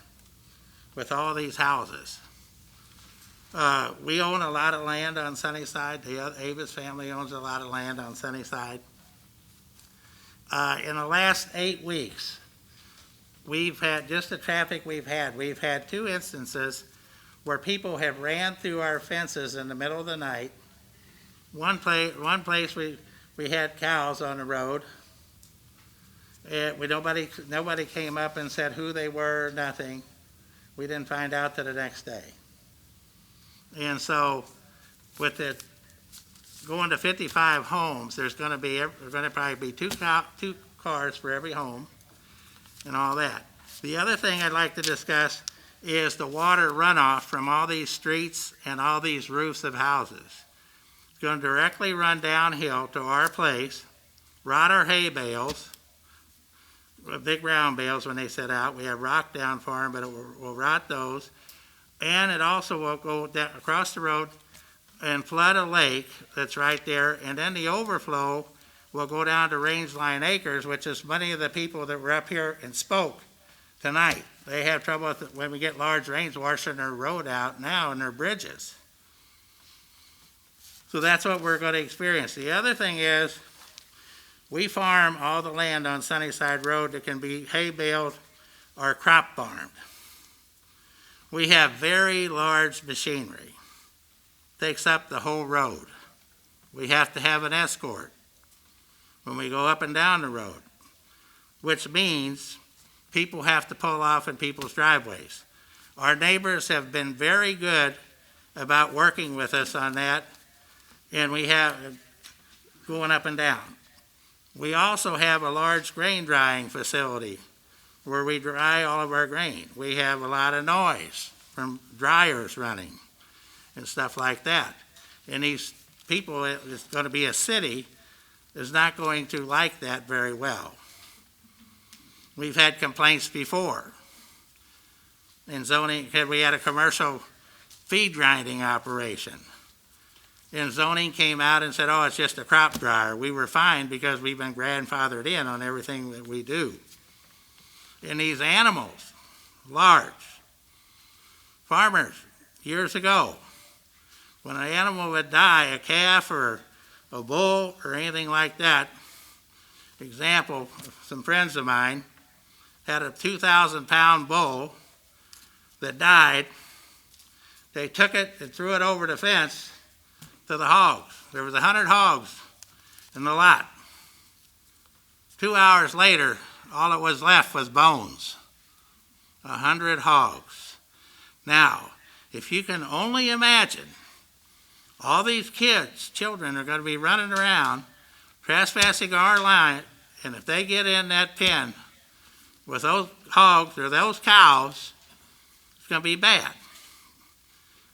with all these houses. We own a lot of land on Sunnyside. The Avis family owns a lot of land on Sunnyside. In the last 8 weeks, we've had, just the traffic we've had 2 instances where people have ran through our fences in the middle of the night. One place we had cows on the road. Nobody came up and said who they were, nothing. We didn't find out till the next day. And so with it going to 55 homes, there's going to probably be two cars for every home and all that. The other thing I'd like to discuss is the water runoff from all these streets and all these roofs of houses. It's going to directly run downhill to our place, rot our hay bales, big round bales when they set out. We have rock down for them, but it will rot those. And it also will go down across the road and flood a lake that's right there. And then the overflow will go down to Rangeline Acres, which is many of the people that were up here and spoke tonight. They have trouble with it when we get large rains washing their road out now and their bridges. So that's what we're going to experience. The other thing is, we farm all the land on Sunnyside Road that can be hay baled or crop farmed. We have very large machinery. Takes up the whole road. We have to have an escort when we go up and down the road, which means people have to pull off in people's driveways. Our neighbors have been very good about working with us on that, and we have going up and down. We also have a large grain drying facility where we dry all of our grain. We have a lot of noise from dryers running and stuff like that. And these people, it's going to be a city, is not going to like that very well. We've had complaints before. In zoning, we had a commercial feed grinding operation. And zoning came out and said, oh, it's just a crop dryer. We were fine because we've been grandfathered in on everything that we do. And these animals, large, farmers, years ago, when an animal would die, a calf or a bull or anything like that, example, some friends of mine had a 2,000-pound bull that died. They took it and threw it over the fence to the hogs. There was 100 hogs in the lot. 2 hours later, all that was left was bones. 100 hogs. Now, if you can only imagine, all these children are going to be running around, trespassing our line, and if they get in that pen with those hogs or those cows, it's going to be bad.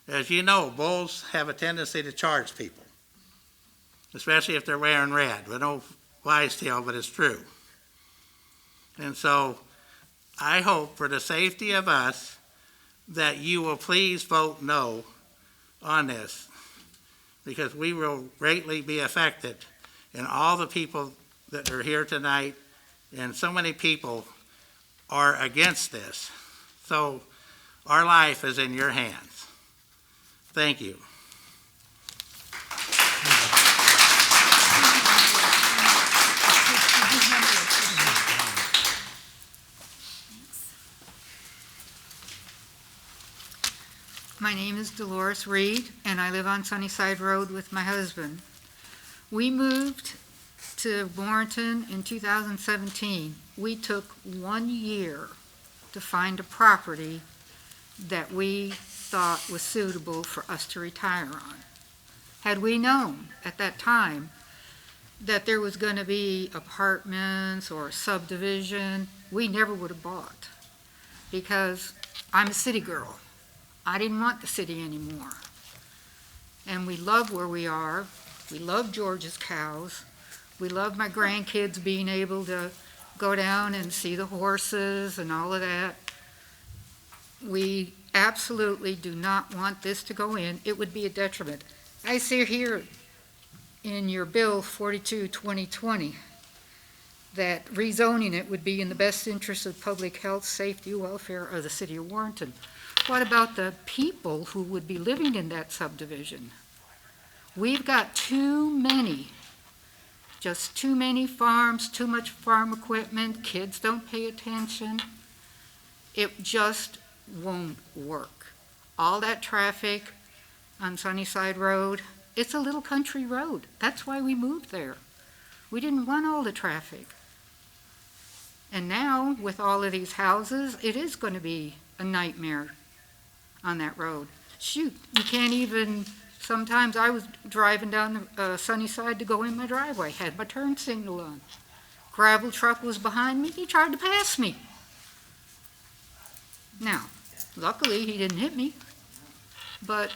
As you know, bulls have a tendency to charge people, especially if they're wearing red. With no wise tale, but it's true. And so I hope for the safety of us that you will please vote no on this, because we will greatly be affected, and all the people that are here tonight, and so many people are against this. So our life is in your hands. Thank you. My name is Dolores Reed, and I live on Sunnyside Road with my husband. We moved to Warrenton in 2017. We took 1 year to find a property that we thought was suitable for us to retire on. Had we known at that time that there was going to be apartments or a subdivision, we never would have bought, because I'm a city girl. I didn't want the city anymore. And we love where we are. We love George's cows. We love my grandkids being able to go down and see the horses and all of that. We absolutely do not want this to go in. It would be a detriment. I see here in your bill 42-2020 that rezoning it would be in the best interest of public health, safety, welfare of the city of Warrenton. What about the people who would be living in that subdivision? We've got just too many farms, too much farm equipment, kids don't pay attention. It just won't work. All that traffic on Sunnyside Road, it's a little country road. That's why we moved there. We didn't want all the traffic. And now, with all of these houses, it is going to be a nightmare on that road. Shoot, you can't even, sometimes I was driving down the Sunnyside to go in my driveway, had my turn signal on. Gravel truck was behind me, he tried to pass me. Now, luckily, he didn't hit me, but,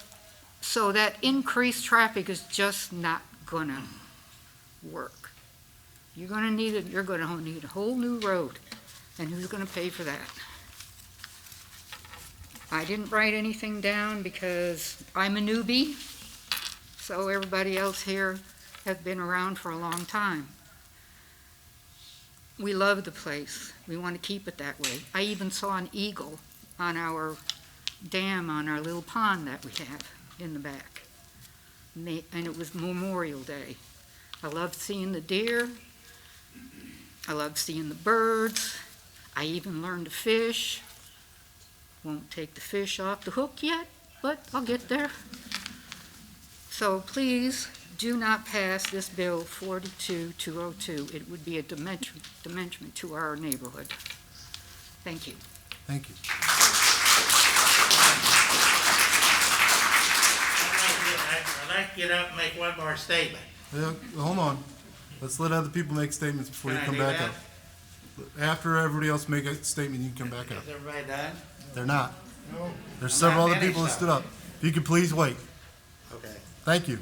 so that increased traffic is just not gonna work. You're gonna need a whole new road, and who's gonna pay for that? I didn't write anything down because I'm a newbie, so everybody else here has been around for a long time. We love the place. We want to keep it that way. I even saw an eagle on our dam, on our little pond that we have in the back. And it was Memorial Day. I loved seeing the deer. I loved seeing the birds. I even learned to fish. Won't take the fish off the hook yet, but I'll get there. So please do not pass this bill 42202. It would be a dimension to our neighborhood. Thank you. Thank you. I'd like to get up and make one more statement. Yeah, hold on. Let's let other people make statements before you come back up. After everybody else make a statement, you can come back up. Is everybody done? They're not. No. There's I'm several not other people that finished, stood up. If you could please wait. Okay. Thank you.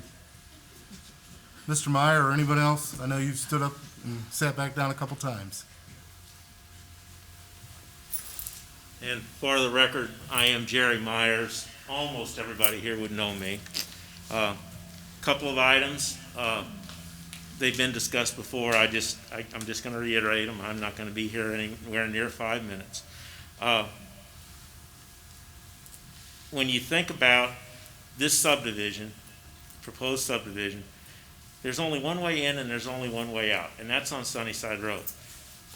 Mr. Meyer or anybody else, I know you've stood up and sat back down a couple times. And for the record, I am Jerry Myers. Almost everybody here would know me. Couple of items. They've been discussed before. I'm just going to reiterate them. I'm not going to be here anywhere near 5 minutes. When you think about this subdivision, proposed subdivision, there's only one way in and there's only one way out, and that's on Sunnyside Road.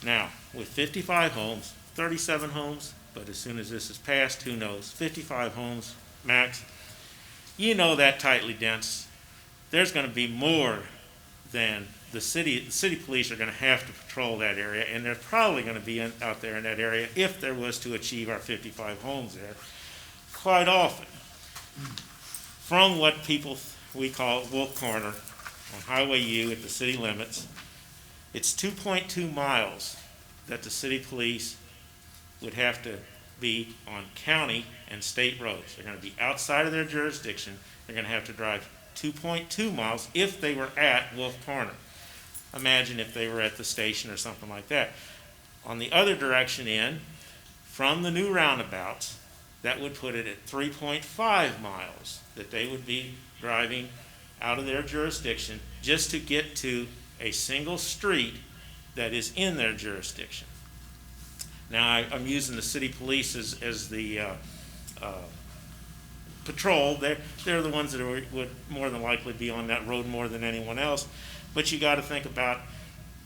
Now, with 55 homes, 37 homes, but as soon as this is passed, who knows, 55 homes max, you know that tightly dense, there's going to be more than the city police are going to have to patrol that area, and they're probably going to be out there in that area if there was to achieve our 55 homes there. Quite often, from what we call Wolf Corner on Highway U at the city limits, it's 2.2 miles that the city police would have to be on county and state roads. They're going to be outside of their jurisdiction. They're going to have to drive 2.2 miles if they were at Wolf Corner. Imagine if they were at the station or something like that. On the other direction in, from the new roundabouts, that would put it at 3.5 miles that they would be driving out of their jurisdiction just to get to a single street that is in their jurisdiction. Now, I'm using the city police as the patrol. They're the ones that would more than likely be on that road more than anyone else. But you got to think about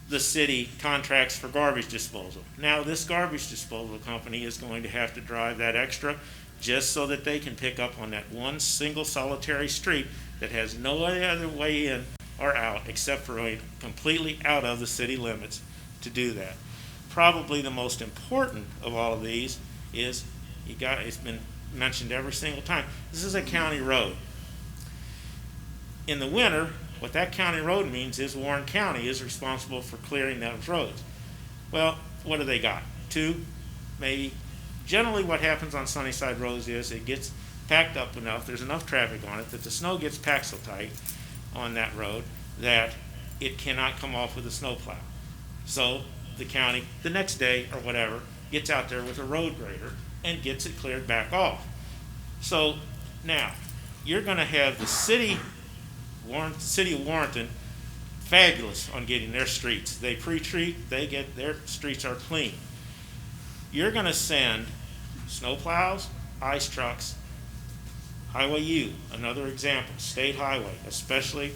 the city contracts for garbage disposal. Now, this garbage disposal company is going to have to drive that extra just so that they can pick up on that one single solitary street that has no other way in or out except for going completely out of the city limits to do that. Probably the most important of all of these is it's been mentioned every single time. This is a county road. In the winter, what that county road means is Warren County is responsible for clearing those roads. Well, what do they got? 2, maybe. Generally what happens on Sunnyside roads is it gets packed up enough, there's enough traffic on it, that the snow gets packed so tight on that road that it cannot come off with a snowplow. So the county, the next day or whatever, gets out there with a road grader and gets it cleared back off. So now, you're going to have the city of Warrenton fabulous on getting their streets. They pre-treat, their streets are clean. You're going to send snowplows, ice trucks, Highway U, another example, state highway, especially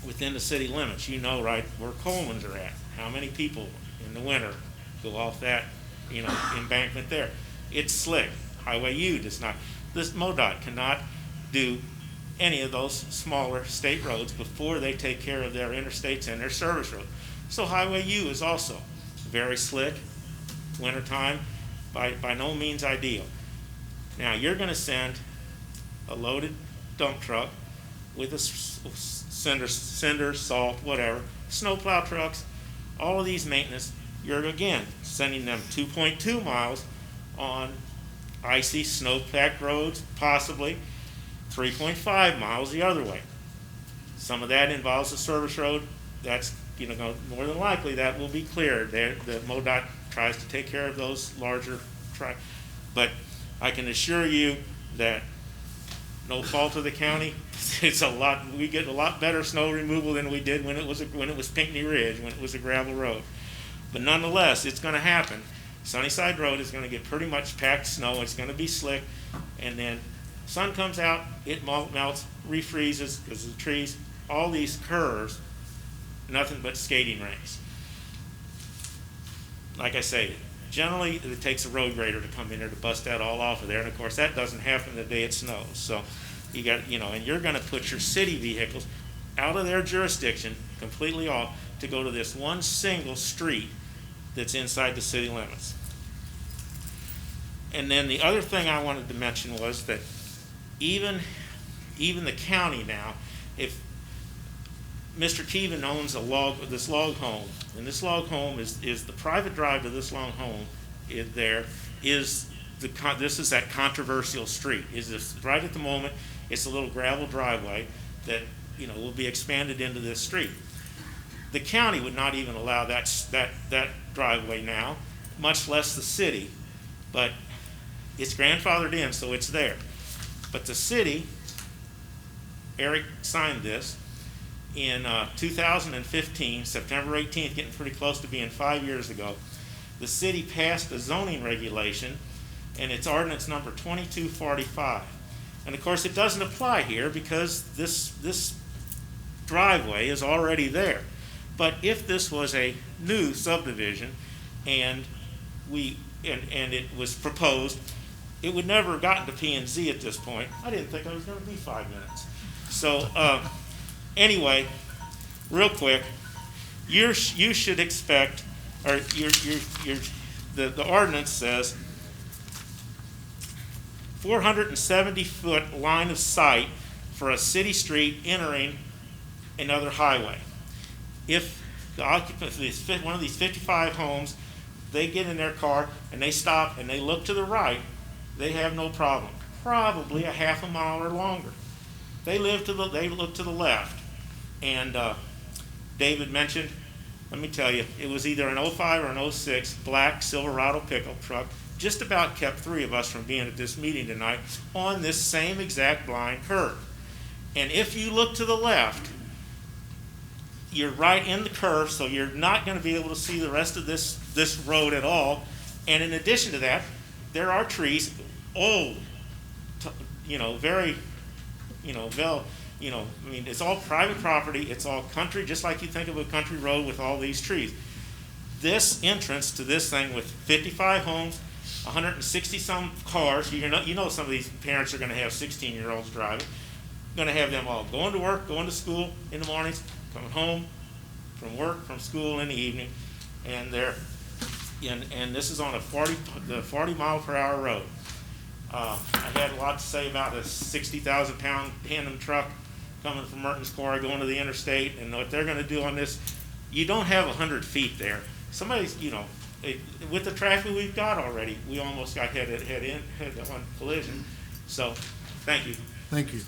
within the city limits. You know right where Coleman's are at. How many people in the winter go off that, embankment there? It's slick. Highway U does not. This MoDOT cannot do any of those smaller state roads before they take care of their interstates and their service road. So Highway U is also very slick, wintertime, by no means ideal. Now you're going to send a loaded dump truck with a cinder, salt, whatever, snowplow trucks, all of these maintenance, you're again sending them 2.2 miles on icy, snow-packed roads, possibly 3.5 miles the other way. Some of that involves a service road. That's, more than likely that will be cleared. The MoDOT tries to take care of those larger but I can assure you that no fault of the county, we get a lot better snow removal than we did when it was Pinckney Ridge, when it was a gravel road. But nonetheless, it's going to happen. Sunnyside Road is going to get pretty much packed snow. It's going to be slick, and then sun comes out, it melts, refreezes because of the trees. All these curves, nothing but skating rinks. Like I say, generally it takes a road grader to come in there to bust that all off of there, and of course that doesn't happen the day it snows. So you got, and you're going to put your city vehicles out of their jurisdiction completely off to go to this one single street that's inside the city limits. And then the other thing I wanted to mention was that even the county now, if Mr. Keevan owns this log home, and this log home is the private drive to this log home. This is that controversial street. Right at the moment, it's a little gravel driveway that will be expanded into this street. The county would not even allow that driveway now, much less the city, but it's grandfathered in, so it's there. But the city, Eric signed this in 2015, September 18th, getting pretty close to being 5 years ago. The city passed a zoning regulation, and it's ordinance number 2245. And of course, it doesn't apply here because this driveway is already there. But if this was a new subdivision and it was proposed, it would never have gotten to P&Z at this point. I didn't think I was going to be 5 minutes. So anyway, real quick, you should expect, or the ordinance says 470-foot line of sight for a city street entering another highway. If the occupants of one of these 55 homes, they get in their car and they stop and they look to the right, they have no problem. Probably a half a mile or longer. They look to the left. And David mentioned, let me tell you, it was either an 05 or an 06 black Silverado pickup truck. Just about kept 3 of us from being at this meeting tonight on this same exact blind curve. And if you look to the left, you're right in the curve, so you're not going to be able to see the rest of this road at all. And in addition to that, there are trees, old, very, it's all private property. It's all country, just like you think of a country road with all these trees. This entrance to this thing with 55 homes, 160-some cars, some of these parents are going to have 16-year-olds driving, going to have them all going to work, going to school in the mornings, coming home from work, from school in the evening, and this is on the 40-mile-per-hour road. I had a lot to say about a 60,000-pound tandem truck coming from Merton's Quarry going to the interstate, and what they're going to do on this. You don't have 100 feet there. Somebody's, with the traffic we've got already, we almost got head-on collision. So, thank you. Thank you.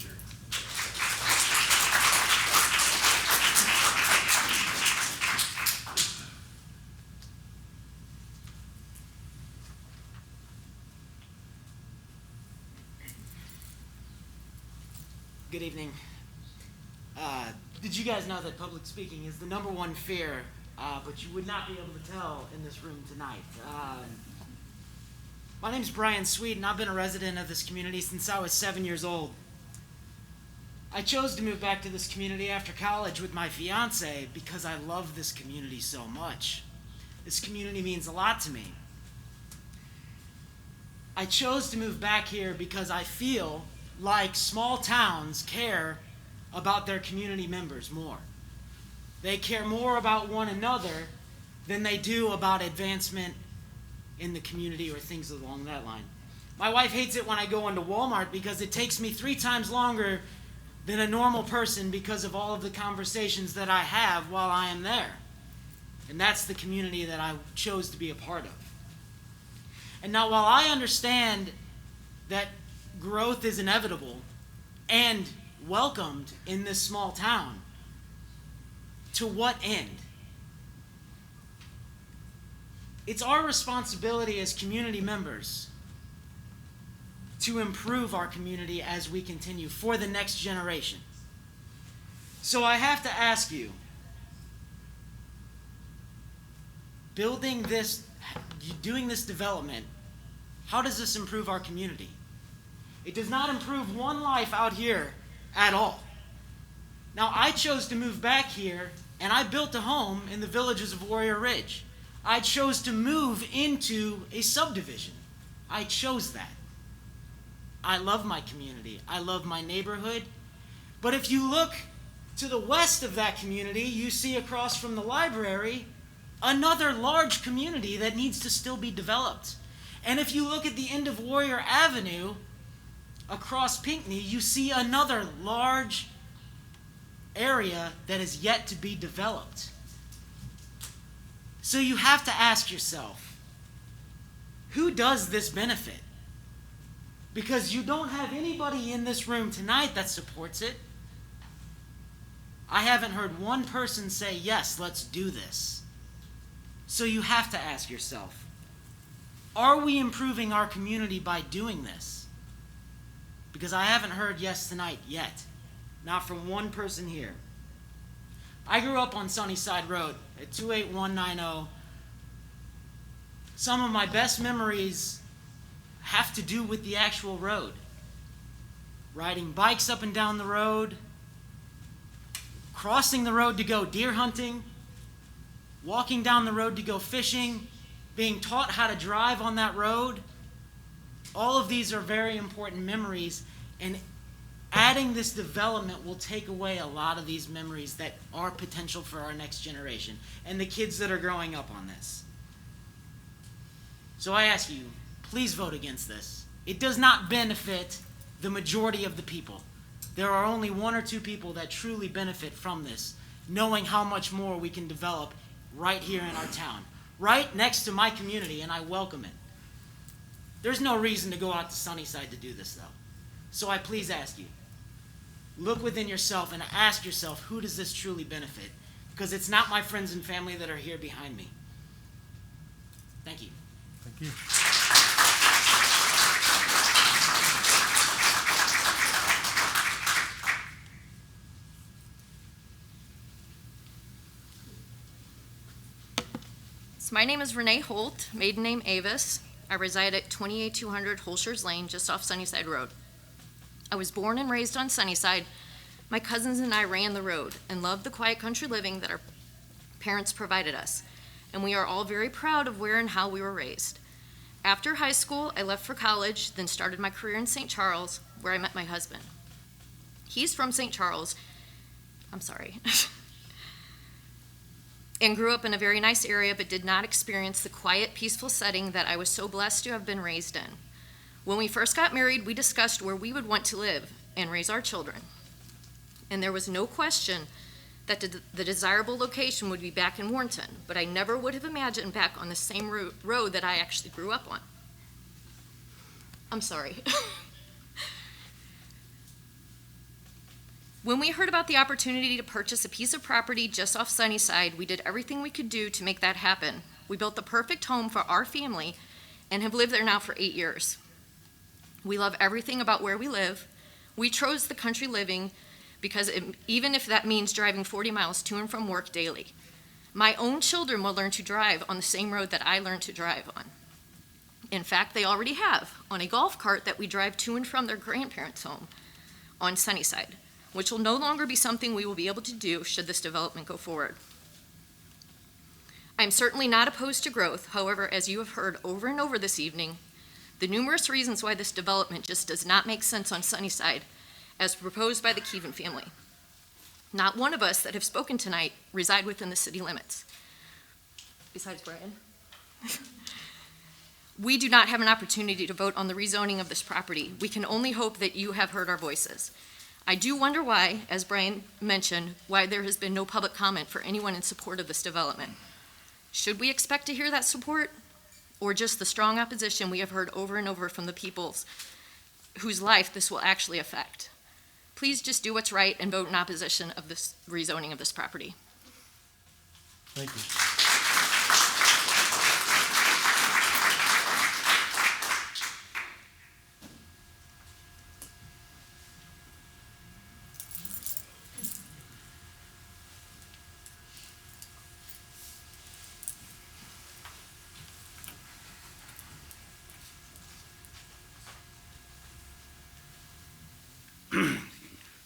Good evening. Did you guys know that public speaking is the #1 fear, but you would not be able to tell in this room tonight? My name's Brian Sweet, and I've been a resident of this community since I was 7 years old. I chose to move back to this community after college with my fiance because I love this community so much. This community means a lot to me. I chose to move back here because I feel like small towns care about their community members more. They care more about one another than they do about advancement in the community or things along that line. My wife hates it when I go into Walmart because it takes me 3 times longer than a normal person because of all of the conversations that I have while I am there. And that's the community that I chose to be a part of. And now, while I understand that growth is inevitable and welcomed in this small town. To what end? It's our responsibility as community members to improve our community as we continue for the next generation. So I have to ask you, doing this development, how does this improve our community? It does not improve one life out here at all. Now, I chose to move back here, and I built a home in the villages of Warrior Ridge. I chose to move into a subdivision. I chose that. I love my community. I love my neighborhood. But if you look to the west of that community, you see across from the library another large community that needs to still be developed. And if you look at the end of Warrior Avenue, across Pinckney, you see another large area that is yet to be developed. So you have to ask yourself, who does this benefit? Because you don't have anybody in this room tonight that supports it. I haven't heard one person say, yes, let's do this. So you have to ask yourself, are we improving our community by doing this? Because I haven't heard yes tonight yet. Not from one person here. I grew up on Sunnyside Road at 28190. Some of my best memories have to do with the actual road. Riding bikes up and down the road, crossing the road to go deer hunting, walking down the road to go fishing, being taught how to drive on that road. All of these are very important memories, and adding this development will take away a lot of these memories that are potential for our next generation and the kids that are growing up on this. So I ask you, please vote against this. It does not benefit the majority of the people. There are only one or two people that truly benefit from this, knowing how much more we can develop right here in our town, right next to my community, and I welcome it. There's no reason to go out to Sunnyside to do this, though. So I please ask you, look within yourself and ask yourself, who does this truly benefit? Because it's not my friends and family that are here behind me. Thank you. Thank you. So my name is Renee Holt, maiden name Avis. I reside at 28200 Holshers Lane, just off Sunnyside Road. I was born and raised on Sunnyside. My cousins and I ran the road and loved the quiet country living that our parents provided us. And we are all very proud of where and how we were raised. After high school, I left for college, then started my career in St. Charles, where I met my husband. He's from St. Charles, and grew up in a very nice area, but did not experience the quiet, peaceful setting that I was so blessed to have been raised in. When we first got married, we discussed where we would want to live and raise our children. And there was no question that the desirable location would be back in Warrenton, but I never would have imagined back on the same road that I actually grew up on. I'm sorry. When we heard about the opportunity to purchase a piece of property just off Sunnyside, we did everything we could do to make that happen. We built the perfect home for our family and have lived there now for 8 years. We love everything about where we live. We chose the country living because even if that means driving 40 miles to and from work daily. My own children will learn to drive on the same road that I learned to drive on. In fact, they already have, on a golf cart that we drive to and from their grandparents' home on Sunnyside, which will no longer be something we will be able to do should this development go forward. I'm certainly not opposed to growth. However, as you have heard over and over this evening, the numerous reasons why this development just does not make sense on Sunnyside as proposed by the Keevan family. Not one of us that have spoken tonight reside within the city limits. Besides Brian. We do not have an opportunity to vote on the rezoning of this property. We can only hope that you have heard our voices. I do wonder why, as Brian mentioned, why there has been no public comment for anyone in support of this development. Should we expect to hear that support, or just the strong opposition we have heard over and over from the peoples whose life this will actually affect. Please just do what's right and vote in opposition of this rezoning of this property. Thank you.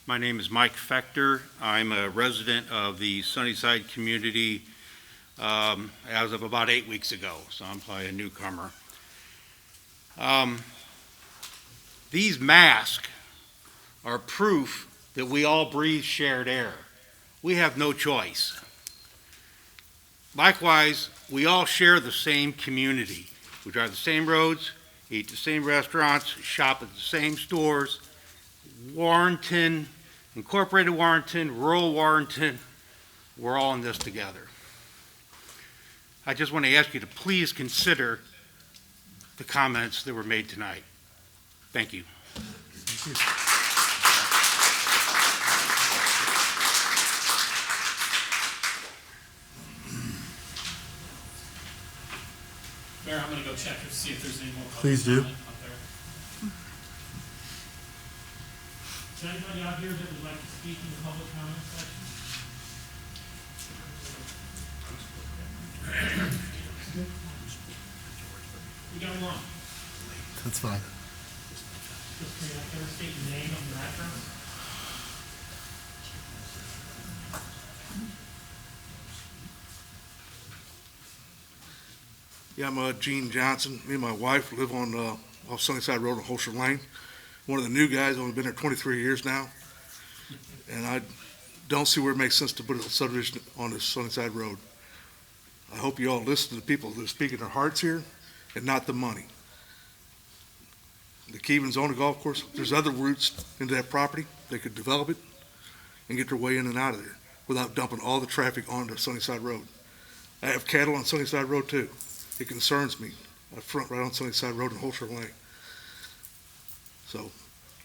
My name is Mike Fector. I'm a resident of the Sunnyside community as of about 8 weeks ago, so I'm probably a newcomer. These masks are proof that we all breathe shared air. We have no choice. Likewise, we all share the same community. We drive the same roads, eat the same restaurants, shop at the same stores. Warrenton, Incorporated Warrenton, rural Warrenton, we're all in this together. I just want to ask you to please consider the comments that were made tonight. Thank you. Thank you. Mayor, I'm going to go check to see if there's any more public Please do. comment up there. Is there anybody out here that would like to speak in the public comment section? You got one. That's fine. Just stay up there, state your name and your address. Yeah, I'm Gene Johnson. Me and my wife live on off Sunnyside Road on Holscher Lane. One of the new guys, only been there 23 years now. And I don't see where it makes sense to put a subdivision on this Sunnyside Road. I hope you all listen to the people that are speaking their hearts here and not the money. The Keevans own a golf course. There's other routes into that property. They could develop it and get their way in and out of there without dumping all the traffic onto Sunnyside Road. I have cattle on Sunnyside Road too. It concerns me. I front right on Sunnyside Road and Holscher Lane. So,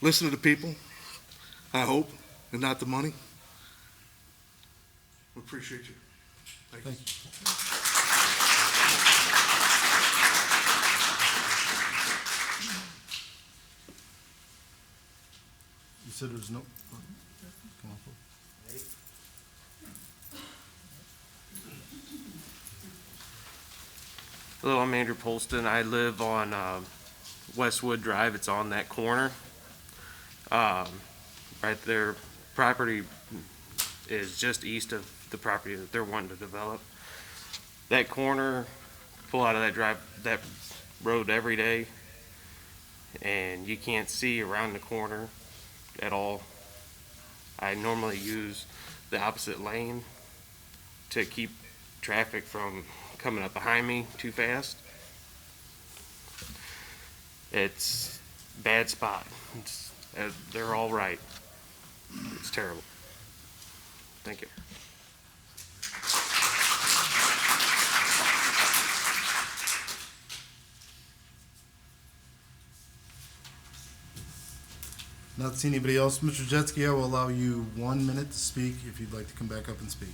listen to the people, I hope, and not the money. We appreciate you. Thank you. You said there's no. Come on. Hello, I'm Andrew Polston. I live on Westwood Drive. It's on that corner. Right there, property is just east of the property that they're wanting to develop. That corner, pull out of that road every day, and you can't see around the corner at all. I normally use the opposite lane to keep traffic from coming up behind me too fast. It's bad spot. They're all right. It's terrible. Thank you. Not seeing anybody else. Mr. Jetsky, I will allow you 1 minute to speak if you'd like to come back up and speak.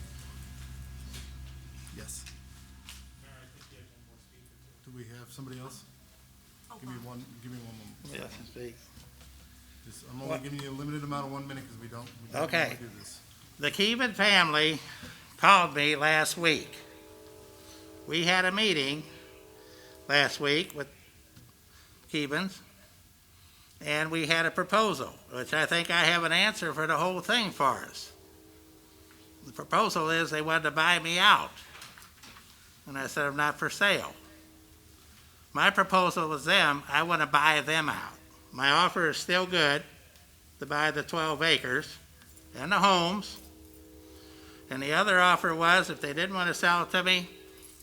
Yes. Do we have somebody else? Give me one moment. Yes, speak. I'm only giving you a limited amount of 1 minute because we don't Okay. want to do this. The Keevan family called me last week. We had a meeting last week with Keevans, and we had a proposal, which I think I have an answer for the whole thing for us. The proposal is they wanted to buy me out. And I said, I'm not for sale. My proposal was them, I want to buy them out. My offer is still good to buy the 12 acres and the homes. And the other offer was, if they didn't want to sell it to me,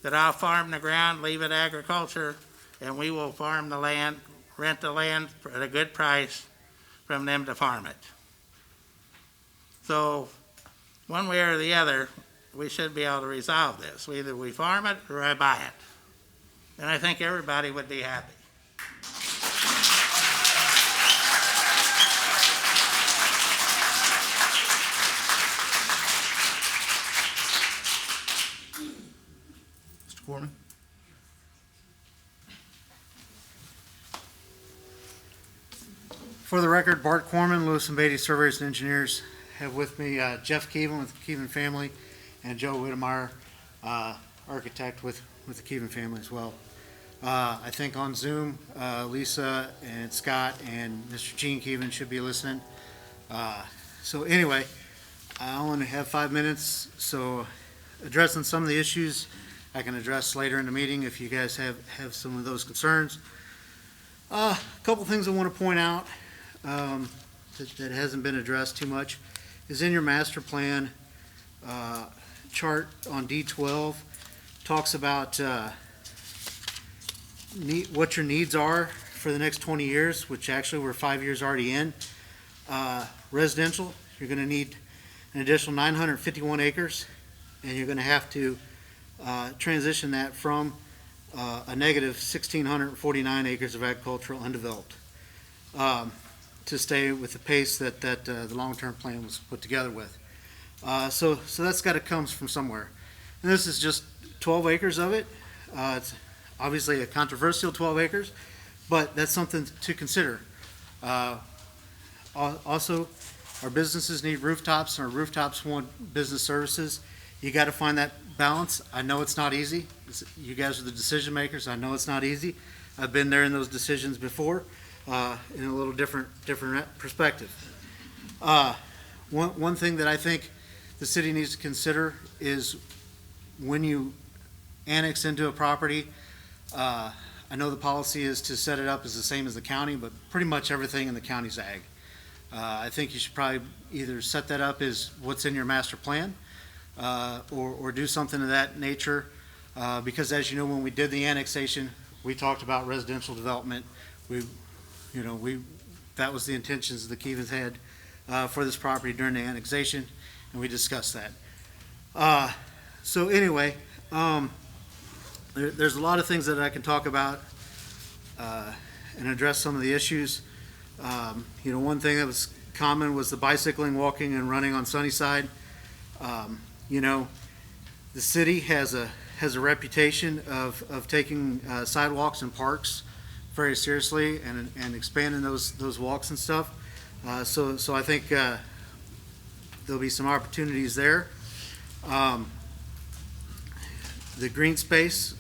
that I'll farm the ground, leave it agriculture, and we will farm the land, rent the land at a good price from them to farm it. So, one way or the other, we should be able to resolve this. Either we farm it or I buy it. And I think everybody would be happy. for me. For the record, Bart Corman, Lewis and Beatty Surveyors and Engineers, have with me Jeff Keevan with the Keevan family and Joe Whittemire, architect with the Keevan family as well. I think on Zoom, Lisa and Scott and Mr. Gene Keevan should be listening. So anyway, I only have 5 minutes, so addressing some of the issues I can address later in the meeting if you guys have some of those concerns. A couple things I want to point out that hasn't been addressed too much is in your master plan chart on D12 talks about what your needs are for the next 20 years, which actually we're 5 years already in. Residential, you're going to need an additional 951 acres, and you're going to have to transition that from a negative 1,649 acres of agricultural undeveloped to stay with the pace that the long-term plan was put together with. So that's got to come from somewhere. And this is just 12 acres of it. It's obviously a controversial 12 acres, but that's something to consider. Also, our businesses need rooftops, and our rooftops want business services. You got to find that balance. I know it's not easy. You guys are the decision makers. I know it's not easy. I've been there in those decisions before, in a little different perspective. One thing that I think the city needs to consider is when you annex into a property, I know the policy is to set it up as the same as the county, but pretty much everything in the county's ag. I think you should probably either set that up as what's in your master plan, or do something of that nature, because as you know, when we did the annexation, we talked about residential development. That was the intentions the Keevans had for this property during the annexation, and we discussed that. So anyway, there's a lot of things that I can talk about and address some of the issues. One thing that was common was the bicycling, walking, and running on Sunnyside. The city has a reputation of taking sidewalks and parks very seriously and expanding those walks and stuff. So I think there'll be some opportunities there. The green space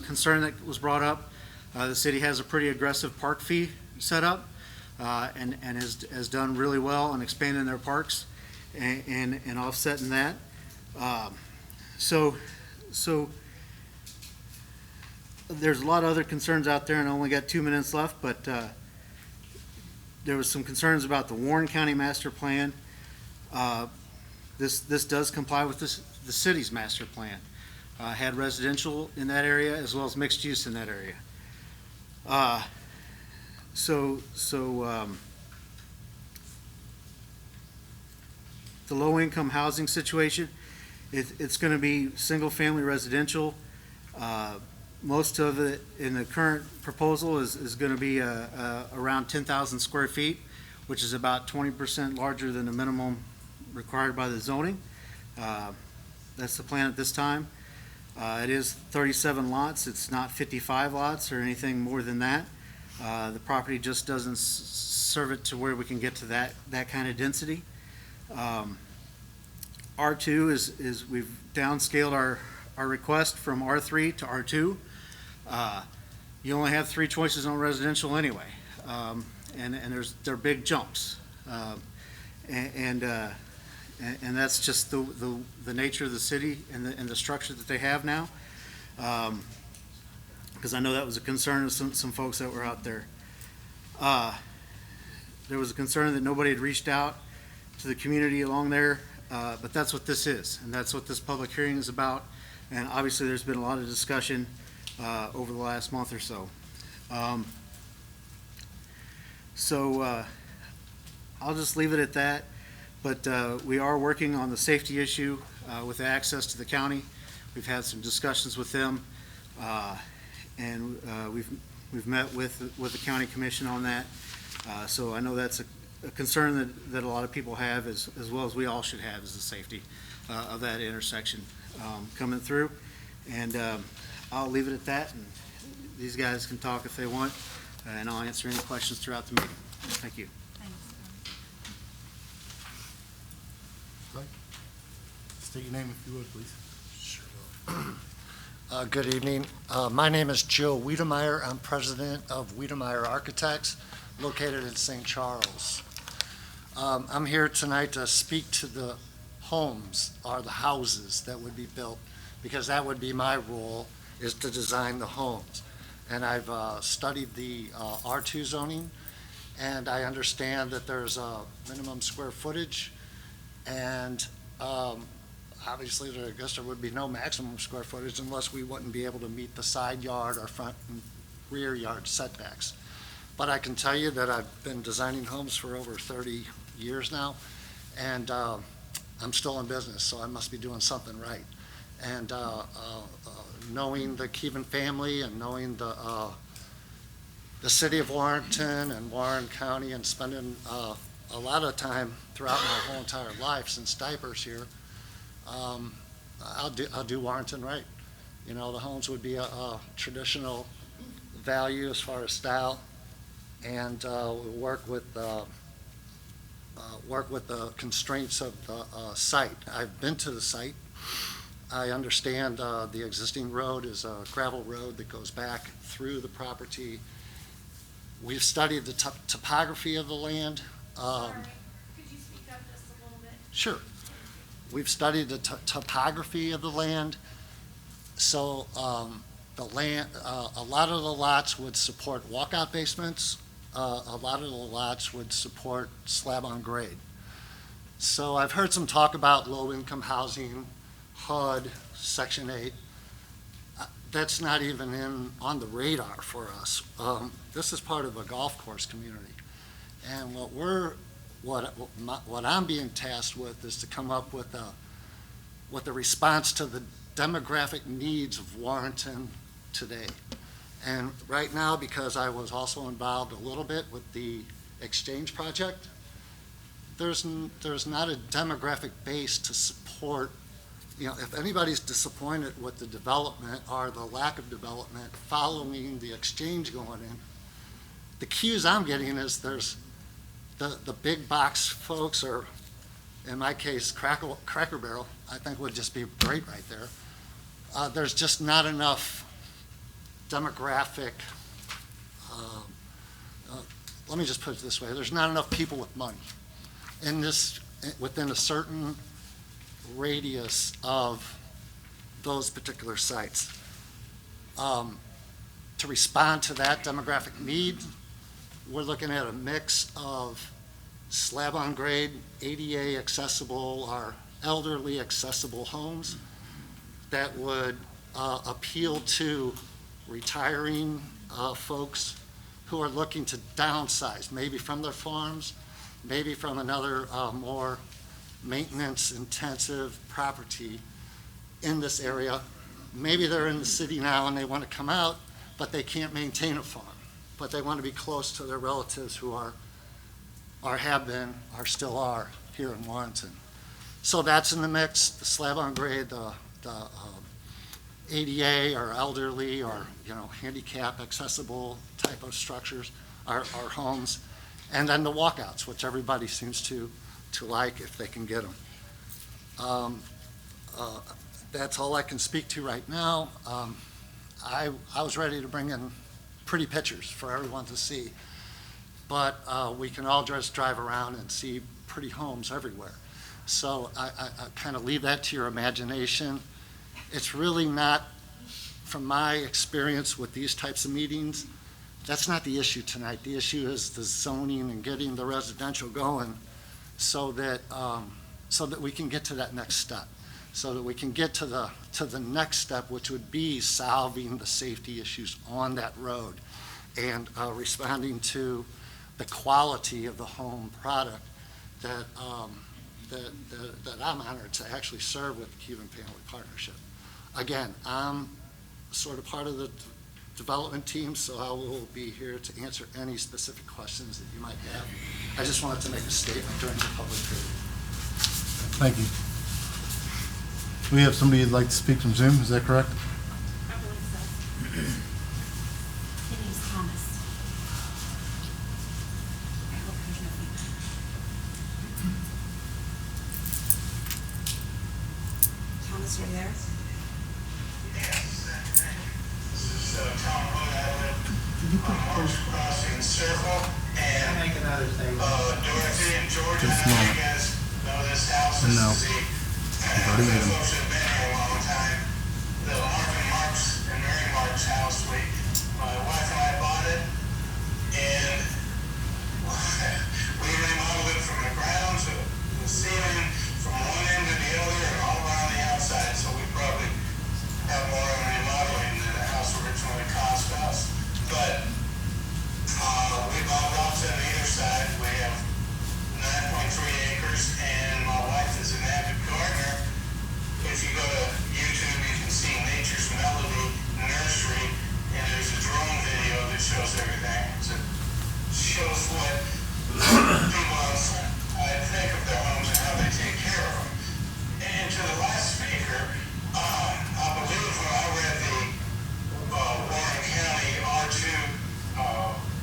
concern that was brought up, the city has a pretty aggressive park fee set up, and has done really well in expanding their parks and offsetting that. So there's a lot of other concerns out there, and I only got 2 minutes left, but there was some concerns about the Warren County Master Plan. This does comply with the city's master plan. Had residential in that area as well as mixed use in that area. The low-income housing situation, it's going to be single-family residential. Most of it in the current proposal is going to be around 10,000 square feet, which is about 20% larger than the minimum required by the zoning. That's the plan at this time. It is 37 lots. It's not 55 lots or anything more than that. The property just doesn't serve it to where we can get to that kind of density. R2 is we've downscaled our request from R3 to R2. You only have 3 choices on residential anyway, and they're big jumps, and that's just the nature of the city and the structure that they have now. Because I know that was a concern of some folks that were out there. There was a concern that nobody had reached out to the community along there, but that's what this is, and that's what this public hearing is about. And obviously, there's been a lot of discussion over the last month or so. I'll just leave it at that. But we are working on the safety issue with access to the county. We've had some discussions with them, and we've met with the county commission on that. So I know that's a concern that a lot of people have, as well as we all should have, is the safety of that intersection coming through. And I'll leave it at that, and these guys can talk if they want, and I'll answer any questions throughout the meeting. Thank you. State your name if you would, please. Good evening. My name is Joe Wiedemeyer. I'm president of Wiedemeyer Architects, located in St. Charles. I'm here tonight to speak to the homes or the houses that would be built, because that would be my role, is to design the homes. And I've studied the R2 zoning, and I understand that there's a minimum square footage, and obviously, I guess there would be no maximum square footage unless we wouldn't be able to meet the side yard or front and rear yard setbacks. But I can tell you that I've been designing homes for over 30 years now, and I'm still in business, so I must be doing something right. And knowing the Keevan family and knowing the city of Warrenton and Warren County, and spending a lot of time throughout my whole entire life since diapers here, I'll do Warrenton right. You know, the homes would be a traditional value as far as style, and work with the constraints of the site. I've been to the site. I understand the existing road is a gravel road that goes back through the property. We've studied the topography of the land. Sorry, could you speak up just a little bit? Sure. We've studied the topography of the land. So the land, a lot of the lots would support walkout basements. A lot of the lots would support slab on grade. So I've heard some talk about low-income housing, HUD, Section 8. That's not even on the radar for us. This is part of a golf course community. And what I'm being tasked with is to come up with a response to the demographic needs of Warrenton today. And right now, because I was also involved a little bit with the Exchange project, there's not a demographic base to support. You know, if anybody's disappointed with the development or the lack of development following the Exchange going in, the cues I'm getting is there's the big box folks, or in my case, Cracker Barrel, I think would just be great right there. There's just not enough demographic, let me just put it this way, there's not enough people with money within a certain radius of those particular sites. To respond to that demographic need, we're looking at a mix of slab on grade, ADA accessible, or elderly accessible homes that would appeal to retiring folks who are looking to downsize, maybe from their farms, maybe from another more maintenance-intensive property in this area. Maybe they're in the city now and they want to come out, but they can't maintain a farm. But they want to be close to their relatives who are have been, or still are, here in Warrenton. So that's in the mix, the slab on grade, the ADA or elderly or, you know, handicap accessible type of structures, or homes, and then the walkouts, which everybody seems to like if they can get them. That's all I can speak to right now. I was ready to bring in pretty pictures for everyone to see, but we can all just drive around and see pretty homes everywhere. So I kind of leave that to your imagination. It's really not, from my experience with these types of meetings, that's not the issue tonight. The issue is the zoning and getting the residential going so that we can get to that next step, so that we can get to the next step, which would be solving the safety issues on that road and responding to the quality of the home product that I'm honored to actually serve with the Keevan Family Partnership. Again, I'm sort of part of the development team, so I will be here to answer any specific questions that you might have. I just wanted to make a statement during the public hearing. Thank you. We have somebody who'd like to speak from Zoom, is that correct? Are you there? Crossing Circle and Make another thing. Dorothy and Georgia. Just a I know moment. you guys know this house. And This no. is Already the in. folks that have been here a long time. The Marvin Marks and Mary Marks house. My wife and I bought it, and we remodeled it from the ground to the ceiling, from one end to the other, and all around the outside. So we probably have more of a remodeling than the house originally cost us. But we bought lots on either side. We have 9.3 acres, and my wife is an avid gardener. If you go to YouTube, you can see Nature's Melody Nursery, and there's a drone video that shows everything. It shows what people I think of their homes and how they take care of them. And to the last speaker, I believe when I read the Warren County R2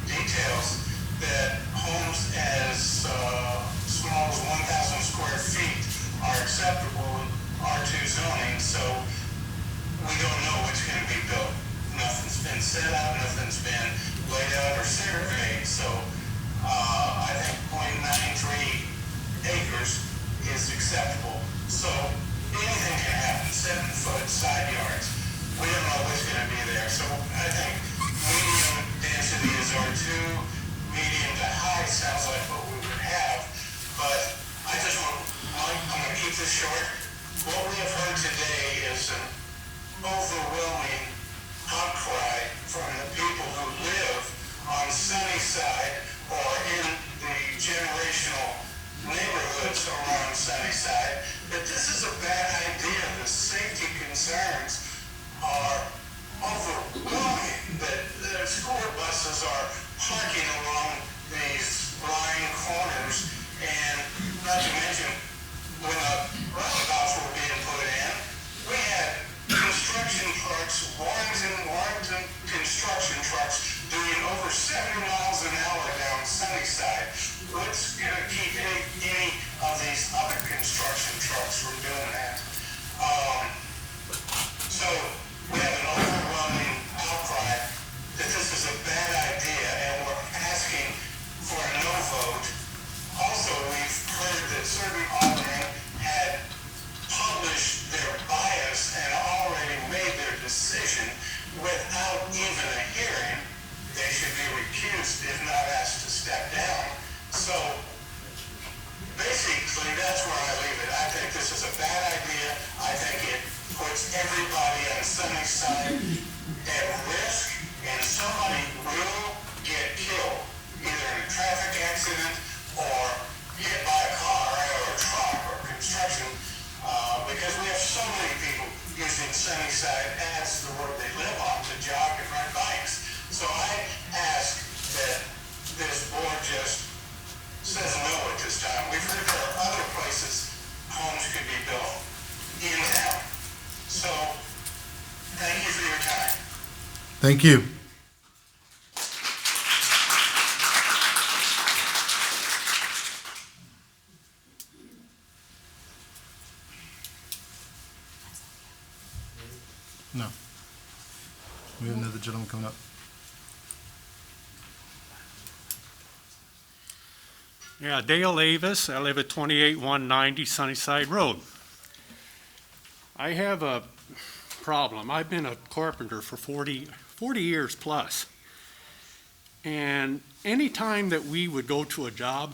details, that homes as small as 1,000 square feet are acceptable in R2 zoning, so we don't know what's going to be built. Nothing's been set out, nothing's been laid out or surveyed, so I think 0.93 acres is acceptable. So anything can happen, 7-foot side yards. We don't know what's going to be there, so I think medium density is R2, medium to high sounds like what we would have, but I just want, I'm going to keep this short. What we have heard today is an overwhelming outcry from the people who live on Sunnyside or in the generational neighborhoods around Sunnyside, that this is a bad idea. The safety concerns are overwhelming, that the school buses are parking along these blind corners, and not to mention when the roundabouts were being put in, we had construction trucks, Warrington construction trucks doing over 70 miles an hour down Sunnyside. What's going to keep any of these other construction trucks from doing that? So we have an overwhelming outcry that this is a bad idea, and we're asking for a no vote. Also, we've heard that certain aldermen had published their bias and already made their decision without even a hearing. They should be recused if not asked to step down. So basically, that's where I leave it. I think this is a bad idea. I think it puts everybody on Sunnyside at risk, and somebody will get killed, either in a traffic accident or hit by a car or a truck or construction, because we have so many people using Sunnyside as the road they live on to jog and ride bikes. So I ask that this board just says no at this time. We've heard there are other places homes could be built in town. So thank you for your time. Thank you. No. We have another gentleman coming up. Yeah, Dale Avis. I live at 28190 Sunnyside Road. I have a problem. I've been a carpenter for 40 years plus. And any time that we would go to a job,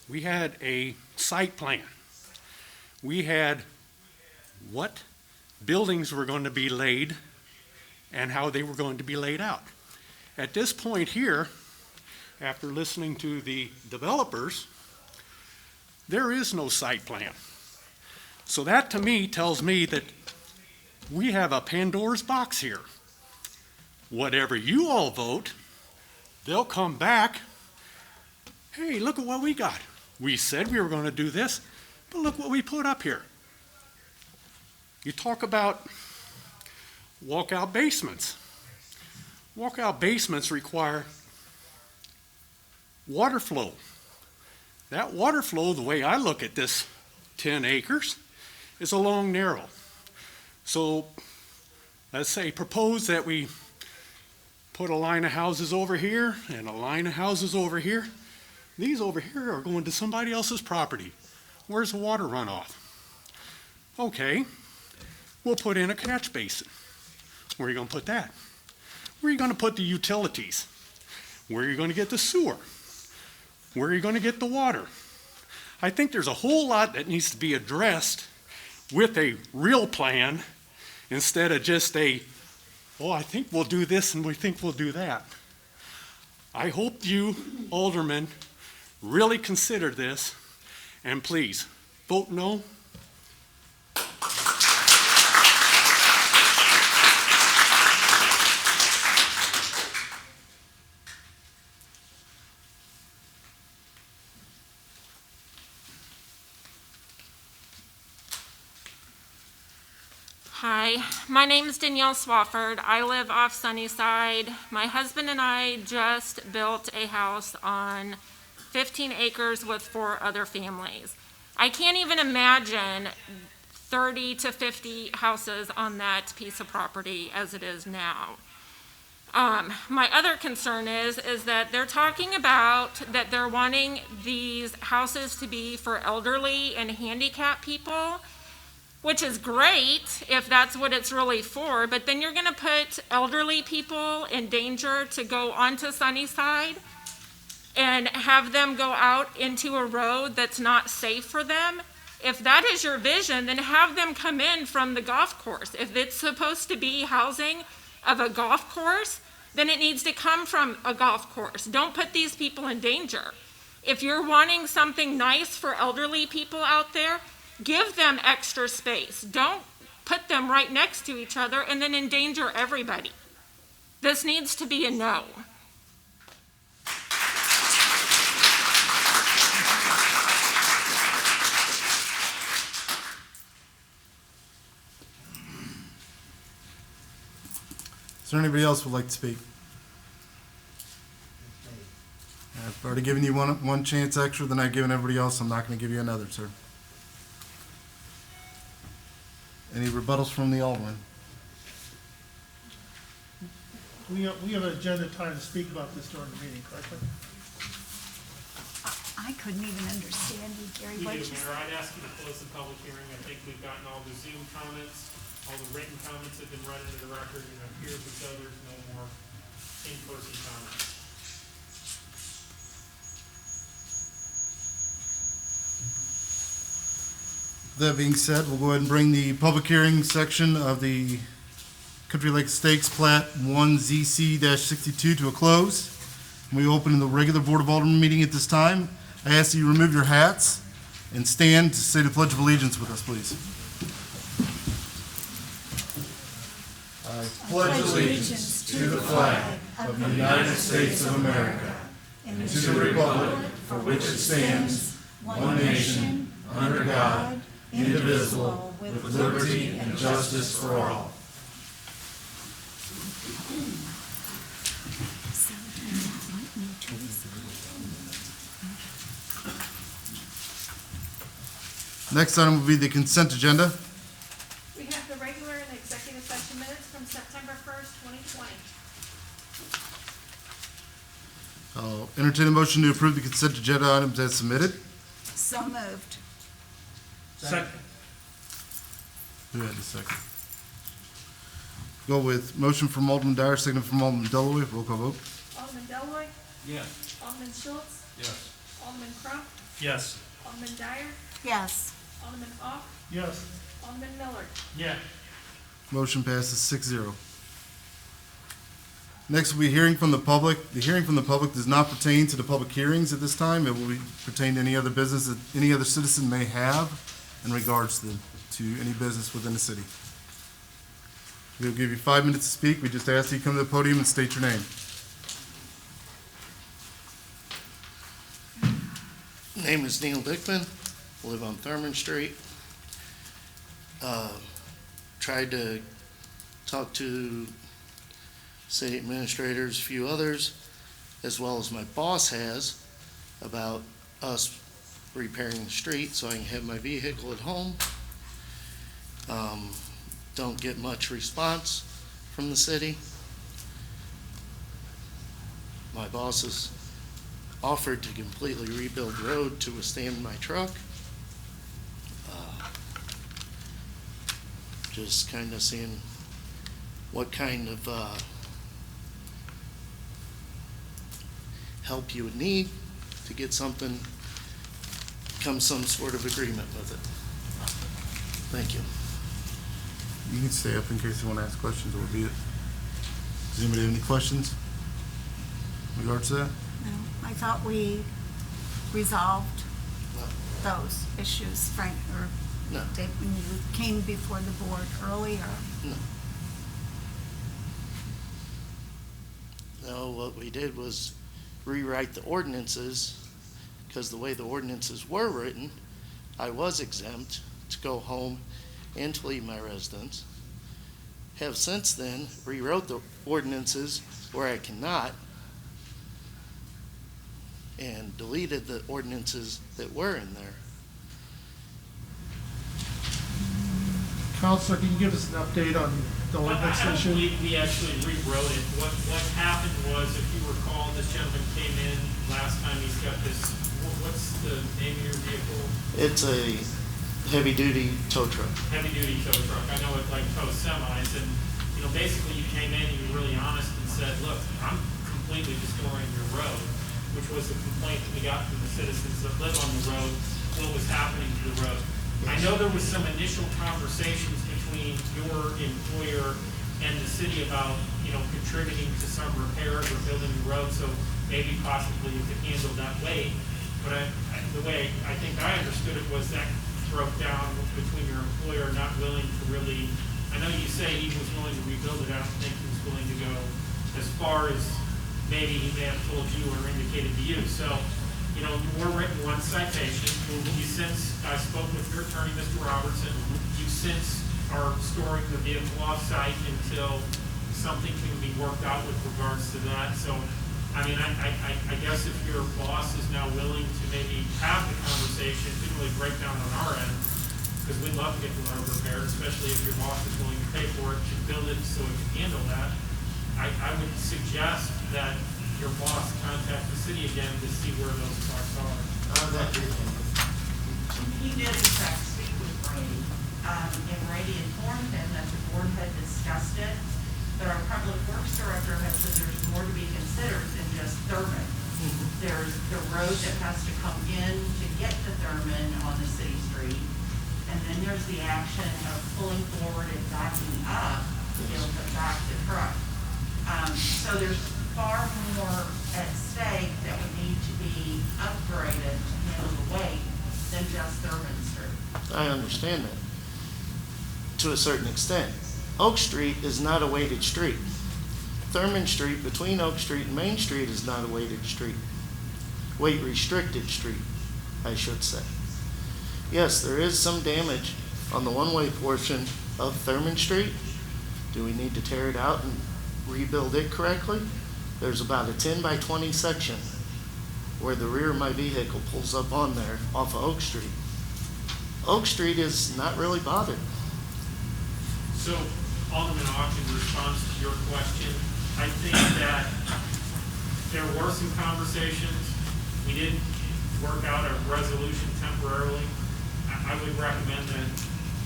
we had a site plan. We had what buildings were going to be laid and how they were going to be laid out. At this point here, after listening to the developers, there is no site plan. So that to me tells me that we have a Pandora's box here. Whatever you all vote, they'll come back, hey, look at what we got. We said we were going to do this, but look what we put up here. You talk about walkout basements. Walkout basements require water flow. That water flow, the way I look at this 10 acres, is a long narrow. So let's say propose that we put a line of houses over here and a line of houses over here. These over here are going to somebody else's property. Where's the water runoff? Okay, we'll put in a catch basin. Where are you going to put that? Where are you going to put the utilities? Where are you going to get the sewer? Where are you going to get the water? I think there's a whole lot that needs to be addressed with a real plan instead of just a, oh, I think we'll do this and we think we'll do that. I hope you, aldermen, really consider this, and please, vote no. Hi, my name is Danielle Swafford. I live off Sunnyside. My husband and I just built a house on 15 acres with 4 other families. I can't even imagine 30 to 50 houses on that piece of property as it is now. My other concern is that they're talking about that they're wanting these houses to be for elderly and handicapped people, which is great if that's what it's really for, but then you're going to put elderly people in danger to go onto Sunnyside and have them go out into a road that's not safe for them. If that is your vision, then have them come in from the golf course. If it's supposed to be housing of a golf course, then it needs to come from a golf course. Don't put these people in danger. If you're wanting something nice for elderly people out there, give them extra space. Don't put them right next to each other and then endanger everybody. This needs to be a no. Is there anybody else who would like to speak? I've already given you one chance extra than I've given everybody else. I'm not going to give you another, sir. Any rebuttals from the Alderman? We have an agenda time to speak about this during the meeting, correctly? I couldn't even understand you, Gary. You What do, you Mayor. I'd ask you to close the public hearing. I think we've gotten all the Zoom comments, all the written comments have been read into the record, and it appears as though there's no more in-person comments. That being said, we'll go ahead and bring the public hearing section of the Country Lake Estates Plat 1ZC-62 to a close. We open the regular Board of Alderman meeting at this time. I ask that you remove your hats and stand to say the Pledge of Allegiance with us, please. I pledge allegiance to the flag of the United States of America and to the republic for which it stands, one nation, under God, indivisible, with liberty and justice for all. Next item will be the consent agenda. We have the regular and executive session minutes from September 1st, 2020. I'll entertain a motion to approve the consent agenda items as submitted. So moved. Second. Who had the second? Go with motion from Alderman Dyer, second from Alderman Delloy. Roll call vote. Alderman Deloy, Yes. Alderman Schultz, Yes. Alderman Crump, Yes. Alderman Dyer, Yes. Alderman Ock, Yes. Alderman Miller. Yeah. Motion passes 6-0. Next will be hearing from the public. The hearing from the public does not pertain to the public hearings at this time. It will pertain to any other business that any other citizen may have in regards to any business within the city. We'll give you 5 minutes to speak. We just ask that you come to the podium and state your name. Name is Neil Dickman, live on Thurman Street. Tried to talk to city administrators, a few others, as well as my boss has, about us repairing the street so I can have my vehicle at home. Don't get much response from the city. My boss has offered to completely rebuild the road to withstand my truck. Just kind of seeing what kind of help you would need to get something, come some sort of agreement with it. Thank you. You can stay up in case you want to ask questions, or be it. Does anybody have any questions in regards to that? No, I thought we resolved those issues, Frank, or No. Dave, when you came before the board earlier. No. No, what we did was rewrite the ordinances, because the way the ordinances were written, I was exempt to go home and to leave my residence. Have since then rewrote the ordinances where I cannot, and deleted the ordinances that were in there. Counselor, can you give us an update on the ordinance I don't issue? believe we actually rewrote it. What happened was, if you recall, this gentleman came in last time, he's got this, what's the name of your vehicle? It's a heavy-duty tow truck. Heavy-duty tow truck. I know it like tows semis, and, you know, basically you came in and you were really honest and said, look, I'm completely destroying your road, which was the complaint that we got from the citizens that live on the road, what was happening to the road. I know there was some initial conversations between your employer and the city about, you know, contributing to some repairs or building the road, so maybe possibly you could handle that way. But the way I think I understood it was that broke down between your employer not willing to really, I know you say he was willing to rebuild it, I don't think he was willing to go as far as maybe he may have told you or indicated to you. So, you know, you were written one citation. You since, I spoke with your attorney, Mr. Robertson, you since are storing the vehicle off-site until something can be worked out with regards to that. So, I mean, I guess if your boss is now willing to maybe have the conversation, it didn't really break down on our end, because we'd love to get the road repaired, especially if your boss is willing to pay for it, to build it so it can handle that. I would suggest that your boss contact the city again to see where those parts are. He did in fact speak with Brady, and Brady informed him that the board had discussed it, but our public works director has said there's more to be considered than just Thurman. There's the road that has to come in to get to Thurman on the city street, and then there's the action of pulling forward and backing up to be able to back the truck. So there's far more at stake that would need to be upgraded to handle the weight than just Thurman Street. I understand that to a certain extent. Oak Street is not a weighted street. Thurman Street, between Oak Street and Main Street, is not a weighted street. Weight restricted street, I should say. Yes, there is some damage on the one-way portion of Thurman Street. Do we need to tear it out and rebuild it correctly? There's about a 10 by 20 section where the rear of my vehicle pulls up on there off of Oak Street. Oak Street is not really bothered. So, Alderman Ock, in response to your question, I think that there were some conversations. We did work out a resolution temporarily. I would recommend that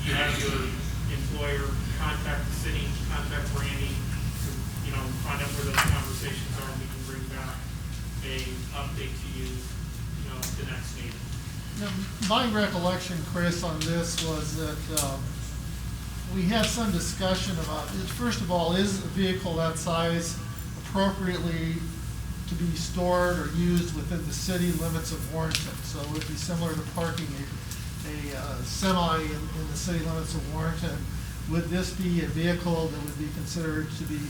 you have your employer contact the city, contact Randy, to, you know, find out where those conversations are, and we can bring back a update to you, you know, at the next meeting. Now, my recollection, Chris, on this was that we had some discussion about, first of all, is a vehicle that size appropriately to be stored or used within the city limits of Warrenton? So it would be similar to parking a semi in the city limits of Warrenton. Would this be a vehicle that would be considered to be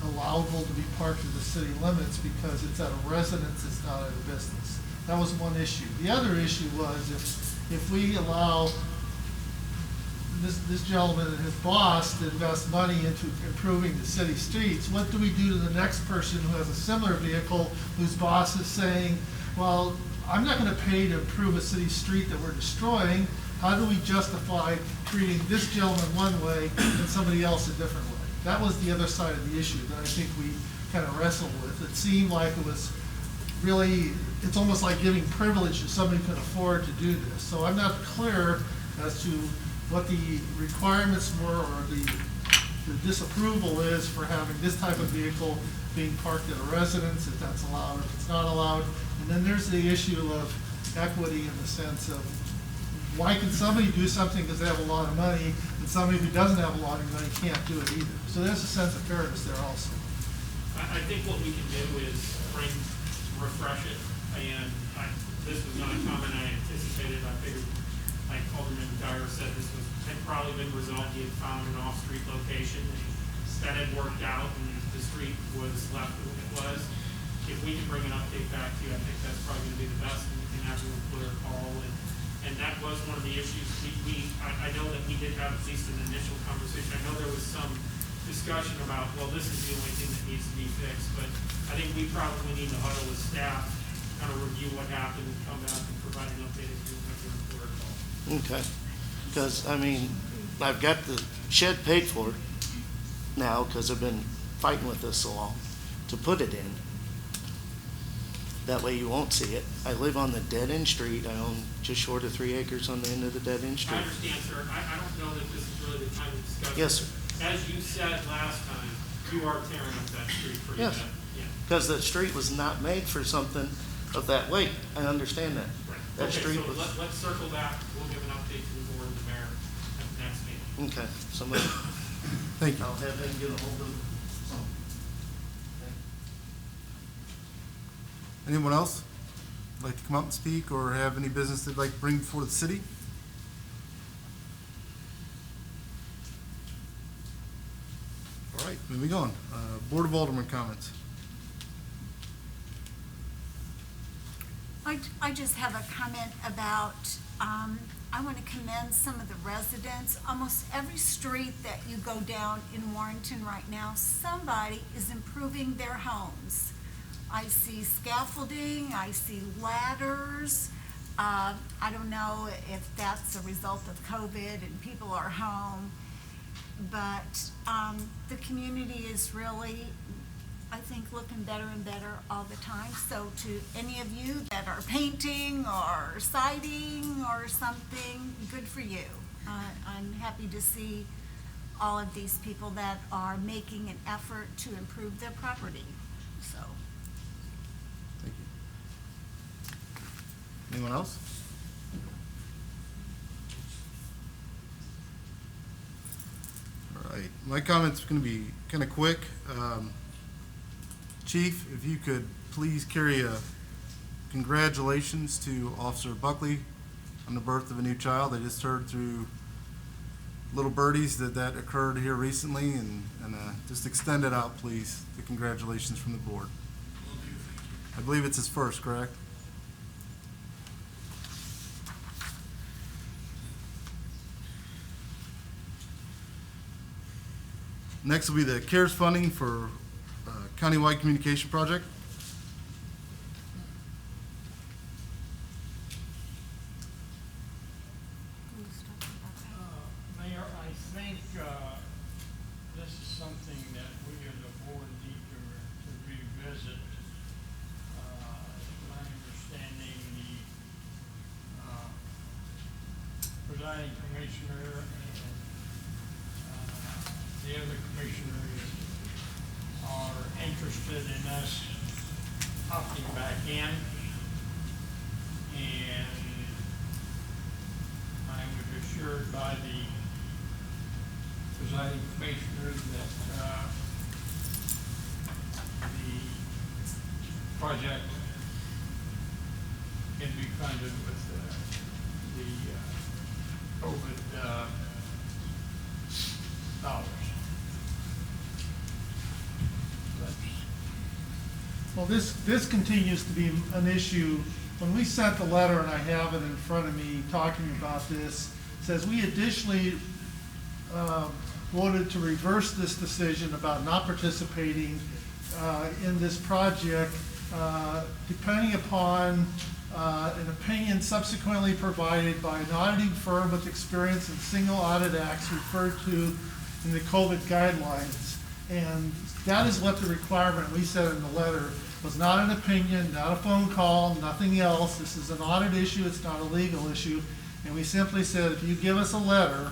allowable to be parked in the city limits because it's at a residence, it's not at a business? That was one issue. The other issue was if we allow this gentleman and his boss to invest money into improving the city streets, what do we do to the next person who has a similar vehicle whose boss is saying, well, I'm not going to pay to improve a city street that we're destroying. how do we justify treating this gentleman one way and somebody else a different way? That was the other side of the issue that I think we kind of wrestled with. It seemed like it was really, it's almost like giving privilege to somebody who can afford to do this. So I'm not clear as to what the requirements were or the disapproval is for having this type of vehicle being parked at a residence, if that's allowed, if it's not allowed. And then there's the issue of equity in the sense of why can somebody do something because they have a lot of money and somebody who doesn't have a lot of money can't do it either. So there's a sense of fairness there also. I think what we can do is refresh it, and this was not a comment I anticipated. I figured, like Alderman Dyer said, this had probably been resolved. He had found an off-street location, and that had worked out, and the street was left the way it was. If we can bring an update back to you, I think that's probably going to be the best, and we can have a clear call. And that was one of the issues. I know that we did have at least an initial conversation. I know there was some discussion about, well, this is the only thing that needs to be fixed, but I think we probably need to huddle with staff, kind of review what happened, and come back and provide an update if you have your clear call. Okay, because, I mean, I've got the shed paid for now, because I've been fighting with this so long, to put it in. That way you won't see it. I live on the dead-end street. I own just short of 3 acres on the end of the dead-end street. I understand, sir. I don't know that this is really the time to discuss. Yes, sir. As you said last time, you are tearing up that street pretty bad. Yes, Yeah. because the street was not made for something of that weight. I understand that. Right. That Okay, street so was, let's circle back. We'll give an update to the board and the mayor at the next meeting. okay, somebody, Thank you. I'll have them get a hold of some. Anyone else like to come up and speak or have any business they'd like to bring before the city? All right, moving on. Board of Alderman comments. I just have a comment about, I want to commend some of the residents. Almost every street that you go down in Warrenton right now, somebody is improving their homes. I see scaffolding, I see ladders. I don't know if that's a result of COVID and people are home, but the community is really, I think, looking better and better all the time. So to any of you that are painting or siding or something, good for you. I'm happy to see all of these people that are making an effort to improve their property, so. Thank you. Anyone else? All right, my comment's going to be kind of quick. Chief, if you could please carry a congratulations to Officer Buckley on the birth of a new child. I just heard through little birdies that occurred here recently, and just extend it out, please, the congratulations from the board. I believe it's his first, correct? Next will be the CARES funding for countywide communication project. Mayor, I think this is something that we as a board need to revisit. My understanding, the presiding commissioner and the other commissioners are interested in us opting back in. And I was assured by the presiding commissioners that the project can be funded with the COVID dollars. Well, this continues to be an issue. When we sent the letter, and I have it in front of me talking about this, it says we additionally voted to reverse this decision about not participating in this project depending upon an opinion subsequently provided by an auditing firm with experience in single audit acts referred to in the COVID guidelines. And that is what the requirement we said in the letter was, not an opinion, not a phone call, nothing else. This is an audit issue, it's not a legal issue. And we simply said, if you give us a letter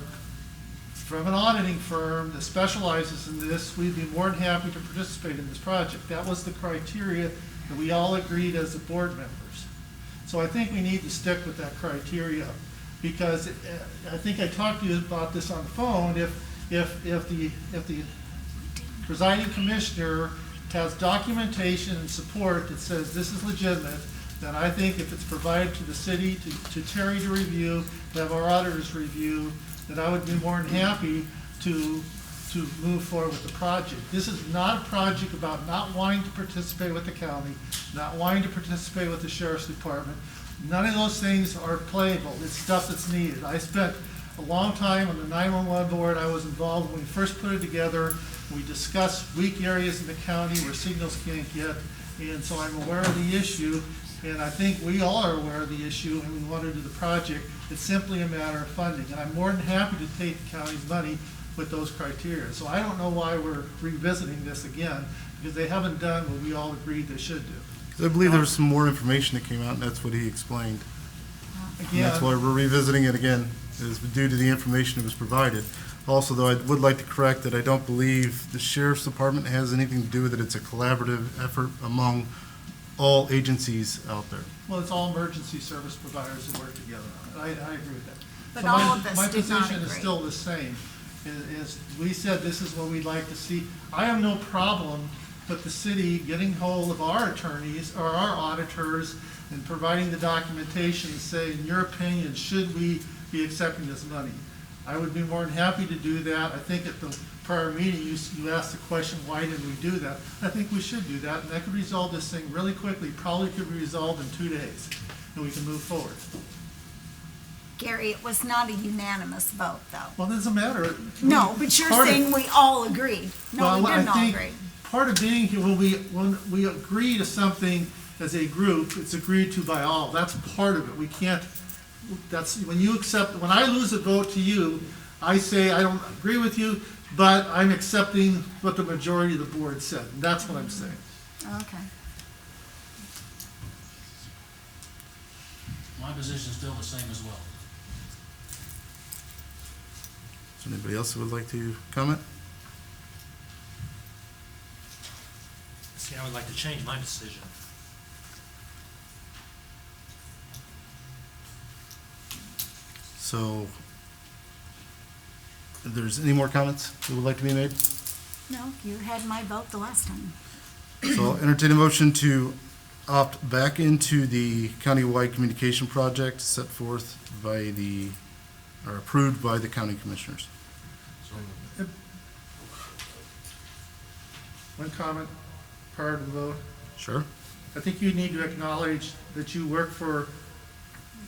from an auditing firm that specializes in this, we'd be more than happy to participate in this project. That was the criteria that we all agreed as the board members. So I think we need to stick with that criteria, because I think I talked to you about this on the phone. If the presiding commissioner has documentation and support that says this is legitimate, then I think if it's provided to the city, to Terry to review, to have our auditors review, that I would be more than happy to move forward with the project. This is not a project about not wanting to participate with the county, not wanting to participate with the sheriff's department. None of those things are playable. It's stuff that's needed. I spent a long time on the 911 board. I was involved when we first put it together. We discussed weak areas in the county where signals can't get, and so I'm aware of the issue, and I think we all are aware of the issue, and we want to do the project. It's simply a matter of funding, and I'm more than happy to take the county's money with those criteria. So I don't know why we're revisiting this again, because they haven't done what we all agreed they should do. 'Cause I believe there was some more information that came out, and that's what he explained. And that's Again, why we're revisiting it again, is due to the information that was provided. Also, though, I would like to correct that I don't believe the sheriff's department has anything to do with it. It's a collaborative effort among all agencies out there. well, it's all emergency service providers that work together on it. I agree with that. But So all my- of us My did not position is agree. still the same, is we said this is what we'd like to see. I have no problem with the city getting hold of our attorneys or our auditors and providing the documentation and say, in your opinion, should we be accepting this money? I would be more than happy to do that. I think at the prior meeting, you asked the question, why didn't we do that? I think we should do that, and that could resolve this thing really quickly, probably could be resolved in 2 days, and we can move forward. Gary, it was not a unanimous vote, though. Well, it doesn't matter. No, but you're Part of- saying we all agreed. No, we Well, I didn't all think agree. part of being here, when we agree to something as a group, it's agreed to by all. That's part of it. We can't, that's, when you accept, when I lose a vote to you, I say, I don't agree with you, but I'm accepting what the majority of the board said. And that's what I'm saying. Okay. My position is still the same as well. Is there anybody else who would like to comment? See, I would like to change my decision. So, if there's any more comments that would like to be made? No, you had my vote the last time. So I'll entertain a motion to opt back into the countywide communication project set forth by the, or approved by the county commissioners. One comment prior to the vote. Sure. I think you need to acknowledge that you work for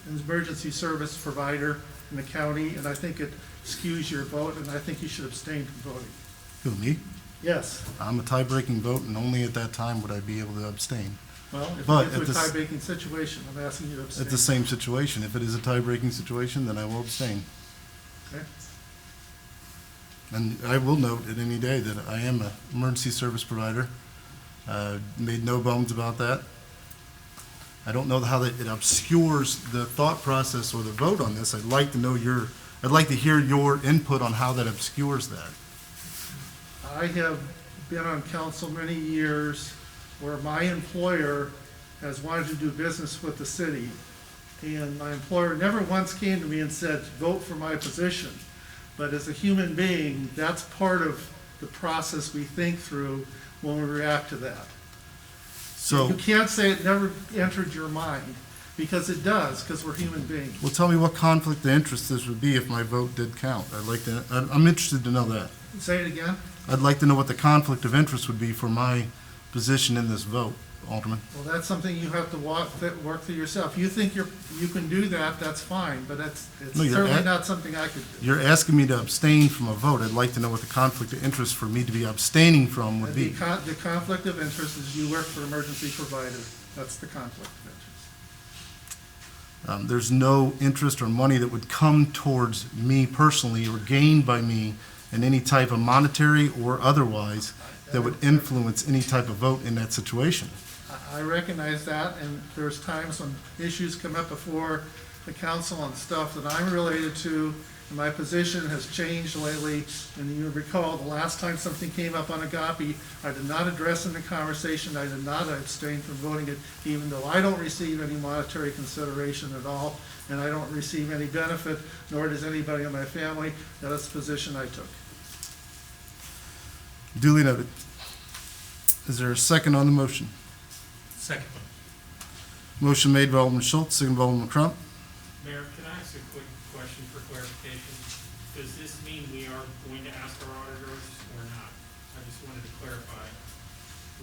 an emergency service provider in the county, and I think it skews your vote, and I think you should abstain from voting. Who, me? Yes. I'm a tie-breaking vote, and only at that time would I be able to abstain. Well, if But we get at to a this- tie-breaking situation, I'm asking you to abstain. At the same situation, if it is a tie-breaking situation, then I will abstain. Okay. And I will note at any day that I am an emergency service provider. Made no bones about that. I don't know how that it obscures the thought process or the vote on this. I'd like to hear your input on how that obscures that. I have been on council many years where my employer has wanted to do business with the city. And my employer never once came to me and said, vote for my position. But as a human being, that's part of the process we think through when we react to that. So, You can't say it never entered your mind, because it does, because we're human beings. well, tell me what conflict of interest this would be if my vote did count. I'm interested to know that. Say it again? I'd like to know what the conflict of interest would be for my position in this vote, Alderman. Well, that's something you have to work through yourself. You think you can do that, that's fine, but it's No, you're certainly at- not something I could do. You're asking me to abstain from a vote. I'd like to know what the conflict of interest for me to be abstaining from would be. The conflict of interest is you work for emergency provider. That's the conflict of interest. There's no interest or money that would come towards me personally or gained by me in any type of monetary or otherwise that would influence any type of vote in that situation. I recognize that, and there's times when issues come up before the council on stuff that I'm related to, and my position has changed lately. And you recall the last time something came up on Agape, I did not address in the conversation, I did not abstain from voting it, even though I don't receive any monetary consideration at all, and I don't receive any benefit, nor does anybody in my family. That's the position I took. Duly noted. Is there a second on the motion? Second. Motion made by Alderman Schultz, second by Alderman Crump. Mayor, can I ask a quick question for clarification? Does this mean we are going to ask our auditors or not? I just wanted to clarify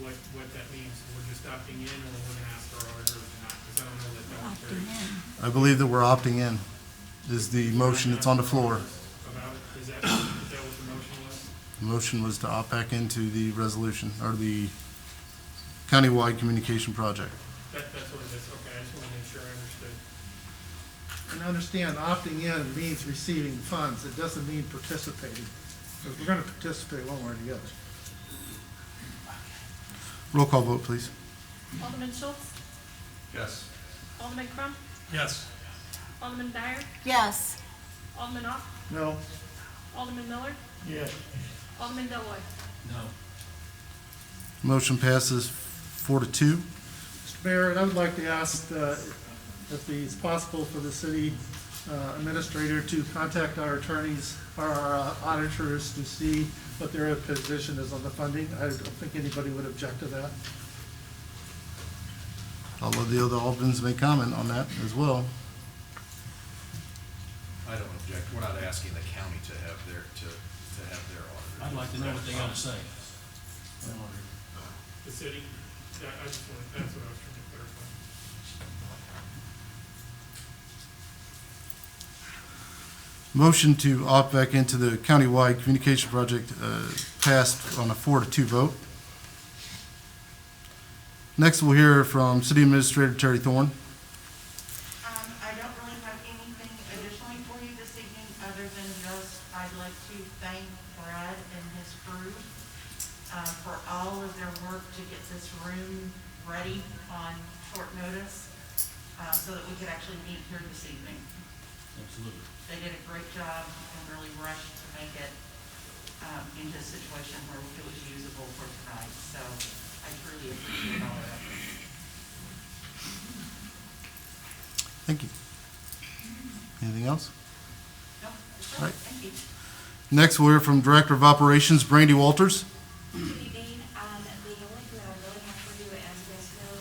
what that means. We're just opting in, or we're going to ask our auditors or not? Because I don't know that that was very... I believe that we're opting in, is the motion that's on the floor. About it? Is that what the motion was? The motion was to opt back into the resolution, or the countywide communication project. That's what it is. Okay, I just want to make sure I understood. And understand, opting in means receiving funds, it doesn't mean participating. Because we're gonna participate one way or the other. Roll call vote, please. Alderman Schultz? Yes. Alderman Crump? Yes. Alderman Dyer? Yes. Alderman Ock? No? Alderman Miller? Yes. Alderman Deloy. No. Motion passes 4-2. Mr. Mayor, and I would like to ask if it's possible for the city administrator to contact our attorneys, our auditors, to see what their position is on the funding. I don't think anybody would object to that. Although the other Aldermans may comment on that as well. I don't object. We're not asking the county to have their, to have their auditor. I'd like to know what they gotta say. The city? Yeah, I just wanted, that's what I was trying to clarify. Motion to opt back into the countywide communication project passed on a 4-2 vote. Next, we'll hear from City Administrator Terry Thorne. I don't really have anything additionally for you this evening, other than just I'd like to thank Brad and his crew for all of their work to get this room ready on short notice, so that we could actually meet here this evening. Absolutely. They did a great job and really rushed to make it into a situation where it was usable for tonight. So I truly appreciate all of that. Thank you. Anything else? No, that's All right. Thank you. Next, we'll hear from Director of Operations, Brandy Walters. Good evening. The only thing that I really have for you, as you guys know,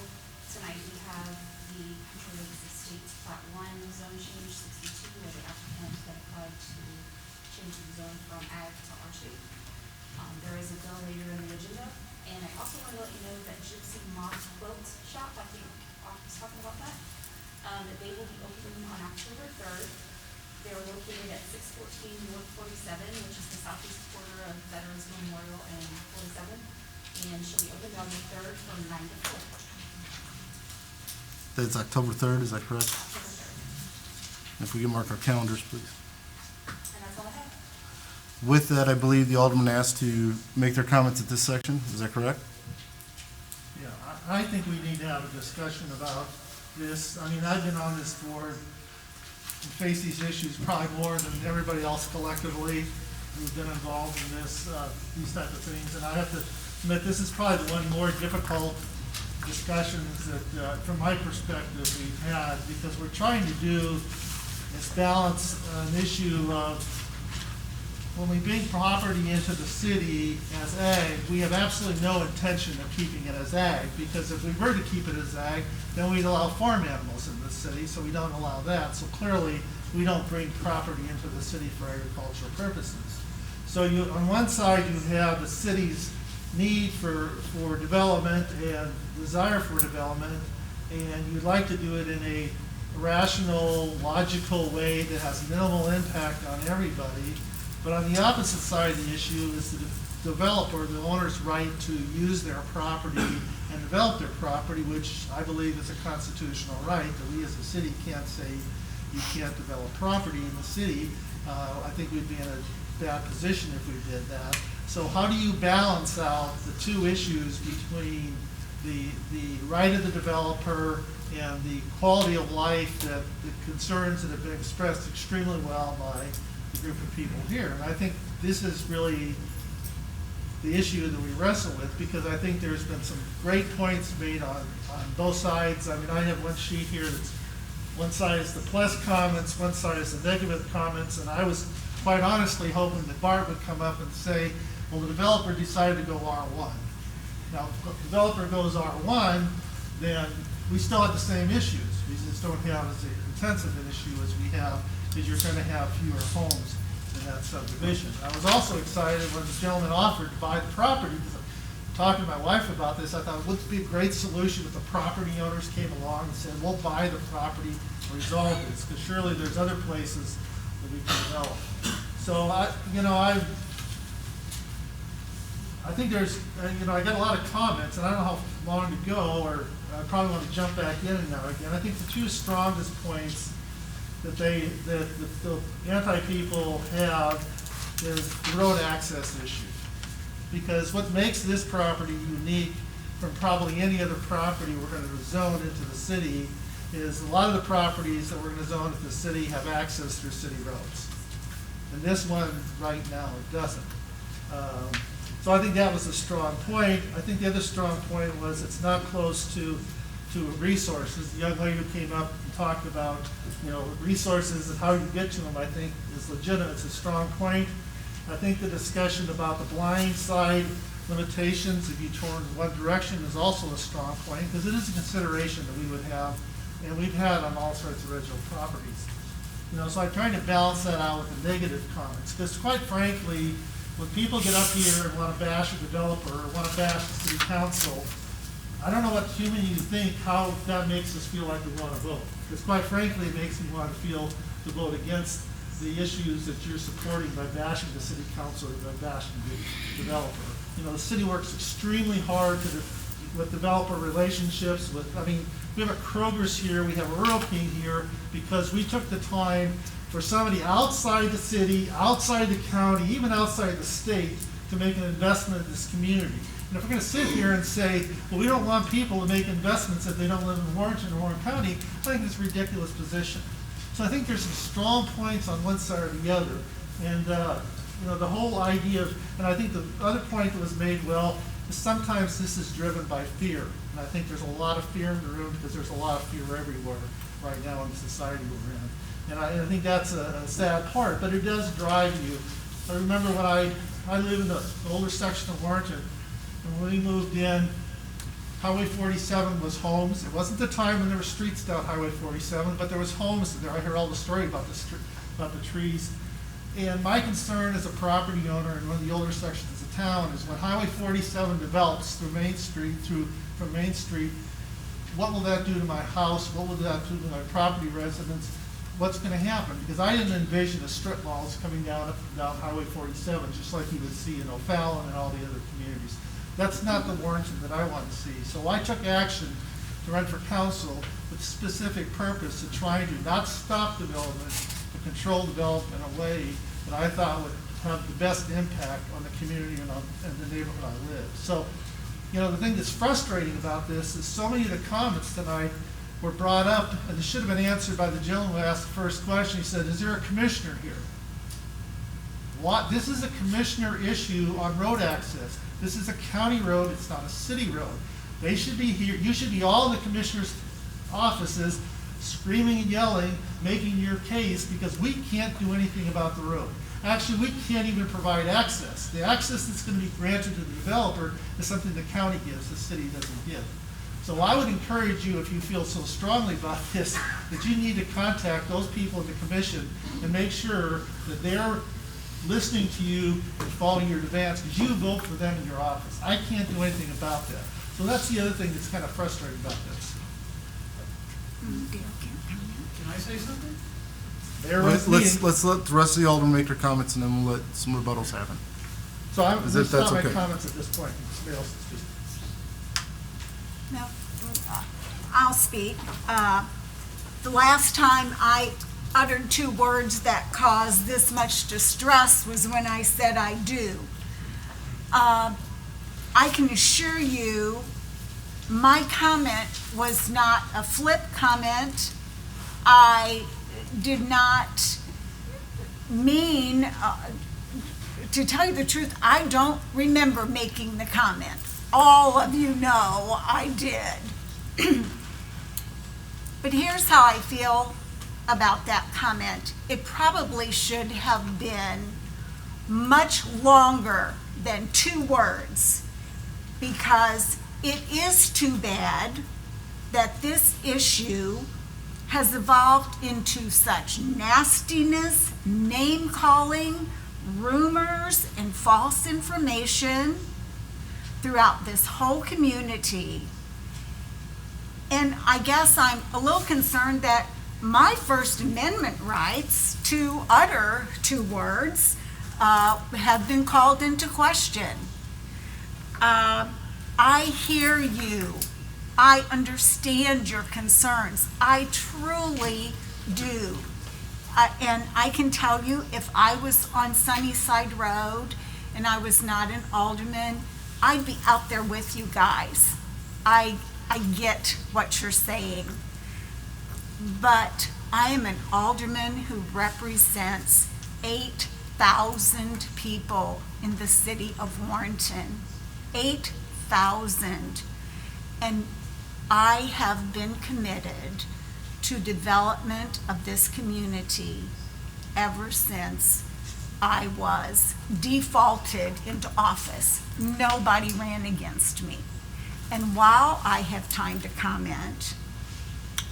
tonight we have the Control of the State's Plat 1 zone change 62, where the applicant had applied to change the zone from ag to R2. There is a bill later in the agenda, and I also want to let you know that Gypsy Moth Quilt Shop, I think Ock was talking about that, that they will be opening on October 3rd. They are located at 614 North 47, which is the southeast corner of Veterans Memorial and 47. And she'll be opened on the 3rd from 9 to 4. That's October 3rd, is that correct? October 3rd. If we can mark our calendars, please. And that's all I have. With that, I believe the Alderman asked to make their comments at this section. Is that correct? Yeah, I think we need to have a discussion about this. I mean, I've been on this board and face these issues probably more than everybody else collectively who's been involved in this, these type of things. And I have to admit, this is probably the one more difficult discussions that, from my perspective, we've had, because we're trying to do is balance an issue of when we bring property into the city as ag, we have absolutely no intention of keeping it as ag, because if we were to keep it as ag, then we'd allow farm animals in the city, so we don't allow that. So clearly, we don't bring property into the city for agricultural purposes. So you, on one side, you have the city's need for development and desire for development, and you'd like to do it in a rational, logical way that has minimal impact on everybody. But on the opposite side of the issue is the developer, the owner's right to use their property and develop their property, which I believe is a constitutional right, that we as a city can't say you can't develop property in the city. I think we'd be in a bad position if we did that. So how do you balance out the two issues between the right of the developer and the quality of life, that the concerns that have been expressed extremely well by the group of people here? And I think this is really the issue that we wrestle with, because I think there's been some great points made on both sides. I mean, I have one sheet here that's, one side is the plus comments, one side is the negative comments, and I was quite honestly hoping that Bart would come up and say, well, the developer decided to go R1. Now, if the developer goes R1, then we still have the same issues. We just don't have as intensive an issue as we have, because you're going to have fewer homes in that subdivision. I was also excited when the gentleman offered to buy the property, because I'm talking to my wife about this. I thought, wouldn't it be a great solution if the property owners came along and said, we'll buy the property and resolve this, because surely there's other places that we can develop. So I think there's, I got a lot of comments, and I don't know how long to go, or I probably want to jump back in and now again. I think the two strongest points that the anti-people have is the road access issue. Because what makes this property unique from probably any other property we're going to zone into the city is a lot of the properties that we're going to zone into the city have access through city roads. And this one, right now, it doesn't. So I think that was a strong point. I think the other strong point was it's not close to resources. The young lady who came up and talked about, resources and how you get to them, I think is legitimate. It's a strong point. I think the discussion about the blind side limitations, if you turn in one direction, is also a strong point, because it is a consideration that we would have, and we've had on all sorts of original properties. So I'm trying to balance that out with the negative comments, because quite frankly, when people get up here and want to bash a developer or want to bash the city council, I don't know what human you think, how that makes us feel like we want to vote. Because quite frankly, it makes me want to feel to vote against the issues that you're supporting by bashing the city council or by bashing the developer. The city works extremely hard with developer relationships. We have a Kroger's here, we have a Rural King here, because we took the time for somebody outside the city, outside the county, even outside the state, to make an investment in this community. And if we're going to sit here and say, well, we don't want people to make investments if they don't live in Warrenton or Warren County, I think it's a ridiculous position. So I think there's some strong points on one side or the other. And, the whole idea of, and I think the other point that was made well, is sometimes this is driven by fear. And I think there's a lot of fear in the room, because there's a lot of fear everywhere right now in the society we're in. And I think that's a sad part, but it does drive you. I remember when I live in the older section of Warrenton, and when we moved in, Highway 47 was homes. It wasn't the time when there were streets down Highway 47, but there was homes there. I heard all the story about the trees. And my concern as a property owner in one of the older sections of town is when Highway 47 develops through Main Street, from Main Street, what will that do to my house? What will that do to my property residents? What's going to happen? Because I didn't envision a strip malls coming down Highway 47, just like you would see in O'Fallon and all the other communities. That's not the Warrenton that I want to see. So I took action to run for council with a specific purpose of trying to not stop development, but control development in a way that I thought would have the best impact on the community and the neighborhood I live. So, the thing that's frustrating about this is so many of the comments tonight were brought up, and it should have been answered by the gentleman who asked the first question. He said, is there a commissioner here? This is a commissioner issue on road access. This is a county road, it's not a city road. They should be here, you should be all in the commissioner's offices screaming and yelling, making your case, because we can't do anything about the road. Actually, we can't even provide access. The access that's going to be granted to the developer is something the county gives, the city doesn't give. So I would encourage you, if you feel so strongly about this, that you need to contact those people in the commission and make sure that they're listening to you and following your demands, because you vote for them in your office. I can't do anything about that. So that's the other thing that's kind of frustrating about this. Can I say something? Let's let the rest of the aldermen make their comments, and then we'll let some rebuttals happen. So I'm going to stop my okay. comments at this point. Somebody else is No, I'll speak. The last time I uttered 2 words that caused this much distress was when I said I do. I can assure you, my comment was not a flip comment. I did not mean, to tell you the truth, I don't remember making the comment. All of you know I did. But here's how I feel about that comment. It probably should have been much longer than 2 words, because it is too bad that this issue has evolved into such nastiness, name-calling, rumors, and false information throughout this whole community. And I guess I'm a little concerned that my First Amendment rights to utter 2 words have been called into question. I hear you. I understand your concerns. I truly do. And I can tell you, if I was on Sunnyside Road and I was not an alderman, I'd be out there with you guys. I get what you're saying. But I am an alderman who represents 8,000 people in the city of Warrenton. 8,000. And I have been committed to development of this community ever since I was defaulted into office. Nobody ran against me. And while I have time to comment,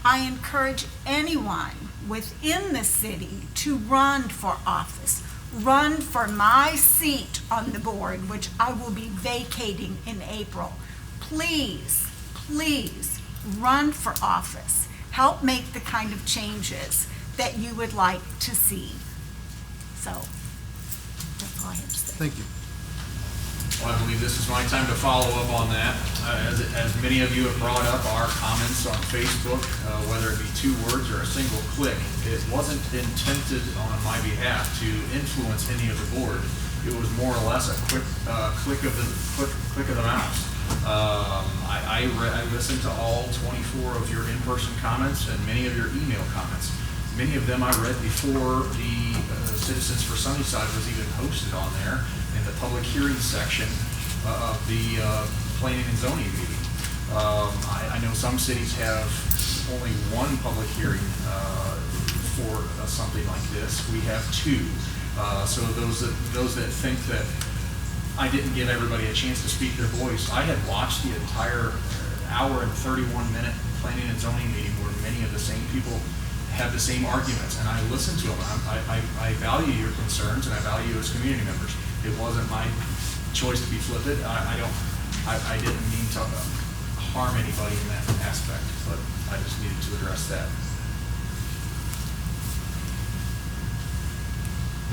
I encourage anyone within the city to run for office. Run for my seat on the board, which I will be vacating in April. Please, please run for office. Help make the kind of changes that you would like to see. So, that's all I have to say. Thank you. Well, I believe this is my time to follow up on that. As many of you have brought up our comments on Facebook, whether it be 2 words or a single click, it wasn't intended on my behalf to influence any of the board. It was more or less a quick click of the mouse. I listened to all 24 of your in-person comments and many of your email comments. Many of them I read before the Citizens for Sunnyside was even posted on there in the public hearing section of the planning and zoning meeting. I know some cities have only 1 public hearing for something like this. We have 2. So those that think that I didn't give everybody a chance to speak their voice, I had watched the entire hour and 31-minute planning and zoning meeting where many of the same people have the same arguments, and I listen to them. I value your concerns, and I value you as community members. It wasn't my choice to be flippant. I didn't mean to harm anybody in that aspect, but I just needed to address that.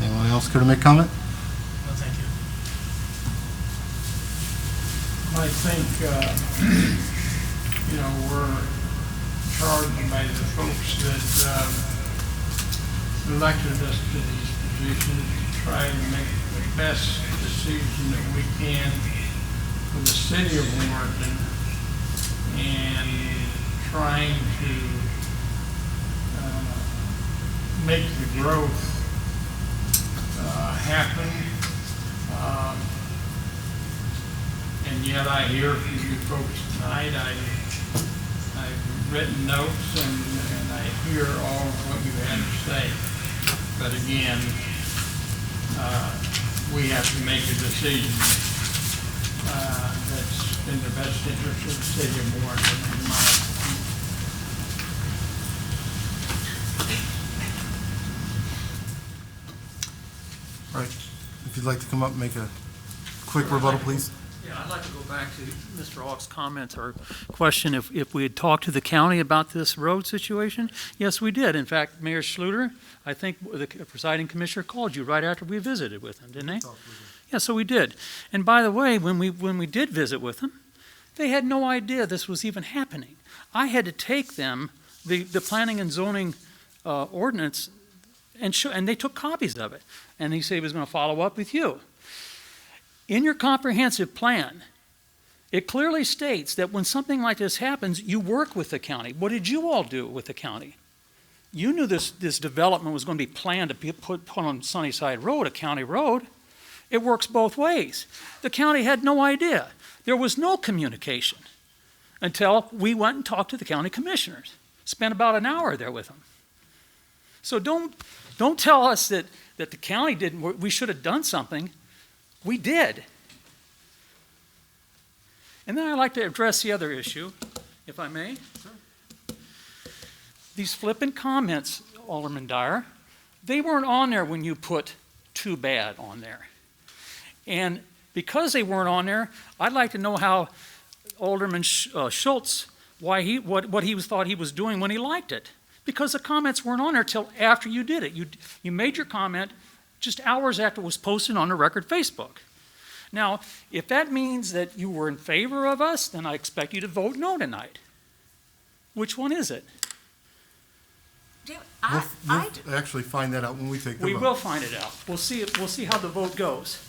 Anyone else care to make comment? No, thank you. I think, we're charged by the folks that elected us to these positions to try to make the best decision that we can for the city of Warrenton and trying to make the growth happen. And yet I hear from you folks tonight. I've written notes and I hear all of what you had to say. But again, we have to make a decision that's in the best interest of the city of Warrenton, in my opinion. All right. If you'd like to come up and make a quick rebuttal, please. Yeah, I'd like to go back to Mr. Auk's comments or question. If we had talked to the county about this road situation, yes, we did. In fact, Mayor Schluter, I think the presiding commissioner called you right after we visited with him, didn't he? Yeah, so we did. And by the way, when we did visit with him, They had no idea this was even happening. I had to take them the planning and zoning ordinance, and they took copies of it. And he said he was going to follow up with you. In your comprehensive plan, it clearly states that when something like this happens, you work with the county. What did you all do with the county? You knew this development was going to be planned to be put on Sunnyside Road, a county road. It works both ways. The county had no idea. There was no communication until we went and talked to the county commissioners. Spent about an hour there with them. So don't tell us that the county didn't, we should have done something. We did. And then I'd like to address the other issue, if I may. Sure. These flippant comments, Alderman Dyer, they weren't on there when you put too bad on there. And because they weren't on there, I'd like to know how Alderman Schultz, what he thought he was doing when he liked it. Because the comments weren't on there till after you did it. You made your comment just hours after it was posted on the Record Facebook. Now, if that means that you were in favor of us, then I expect you to vote no tonight. Which one is it? We'll actually find that out when we take the vote. We will find it out. We'll see how the vote goes.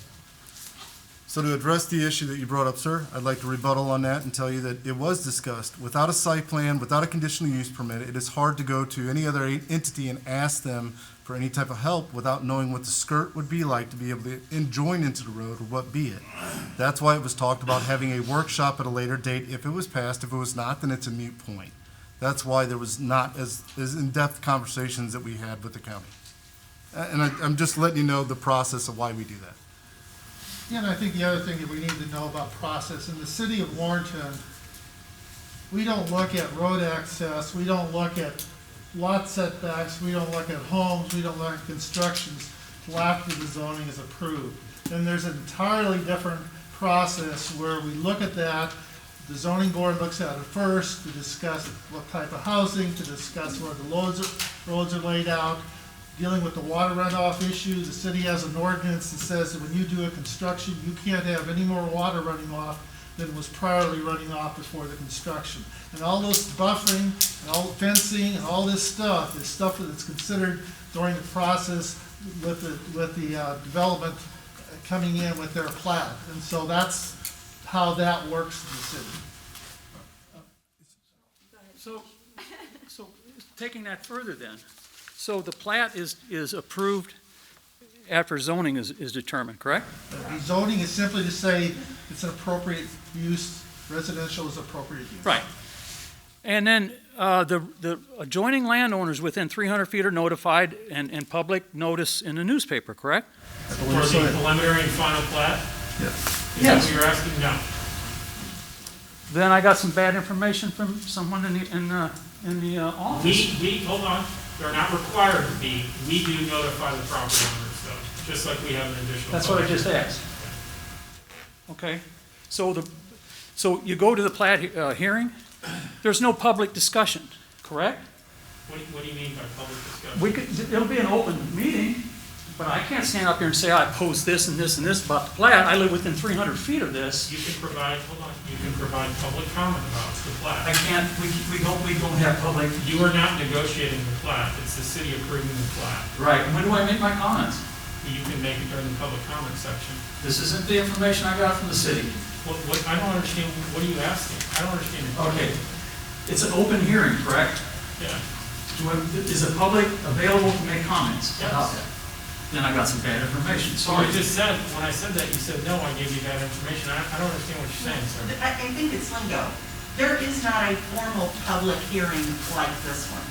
So to address the issue that you brought up, sir, I'd like to rebuttal on that and tell you that it was discussed. Without a site plan, without a conditional use permit, it is hard to go to any other entity and ask them for any type of help without knowing what the skirt would be like to be able to join into the road or what be it. That's why it was talked about having a workshop at a later date if it was passed. If it was not, then it's a moot point. That's why there was not as in-depth conversations that we had with the county. And I'm just letting you know the process of why we do that. Yeah, and I think the other thing that we need to know about process, in the city of Warrenton, we don't look at road access, we don't look at lot setbacks, we don't look at homes, we don't look at constructions till after the zoning is approved. Then there's an entirely different process where we look at that, the zoning board looks at it first to discuss what type of housing, to discuss where the roads are laid out, dealing with the water runoff issue. The city has an ordinance that says that when you do a construction, you can't have any more water running off than was priorly running off before the construction. And all those buffering, and all the fencing, and all this stuff is stuff that's considered during the process with the development coming in with their plat. And so that's how that works in the city. So taking that further then, so the plat is approved after zoning is determined, correct? Zoning is simply to say it's an appropriate use, residential is appropriate use. Right. And then the adjoining landowners within 300 feet are notified and public notice in the newspaper, correct? For the preliminary and final plat? Yes. Is that what you're asking? No. Then I got some bad information from someone in the office. We, hold on, they're not required to be. We do notify the property owners, though, just like we have an additional. That's what I just asked. Okay, so you go to the plat hearing, there's no public discussion, correct? What do you mean by public discussion? It'll be an open meeting, but I can't stand up here and say I oppose this and this and this about the plat. I live within 300 feet of this. You can provide, hold on, you can provide public comment about the plat. I can't, we don't have public. You are not negotiating the plat, it's the city approving the plat. Right, when do I make my comments? You can make it during the public comment section. This isn't the information I got from the city. What, I don't understand, what are you asking? I don't understand. Okay, it's an open hearing, correct? Yeah. Is the public available to make comments? Yes. Okay. Then I got some bad information, So sorry. I just said, when I said that, you said, no, I gave you bad information. I don't understand what you're saying, sir. I think it's lingo. There is not a formal public hearing like this one.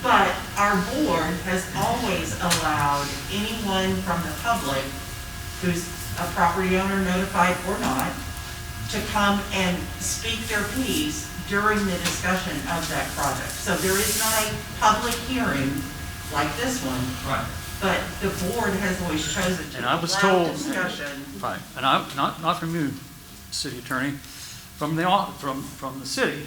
But our board has always allowed anyone from the public who's a property owner, notified or not, to come and speak their piece during the discussion of that project. So there is not a public hearing like this one. Right. But the board has always chosen to And I was allow told, discussion. right, and I, not from you, city attorney, from the city,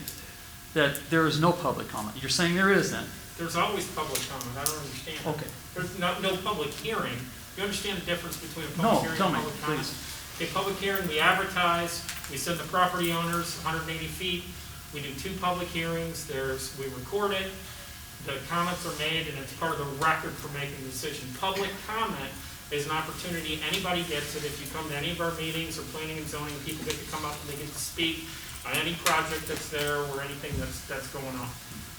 that there is no public comment. You're saying there is then? There's always public comment, I don't understand. Okay. There's no public hearing. You understand the difference between a No, public hearing tell and me, public comment? please. A public hearing, we advertise, We send the property owners 180 feet. We do 2 public hearings. We record it. The comments are made, and it's part of the record for making the decision. Public comment is an opportunity. Anybody gets it. If you come to any of our meetings or planning and zoning, people get to come up and they get to speak on any project that's there or anything that's going on.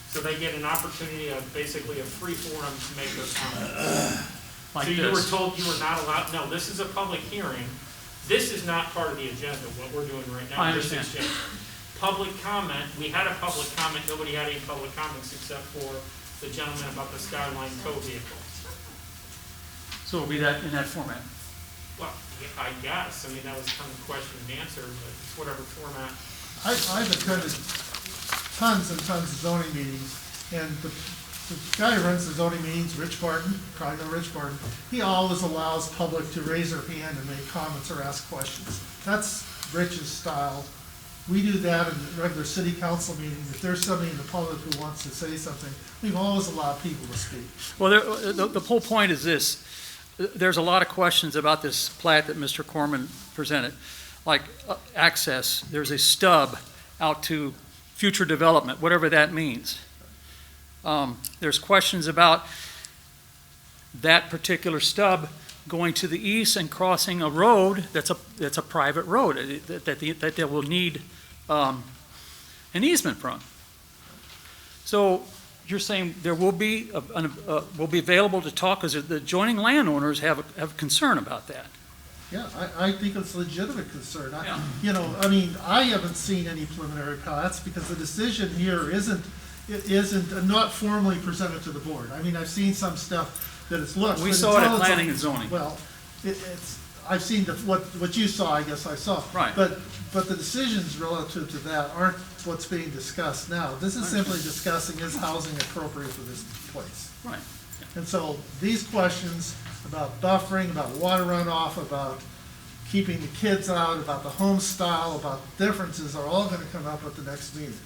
So they get an opportunity of basically a free forum to make their comments. Like So you were this. told you were not allowed, no, this is a public hearing. This is not part of the agenda, what we're doing right now. I This understand. exchange. Public comment, we had a public comment, nobody had any public comments except for the gentleman about the Skyline tow vehicle. So it'll be that, in that format. Well, I guess, I mean, that was kind of question and answer, but it's whatever format. I've attended tons and tons of zoning meetings, and the guy who runs the zoning meetings, Rich Barton, probably know Rich Barton, he always allows public to raise their hand and make comments or ask questions. That's Rich's style. We do that in the regular city council meetings. If there's somebody in the public who wants to say something, we've always allowed people to speak. Well, the whole point is this. There's a lot of questions about this plat that Mr. Corman presented, like access. There's a stub out to future development, whatever that means. There's questions about that particular stub going to the east and crossing a road that's a private road that they will need an easement from. So you're saying there will be will be available to talk because the adjoining landowners have concern about that. Yeah, I think it's a legitimate concern. Yeah. I haven't seen any preliminary plats because the decision here isn't not formally presented to the board. I mean, I've seen some stuff that it's looked. We saw it at planning and zoning. Well, I've seen what you saw, I guess I saw. Right. But the decisions relative to that aren't what's being discussed now. This is simply discussing is housing appropriate for this place. Right. And so these questions about buffering, about water runoff, about keeping the kids out, about the home style, about differences are all gonna come up at the next meeting.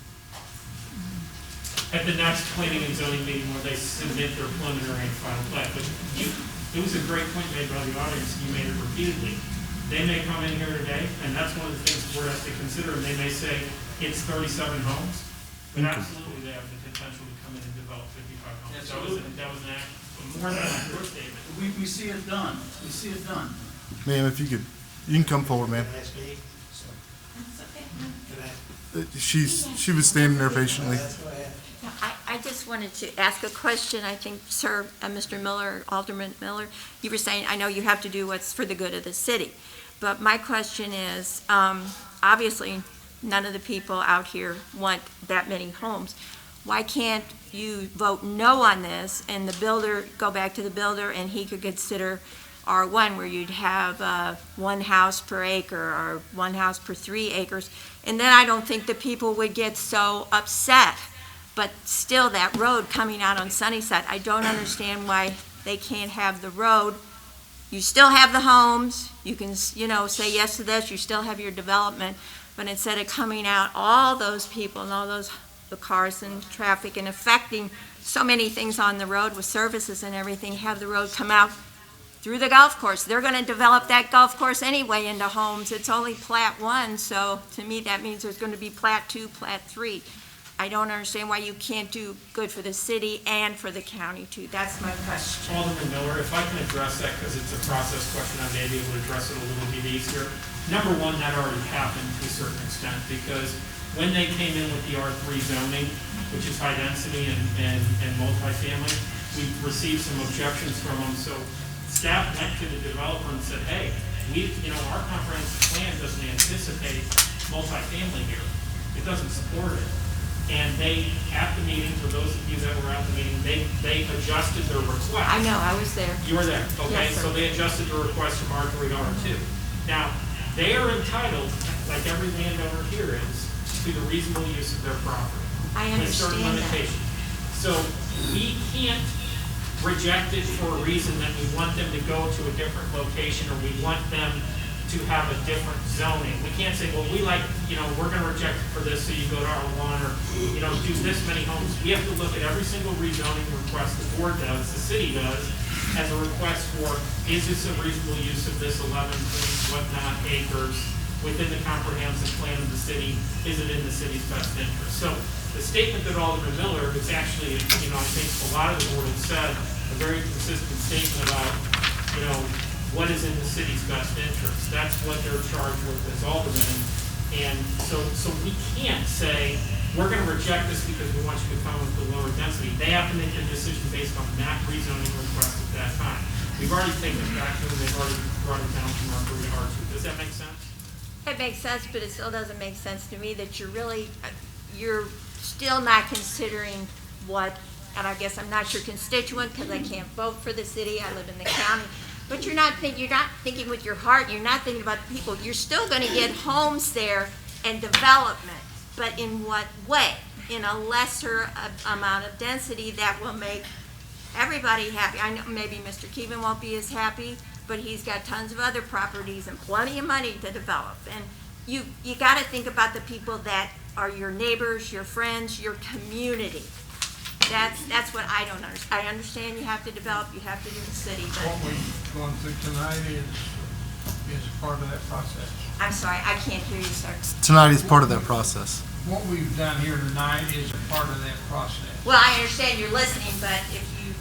At the next planning and zoning meeting where they submit their preliminary and final plat. But it was a great point made by the audience, and you made it repeatedly. They may come in here today, and that's one of the things the board has to consider, and they may say, it's 37 homes, but absolutely they have the potential to come in and develop 55 homes. That was an act, more than a true statement. We see it done. We see it done. Ma'am, if you can come forward, ma'am. She was standing there patiently. I just wanted to ask a question. I think, sir, Mr. Miller, Alderman Miller, you were saying, I know you have to do what's for the good of the city. But my question is, obviously, none of the people out here want that many homes. Why can't you vote no on this and the builder, go back to the builder and he could consider R1 where you'd have 1 house per acre or 1 house per 3 acres? And then I don't think the people would get so upset. But still, that road coming out on Sunnyside, I don't understand why they can't have the road. You still have the homes, you can, say yes to this, you still have your development, but instead of coming out, all those people and all the cars and traffic and affecting so many things on the road with services and everything, have the road come out through the golf course. They're gonna develop that golf course anyway into homes. It's only plat 1, so to me, that means there's gonna be plat 2, plat 3. I don't understand why you can't do good for the city and for the county too. That's my question. Alderman Miller, if I can address that, because it's a process question, I may be able to address it a little bit easier. Number one, that already happened to a certain extent, because when they came in with the R3 zoning, which is high density and multifamily, we received some objections from them. So staff went to the developer and said, hey, our comprehensive plan doesn't anticipate multifamily here. It doesn't support it. And they, at the meeting, for those of you that were at the meeting, they adjusted their request. I know, I was there. You were there, okay? Yes, sir. So they adjusted their request from R3 to R2. Now, they are entitled, like every landowner here is, to the reasonable use of their property. I With certain understand that. limitations. So we can't reject it for a reason that we want them to go to a different location or we want them to have a different zoning. We can't say, well, we're gonna reject it for this, so you go to R1 or, do this many homes. We have to look at every single rezoning request the board does, the city does, as a request for, is this a reasonable use of this 11 point whatnot acres within the comprehensive plan of the city, is it in the city's best interest? So the statement that Alderman Miller is actually, I think a lot of the board has said, a very consistent statement about, what is in the city's best interest. That's what they're charged with as Alderman. And so we can't say, we're gonna reject this because we want you to come with the lower density. They have to make a decision based on that rezoning request at that time. We've already taken it back to them, they've already brought it down from R3 to R2. Does that make sense? It makes sense, but it still doesn't make sense to me that you're still not considering what, and I guess I'm not your constituent because I can't vote for the city, I live in the county, but you're not thinking with your heart, you're not thinking about the people. You're still gonna get homes there and development, but in what way? In a lesser amount of density that will make everybody happy. I know maybe Mr. Keevan won't be as happy, but he's got tons of other properties and plenty of money to develop. And you gotta think about the people that are your neighbors, your friends, your community. That's what I don't understand. I understand you have to develop, you have to do the city, but. What we're going through tonight is part of that process. I'm sorry, I can't hear you, sir. Tonight is part of that process. What we've done here tonight is a part of that process. Well, I understand you're listening, but if you,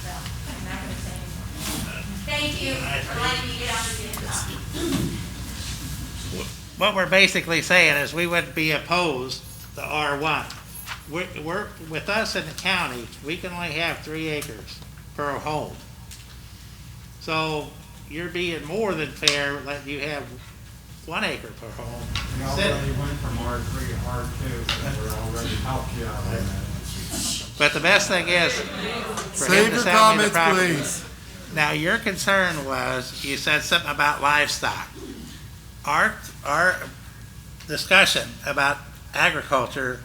well, I'm not gonna say anymore. Thank you for letting me get on the agenda. What we're basically saying is we would be opposed to R1. We're with us in the county, we can only have 3 acres per home. So you're being more than fair that you have 1 acre per home. We already went from R3 to R2, so we're already helped you out on that. But the best thing is for him Save to your sell me the comments, property. please. Now, your concern was, you said something about livestock. Our discussion about agriculture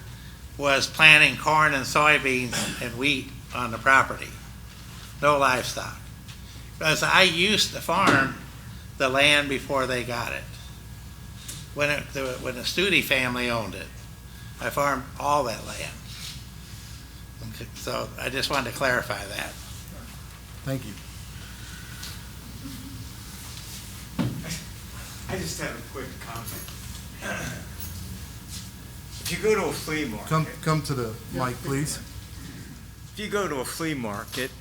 was planting corn and soybeans and wheat on the property. No livestock. Because I used to farm the land before they got it. When the Studi family owned it, I farmed all that land. Okay, so I just wanted to clarify that. Thank you. I just have a quick comment. If you go to a flea market. Come to the mic, please. If you go to a flea market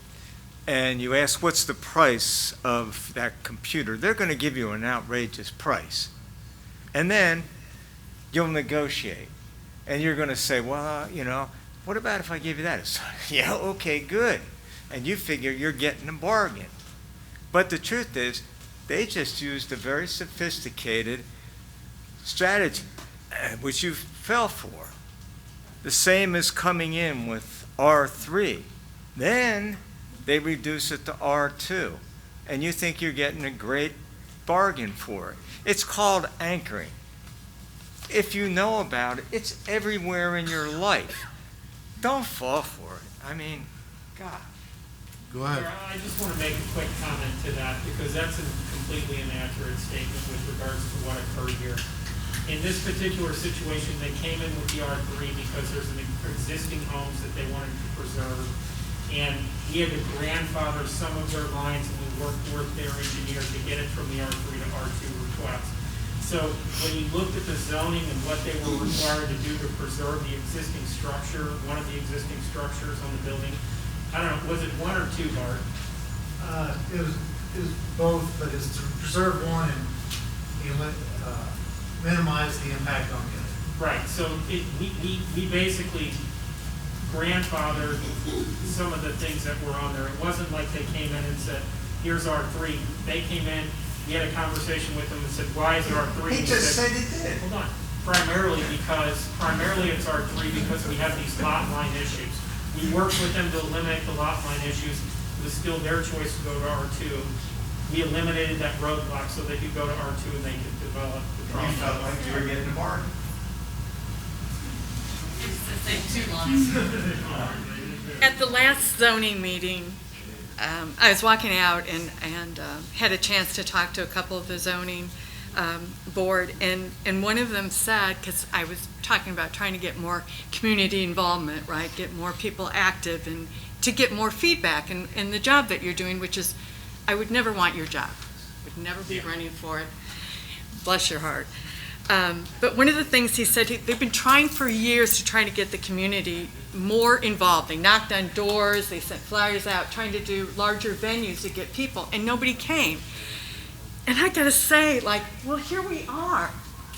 and you ask what's the price of that computer, they're going to give you an outrageous price. And then you'll negotiate. And you're going to say, well, what about if I give you that? It's, yeah, okay, good. And you figure you're getting a bargain. But the truth is, they just used a very sophisticated strategy, which you fell for. The same as coming in with R3. Then they reduce it to R2. And you think you're getting a great bargain for it. It's called anchoring. If you know about it, it's everywhere in your life. Don't fall for it. I mean, God. Go ahead. I just want to make a quick comment to that because that's a completely inaccurate statement with regards to what occurred here. In this particular situation, they came in with the R3 because there's an existing homes that they wanted to preserve. And we had to grandfather some of their lines and we worked with their engineer to get it from the R3 to R2 request. So when you looked at the zoning and what they were required to do to preserve the existing structure, one of the existing structures on the building, I don't know, was it 1 or 2, Bart? It was both, but it's to preserve one and minimize the impact on the other. Right, so we basically grandfathered some of the things that were on there. It wasn't like they came in and said, here's R3. They came in, we had a conversation with them and said, why is it R3? He just said it did. Hold on. Primarily it's R3 because we have these lot line issues. We worked with them to eliminate the lot line issues. It was still their choice to go to R2. We eliminated that roadblock so they could go to R2 and they could develop the You process. felt like you were getting a bargain. At the last zoning meeting, I was walking out and had a chance to talk to a couple of the zoning board, and one of them said, because I was talking about trying to get more community involvement, right, get more people active and to get more feedback in the job that you're doing, which is, I would never want your job, would never be running for it. bless your heart. But one of the things he said, they've been trying for years to try to get the community more involved. They knocked on doors, they sent flyers out, trying to do larger venues to get people, and nobody came. And I gotta say, like, well, here we are.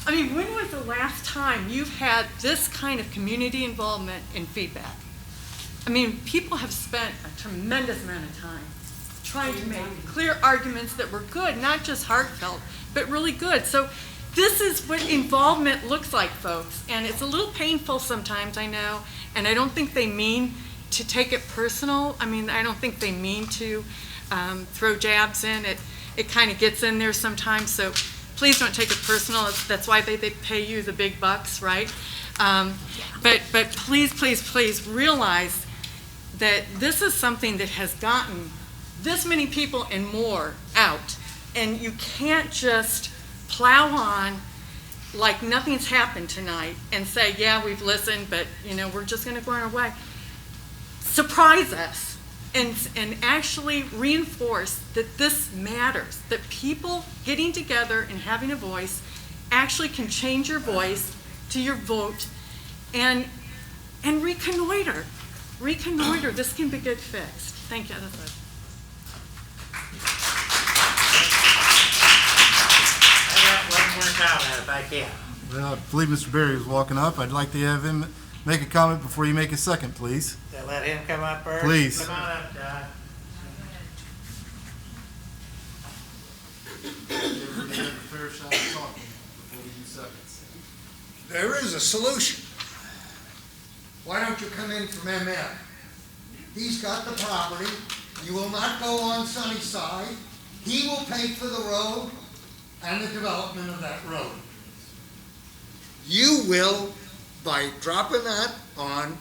I mean, when was the last time you've had this kind of community involvement and feedback? I mean, people have spent a tremendous amount of time trying to make clear arguments that were good, not just heartfelt, but really good. So this is what involvement looks like, folks. And it's a little painful sometimes, I know, and I don't think they mean to take it personal. I mean, I don't think they mean to throw jabs in. It kind of gets in there sometimes, so please don't take it personal. That's why they pay you the big bucks, right? But please, please, please realize that this is something that has gotten this many people and more out. And you can't just plow on like nothing's happened tonight and say, yeah, we've listened, but we're just gonna go on our way. Surprise us and actually reinforce that this matters, that people getting together and having a voice actually can change your voice to your vote and reconnoiter. Reconnoiter, this can be get fixed. Thank you. That's it. One more comment if I can. Well, I believe Mr. Berry was walking up. I'd like to have him make a comment before you make a second, please. Let him come up first. Please. Come on up, John. There is a solution. Why don't you come in from MM? He's got the property. You will not go on Sunnyside. He will pay for the road and the development of that road. You will, by dropping that on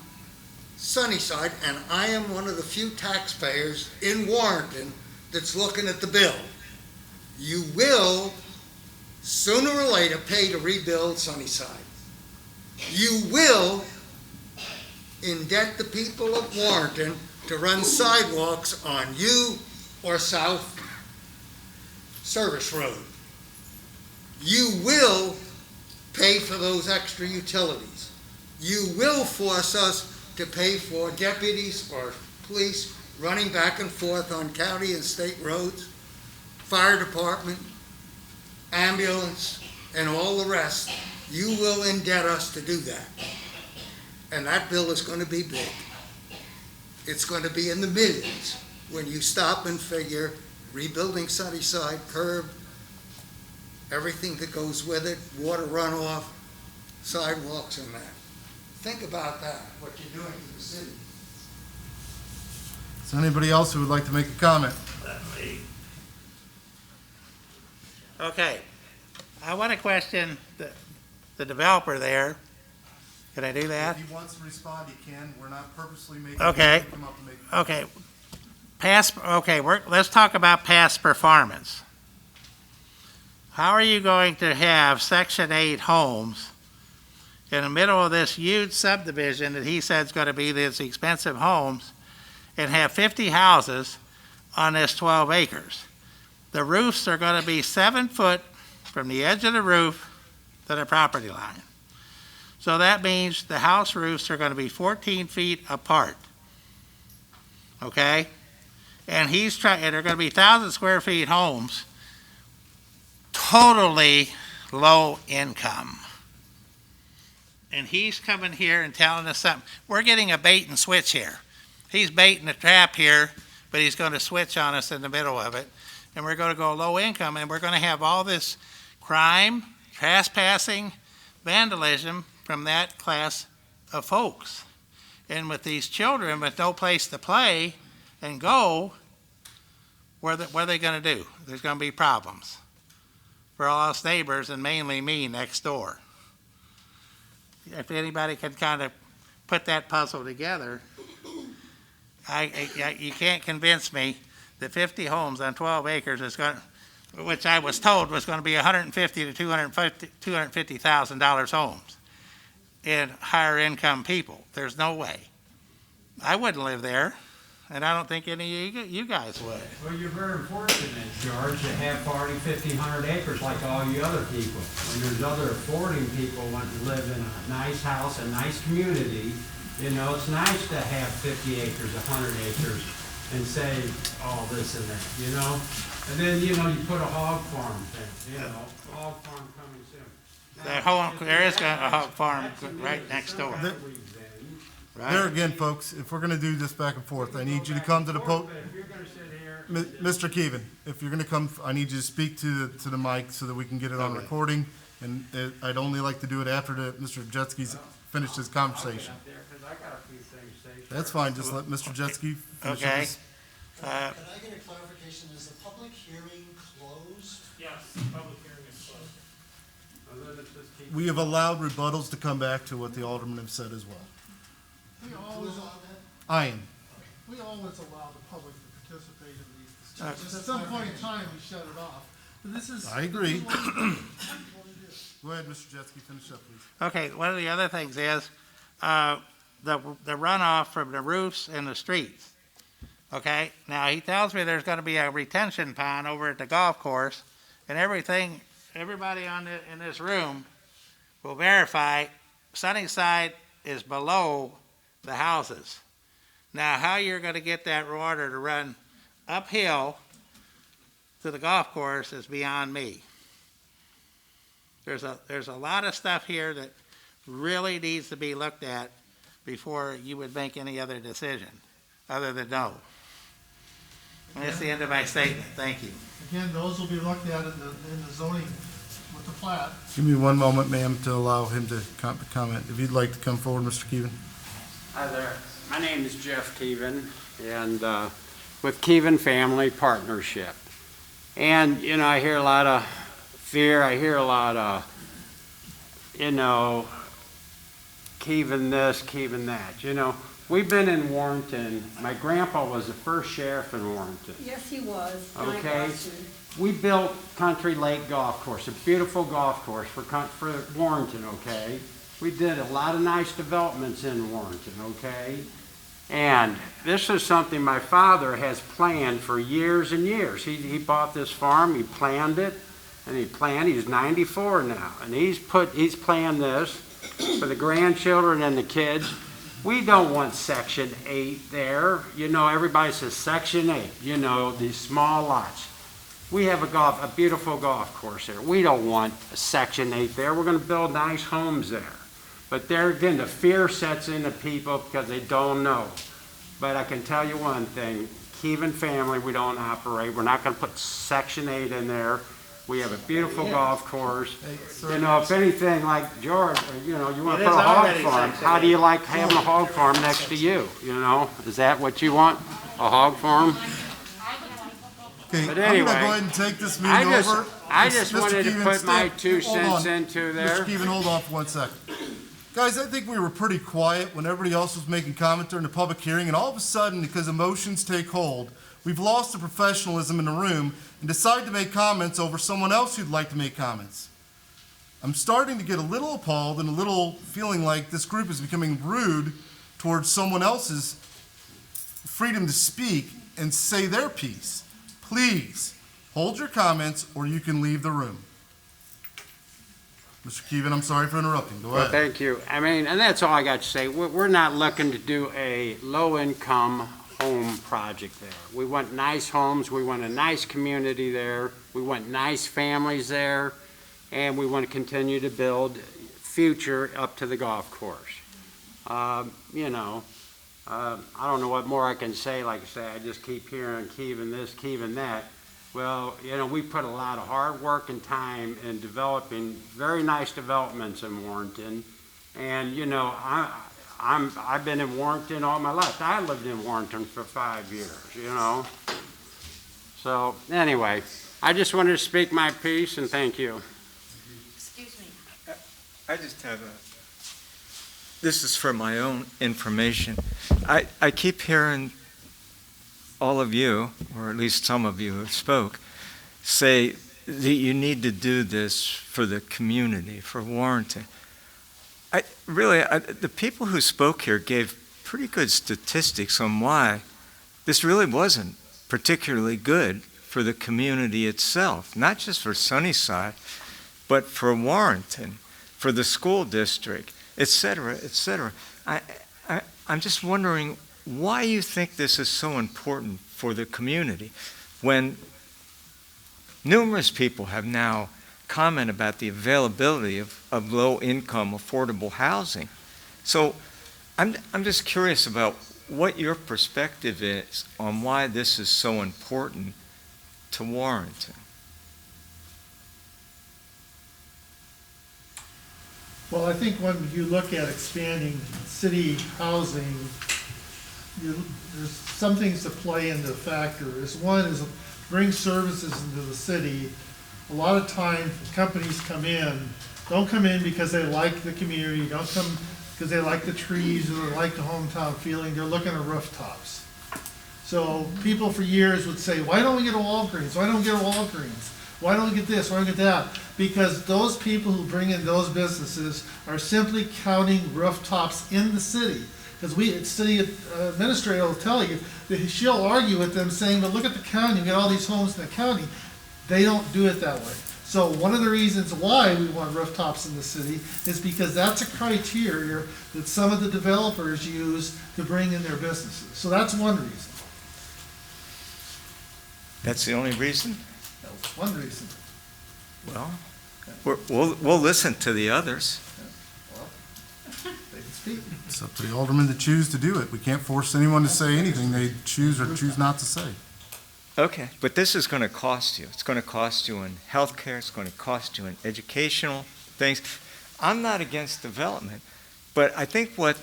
Sunnyside, and I am one of the few taxpayers in Warrenton that's looking at the bill. You will, sooner or later, pay to rebuild Sunnyside. You will indebt the people of Warrenton to run sidewalks on U or South Service Road. You will pay for those extra utilities. You will force us to pay for deputies or police running back and forth on county and state roads, fire department, ambulance, and all the rest. You will indebt us to do that. And that bill is going to be big. It's going to be in the millions when you stop and figure rebuilding Sunnyside, curb, everything that goes with it, water runoff, sidewalks and that. Think about that, what you're doing to the city. Is there anybody else who would like to make a comment? Okay. I want to question the developer there. Can I do that? If he wants to respond, he can. We're not purposely making Okay. him come up and make. Okay. Let's talk about past performance. How are you going to have Section 8 homes in the middle of this huge subdivision that he said is going to be these expensive homes and have 50 houses on this 12 acres? The roofs are going to be 7 foot from the edge of the roof to the property line. So that means the house roofs are going to be 14 feet apart. Okay? And they're going to be 1,000 square feet homes, totally low income. And he's coming here and telling us something. We're getting a bait and switch here. He's baiting the trap here, but he's going to switch on us in the middle of it. And we're going to go low income, and we're going to have all this crime, trespassing, vandalism from that class of folks. And with these children with no place to play and go, what are they going to do? There's going to be problems for all us neighbors and mainly me next door. If anybody can kind of put that puzzle together, you can't convince me that 50 homes on 12 acres is going to, which I was told was going to be $150,000 to $250,000 homes in higher income people. There's no way. I wouldn't live there. and I don't think any of you guys would. Well, you're very fortunate, George, to have 40, 1,500 acres like all you other people. When there's other affording people want to live in a nice house, a nice community, you know, it's nice to have 50 acres, 100 acres, and say all this and that, you know? And then, you know, you put a hog farm thing, you know, hog farm coming soon. There is a hog farm right next door. There again, folks, if we're gonna do this back and forth, I need you to come to the Mr. Keevan, if you're gonna come, I need you to speak to the mic so that we can get it on recording. And I'd only like to do it after Mr. Jetski's finished his conversation. That's fine, just let Mr. Jetski finish Okay. his. Can I get a clarification? Is the public hearing closed? Yes, public hearing is closed. We have allowed rebuttals to come back to what the Alderman have said as well. We always, I am. we always allow the public to participate in these discussions. At some point in time, we shut it off. But this is. I agree. this is what we do. Go ahead, Mr. Jetski, finish up, please. Okay, one of the other things is, the runoff from the roofs and the streets. Okay, now he tells me there's gonna be a retention pond over at the golf course, and everybody in this room will verify Sunnyside is below the houses. Now, how you're gonna get that water to run uphill to the golf course is beyond me. There's a lot of stuff here that really needs to be looked at before you would make any other decision, other than no. And that's the end of my statement. Thank you. Again, those will be looked at in the zoning with the plat. Give me one moment, ma'am, to allow him to comment. If you'd like to come forward, Mr. Keevan. Hi there. My name is Jeff Keevan, and with Keevan Family Partnership. And, you know, I hear a lot of fear. I hear a lot of, you know, Keevan this, Keevan that. You know, we've been in Warrenton. My grandpa was the first sheriff in Warrenton. Yes, he was. Okay. We built Country Lake Golf Course, a beautiful golf course for Warrenton, okay? We did a lot of nice developments in Warrenton, okay? And this is something my father has planned for years and years. He bought this farm, he planned it, and he's 94 now, and he's planned this for the grandchildren and the kids. We don't want Section 8 there. You know, everybody says Section 8, you know, these small lots. We have a beautiful golf course there. We don't want a Section 8 there. We're gonna build nice homes there. But there again, the fear sets into people because they don't know. But I can tell you one thing, Keevan Family, we don't operate. We're not gonna put Section 8 in there. We have a beautiful golf course. You know, if anything, like George, you know, you want to put a hog farm, how do you like having a hog farm next to you? You know, is that what you want? A hog farm? Okay, But I'm anyway, gonna go ahead and take this meeting over. I just Mr. wanted to Keevan, put my stay- 2 hold cents on. into there. Mr. Keevan, hold on for 1 second. Guys, I think we were pretty quiet when everybody else was making comment during the public hearing, and all of a sudden, because emotions take hold, we've lost the professionalism in the room and decide to make comments over someone else who'd like to make comments. I'm starting to get a little appalled and a little feeling like this group is becoming rude towards someone else's freedom to speak and say their piece. Please, hold your comments or you can leave the room. Mr. Keevan, I'm sorry for interrupting. Go Well, ahead. thank you. I mean, and that's all I got to say. We're not looking to do a low-income home project there. We want nice homes. We want a nice community there. We want nice families there. And we want to continue to build future up to the golf course. You know, I don't know what more I can say. Like I say, I just keep hearing Keevan this, Keevan that. Well, you know, we put a lot of hard work and time in developing very nice developments in Warrenton. And, you know, I've been in Warrenton all my life. I lived in Warrenton for 5 years, you know. So, anyway, I just wanted to speak my piece and thank you. Excuse me. I just have this is for my own information. I keep hearing all of you, or at least some of you who spoke, say that you need to do this for the community, for Warrenton. The people who spoke here gave pretty good statistics on why this really wasn't particularly good for the community itself, not just for Sunnyside, but for Warrenton, for the school district, et cetera, et cetera. I'm just wondering why you think this is so important for the community when numerous people have now commented about the availability of low-income, affordable housing. So I'm just curious about what your perspective is on why this is so important to Warrenton. Well, I think when you look at expanding city housing, there's some things to play into factors. One is bring services into the city. A lot of times, companies don't come in because they like the community, don't come because they like the trees or they like the hometown feeling. They're looking at rooftops. So people for years would say, why don't we get a Walgreens? Why don't we get a Walgreens? Why don't we get this? Why don't we get that? Because those people who bring in those businesses are simply counting rooftops in the city. Because city administrator will tell you, that she'll argue with them saying, but look at the county, we got all these homes in the county. They don't do it that way. So one of the reasons why we want rooftops in the city is because that's a criteria that some of the developers use to bring in their businesses. So that's one reason. That's the only reason? That's one reason. Well, we'll listen to the others. Well, they can speak. It's up to the aldermen to choose to do it. We can't force anyone to say anything they choose or choose not to say. Okay, but this is going to cost you. It's going to cost you in healthcare. It's going to cost you in educational things. I'm not against development, but I think what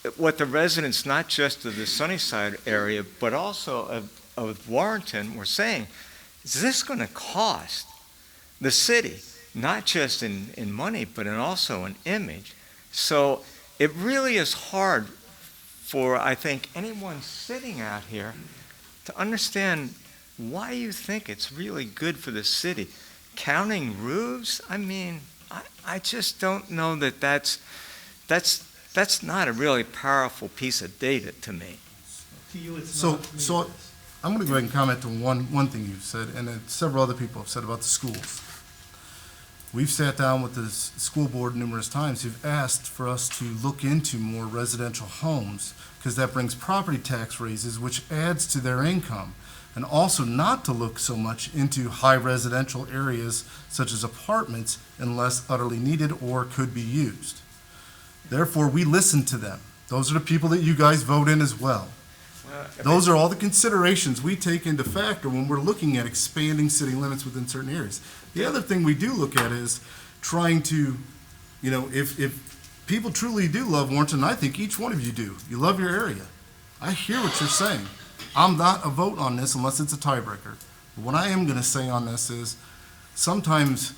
the residents, not just of the Sunnyside area, but also of Warrenton, were saying, is this going to cost the city, not just in money, but also in image? So it really is hard for, I think, anyone sitting out here to understand why you think it's really good for the city. Counting roofs, I mean, I just don't know that that's not a really powerful piece of data to me. To you, it's So, not. To me, so it is. I'm going to go ahead and comment on one thing you've said, and then several other people have said about the schools. We've sat down with the school board numerous times who've asked for us to look into more residential homes because that brings property tax raises, which adds to their income, and also not to look so much into high residential areas such as apartments unless utterly needed or could be used. Therefore, we listen to them. Those are the people that you guys vote in as well. Those are all the considerations we take into factor when we're looking at expanding city limits within certain areas. The other thing we do look at is trying to, if people truly do love Warrenton, and I think each one of you do, you love your area. I hear what you're saying. I'm not a vote on this unless it's a tiebreaker. But what I am going to say on this is sometimes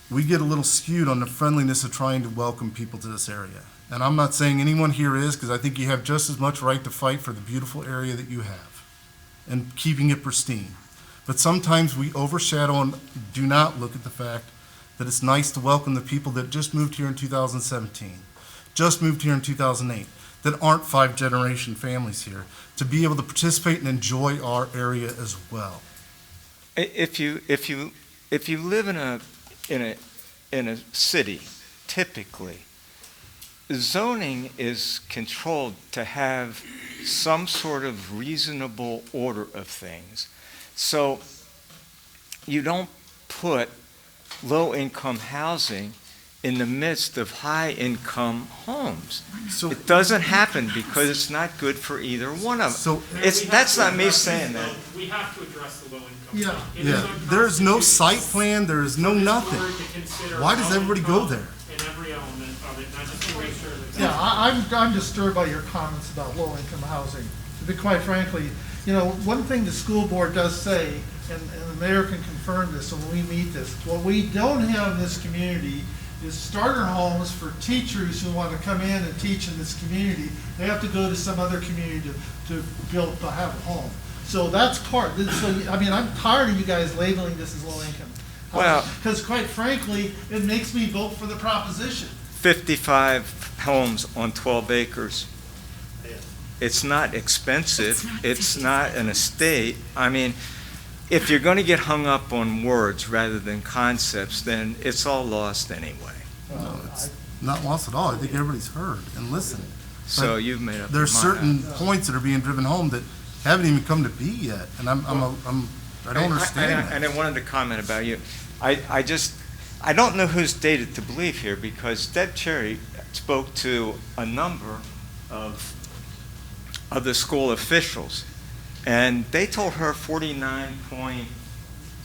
we get a little skewed on the friendliness of trying to welcome people to this area. And I'm not saying anyone here is, because I think you have just as much right to fight for the beautiful area that you have and keeping it pristine. But sometimes we overshadow and do not look at the fact that it's nice to welcome the people that just moved here in 2017, just moved here in 2008, that aren't five-generation families here, to be able to participate and enjoy our area as well. If you live in a city, typically, zoning is controlled to have some sort of reasonable order of things. So you don't put low-income housing in the midst of high-income homes. So it doesn't happen because it's not good for either one of them. So that's not me saying that. We have to address the low income. Yeah. There's no site plan, there's no nothing. Why does everybody go there? In every element of it, not just to make sure that. Yeah, I'm disturbed by your comments about low-income housing. To be quite frankly, one thing the school board does say, and the mayor can confirm this when we meet this, what we don't have in this community is starter homes for teachers who want to come in and teach in this community. They have to go to some other community to have a home. So that's part. I'm tired of you guys labeling this as low-income. Well, because quite frankly, it makes me vote for the proposition. 55 homes on 12 acres. It's not expensive. It's not an estate. I mean, if you're going to get hung up on words rather than concepts, then it's all lost anyway. No, it's not lost at all. I think everybody's heard and listened. So But you've made up your there's mind. certain points that are being driven home that haven't even come to be yet, and I don't understand that. And I wanted to comment about you. I don't know who's dated to believe here, because Deb Cherry spoke to a number of the school officials, and they told her 49 point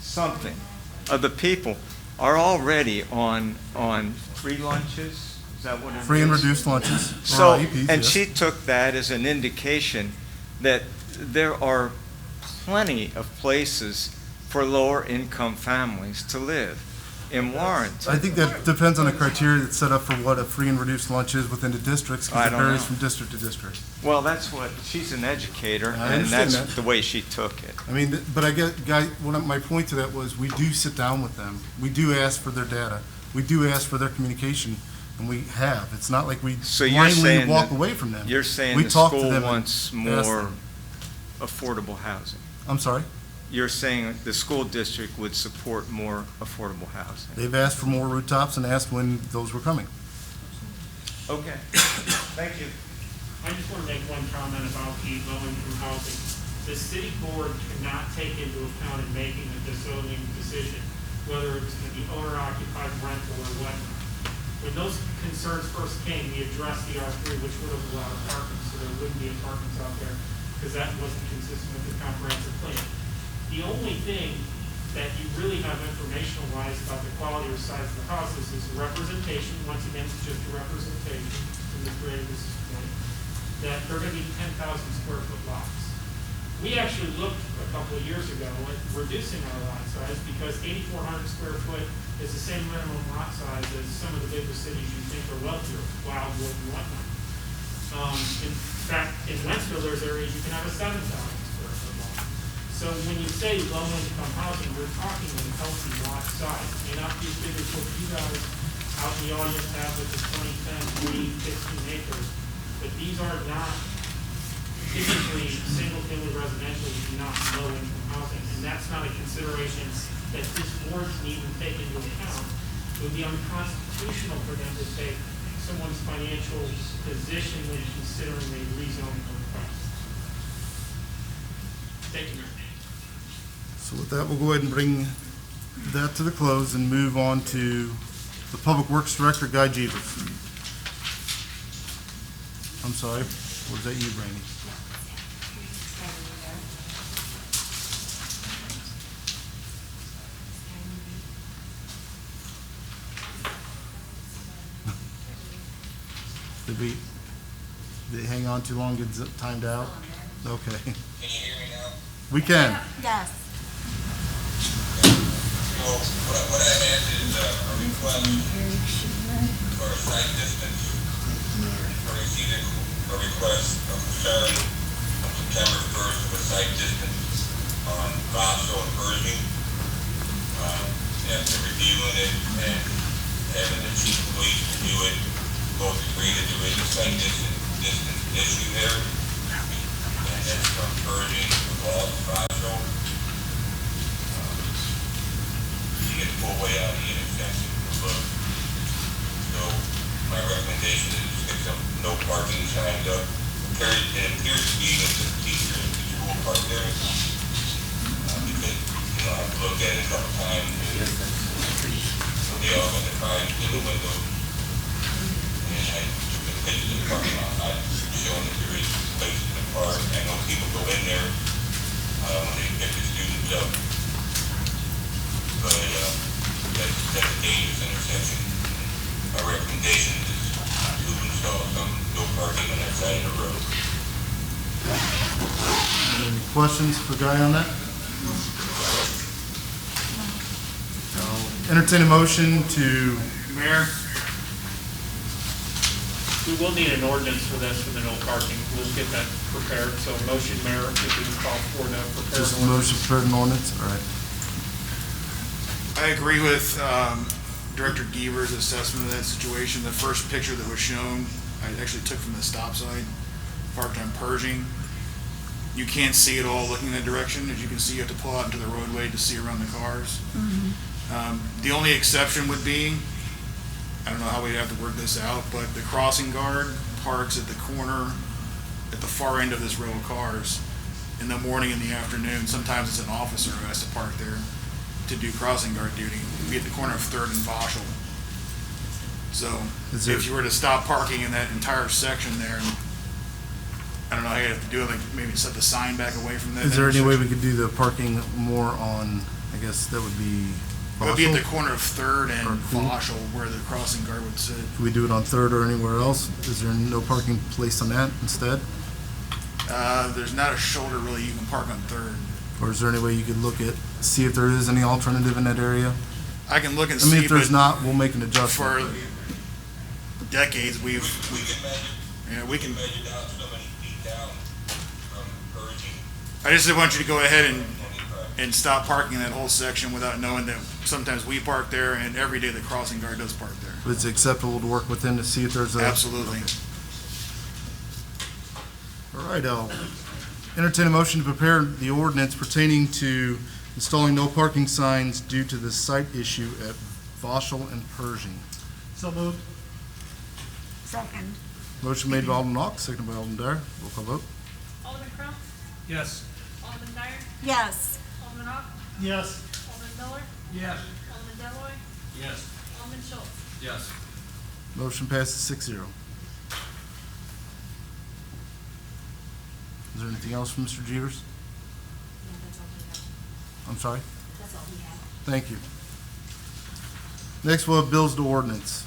something of the people are already on free lunches. Is that what it is? Free and reduced lunches. or So, IEPs, and yes. she took that as an indication that there are plenty of places for lower income families to live in Warrenton. I think that depends on the criteria that's set up for what a free and reduced lunch is within the districts, I because it don't varies know. from district to district. Well, that's what, she's an educator, I and understand that's that. the way she took it. I mean, but I get, my point to that was, we do sit down with them. We do ask for their data. We do ask for their communication, and we have. It's not like we So you're blindly saying walk that- away from them. You're saying We the talk to school them and wants ask more them. affordable housing? I'm sorry? You're saying the school district would support more affordable housing? They've asked for more rooftops and asked when those were coming. Okay, thank you. I just want to make one comment about the low-income housing. The city board cannot take into account in making a zoning decision, whether it's going to be owner-occupied, rental, or whatnot. When those concerns first came, we addressed the R3, which would have allowed apartments, so there wouldn't be apartments out there, because that wasn't consistent with the comprehensive plan. The only thing that you really have informational-wise about the quality or size of the houses is the representation. Once again, it's just a representation, to Ms. Graves' point, that they're going to be 10,000 square foot lots. We actually looked a couple of years ago at reducing our lot size, because 8,400 square foot is the same minimum lot size as some of the bigger cities you think are wealthier, Wildwood and whatnot. In fact, in Wentzville, there's areas you can have a 7,000 square foot lot. So when you say low-income housing, we're talking a healthy lot size. It may not be as big as what you guys out in the audience have with the 20, 10, 20, 15 acres, but these are not typically single-family residential, not low-income housing, and that's not a consideration that this board can even take into account. It would be unconstitutional for them to take someone's financial position when considering a rezoning request. Thank you, Mayor. So with that, we'll go ahead and bring that to the close and move on to the Public Works Director, Guy Jeevers. I'm sorry, was that you, Brandy? Did they hang on too long, get timed out? Okay. Can you hear me now? We can. Yes. So what I had is a request for a site distance. I received a request from Sharon on September 1st for a site distance on Vaso and Pershing. After reviewing it and having the chief of police review it, both agree that there is a site distance issue there. And that's from Pershing to Vaso. You get full way out of the intersection of the road. So my recommendation is to get some no parking signs up. It appears to be that the teachers at the school park there. Because, I've looked at it a couple times. So they all got the cars in the window. And I took the pictures of the parking lot. I'm showing that there is places in the park. I know people go in there when they pick the students up. But that's a dangerous intersection. My recommendation is to install some no parking on that side of the road. Any questions for Guy on that? I'll entertain a motion to, Mayor, we will need an ordinance for this, for the no parking. We'll get that prepared. So motion, Mayor, if we can call for to prepare just an a ordinance. motion for an ordinance, all right. I agree with Director Geaver's assessment of that situation. The first picture that was shown, I actually took from the stop sign. parked on Pershing. You can't see it all looking in that direction. As you can see, you have to pull out into the roadway to see around the cars. The only exception would be, I don't know how we'd have to work this out, but the crossing guard parks at the corner, at the far end of this row of cars in the morning and the afternoon. Sometimes it's an officer who has to park there to do crossing guard duty. It'd be at the corner of 3rd and Vauchel. So if you were to stop parking in that entire section there, I don't know how you have to do it, like maybe set the sign back away from that. Is there any way we could do the parking more on, I guess that would be It would be at the Vauchel? corner of 3rd and Or- Vauchel where the crossing guard would sit. Could we do it on 3rd or anywhere else? Is there no parking place on that instead? There's not a shoulder really you can park on 3rd. Or is there any way you could look at, see if there is any alternative in that area? I can look and I mean, see, if there's but not, we'll make an adjustment. for decades, we can measure down so many feet down from Pershing. I just want you to go ahead and stop parking in that whole section without knowing that sometimes we park there and every day the crossing guard does park there. But it's acceptable to work within to see if there's a. Absolutely. All right, I'll entertain a motion to prepare the ordinance pertaining to installing no parking signs due to the site issue at Vauchel and Pershing. So moved. Second. Motion made by Alderman Ock, seconded by Alderman Dyer. Roll call vote. Alderman Crump, Yes. Alderman Dyer, Yes. Alderman Ock, Yes. Alderman Miller, Yes. Alderman Deloy, Yes. Alderman Schultz. Yes. Motion passes 6-0. Is there anything else from Mr. Jeevers? I'm sorry? That's all we have. Thank you. Next, we'll have bills to ordinance.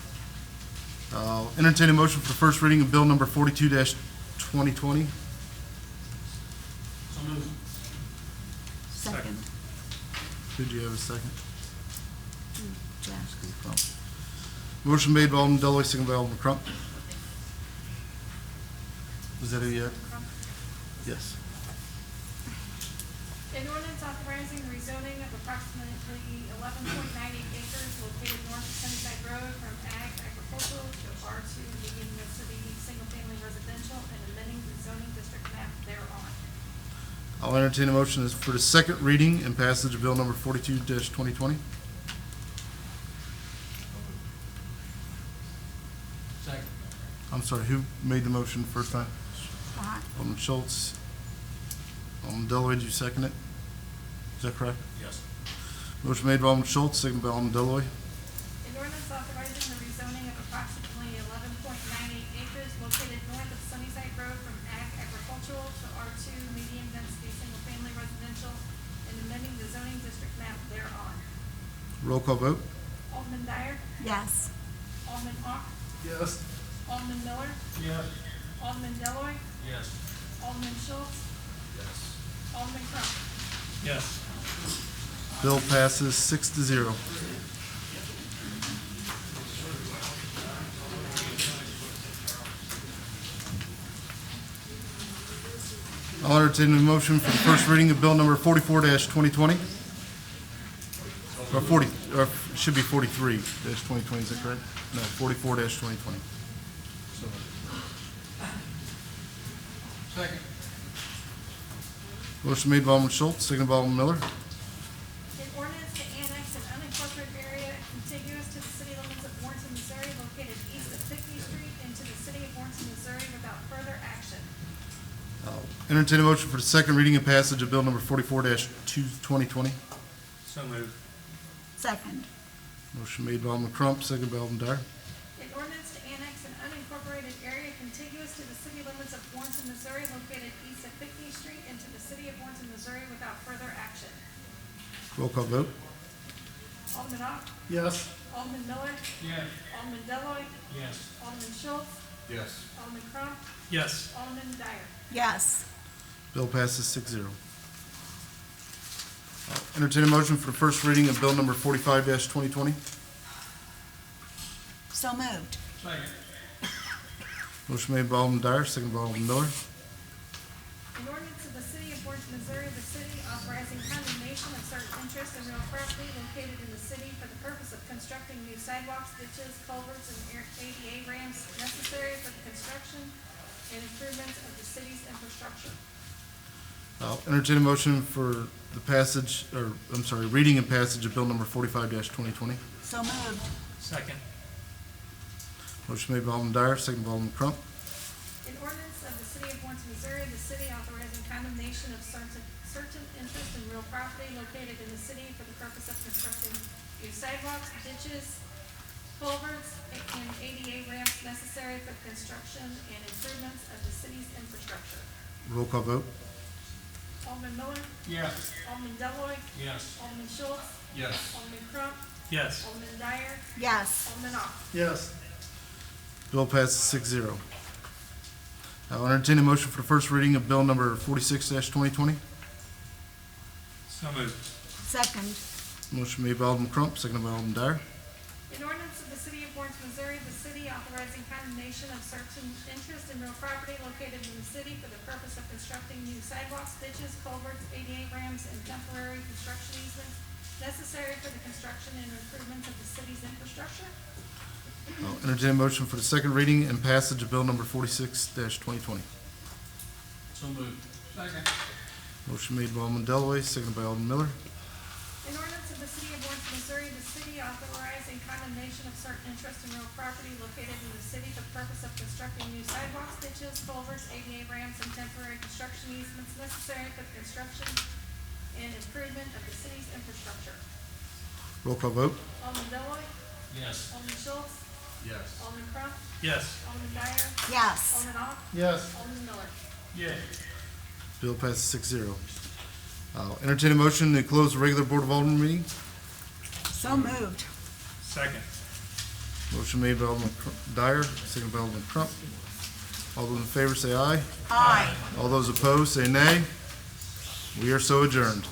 Entertain a motion for first reading of bill number 42-2020. So moved. Second. Did you have a second? Yes. Crump. Motion made by Alderman Deloy, seconded by Alderman Crump. Was that it yet? Yes. An ordinance authorizing rezoning of approximately 11.98 acres located north of Sunnyside Road from ag agricultural to R2 medium density single-family residential and amending the zoning district map thereon. I'll entertain a motion for the second reading and passage of bill number 42-2020. Second. I'm sorry, who made the motion first time? Scott. Alderman Schultz. Alderman Deloy, did you second it? Is that correct? Yes. Motion made by Alderman Schultz, seconded by Alderman Deloy. An ordinance authorizing the rezoning of approximately 11.98 acres located north of Sunnyside Road from ag agricultural to R2 medium density single-family residential and amending the zoning district map thereon. Roll call vote. Alderman Dyer, Yes. Alderman Ock, Yes. Alderman Miller, Yes. Alderman Deloy, Yes. Alderman Schultz, Yes. Alderman Crump. Yes. Bill passes 6-0. I'll entertain a motion for the first reading of bill number 44-2020. Or 40, or it should be 43-2020, is that correct? No, 44-2020. Second. Motion made by Alderman Schultz, seconded by Alderman Miller. An ordinance to annex an unincorporated area contiguous to the city limits of Warrenton, Missouri, located east of 50th Street into the city of Warrenton, Missouri, without further action. I'll entertain a motion for the second reading and passage of bill number 44-2020. So moved. Second. Motion made by Alderman Crump, seconded by Alderman Dyer. An ordinance to annex an unincorporated area contiguous to the city limits of Warrenton, Missouri, located east of 50th Street into the city of Warrenton, Missouri, without further action. Roll call vote. Alderman Ock, Yes. Alderman Miller, Yes. Alderman Deloy, Yes. Alderman Schultz, Yes. Alderman Crump, Yes. Alderman Dyer. Yes. Bill passes 6-0. I'll entertain a motion for the first reading of bill number 45-2020. So moved. Second. Motion made by Alderman Dyer, seconded by Alderman Miller. An ordinance of the city of Warrenton, Missouri, the city authorizing condemnation of certain interest in real property located in the city for the purpose of constructing new sidewalks, ditches, culverts, and ADA ramps necessary for the construction and improvements of the city's infrastructure. I'll entertain a motion for the passage, or, I'm sorry, reading and passage of bill number 45-2020. So moved. Second. Motion made by Alderman Dyer, second by Alderman Crump. An ordinance of the city of Warrenton, Missouri, the city authorizing condemnation of certain interest in real property located in the city for the purpose of constructing new sidewalks, ditches, culverts, and ADA ramps necessary for the construction and improvements of the city's infrastructure. Roll call vote. Alderman Miller. Yes. Alderman Deloy, Yes. Alderman Schultz. Yes. Alderman Crump. Yes. Alderman Dyer. Yes. Alderman Ock. Yes. Bill passes 6-0. I'll entertain a motion for the first reading of bill number 46-2020. So moved. Second. Motion made by Alderman Crump, seconded by Alderman Dyer. An ordinance of the city of Warrenton, Missouri, the city authorizing condemnation of certain interest in real property located in the city for the purpose of constructing new sidewalks, ditches, culverts, ADA ramps, and temporary construction easements necessary for the construction and improvements of the city's infrastructure. I'll entertain a motion for the second reading and passage of bill number 46-2020. So moved. Second. Motion made by Alderman Deloy, seconded by Alderman Miller. An ordinance of the city of Warrenton, Missouri, the city authorizing condemnation of certain interest in real property located in the city for the purpose of constructing new sidewalks, ditches, culverts, ADA ramps, and temporary construction easements necessary for the construction and improvement of the city's infrastructure. Roll call vote. Alderman Deloy, Yes. Alderman Schultz, Yes. Alderman Crump, Yes. Alderman Dyer, Yes. Alderman Ock, Yes. Alderman Miller. Yes. Bill passes 6-0. I'll entertain a motion to close the regular Board of Alderman meeting. So moved. Second. Motion made by Alderman Dyer, seconded by Alderman Crump. All those in favor say aye. Aye. All those opposed say nay. We are so adjourned.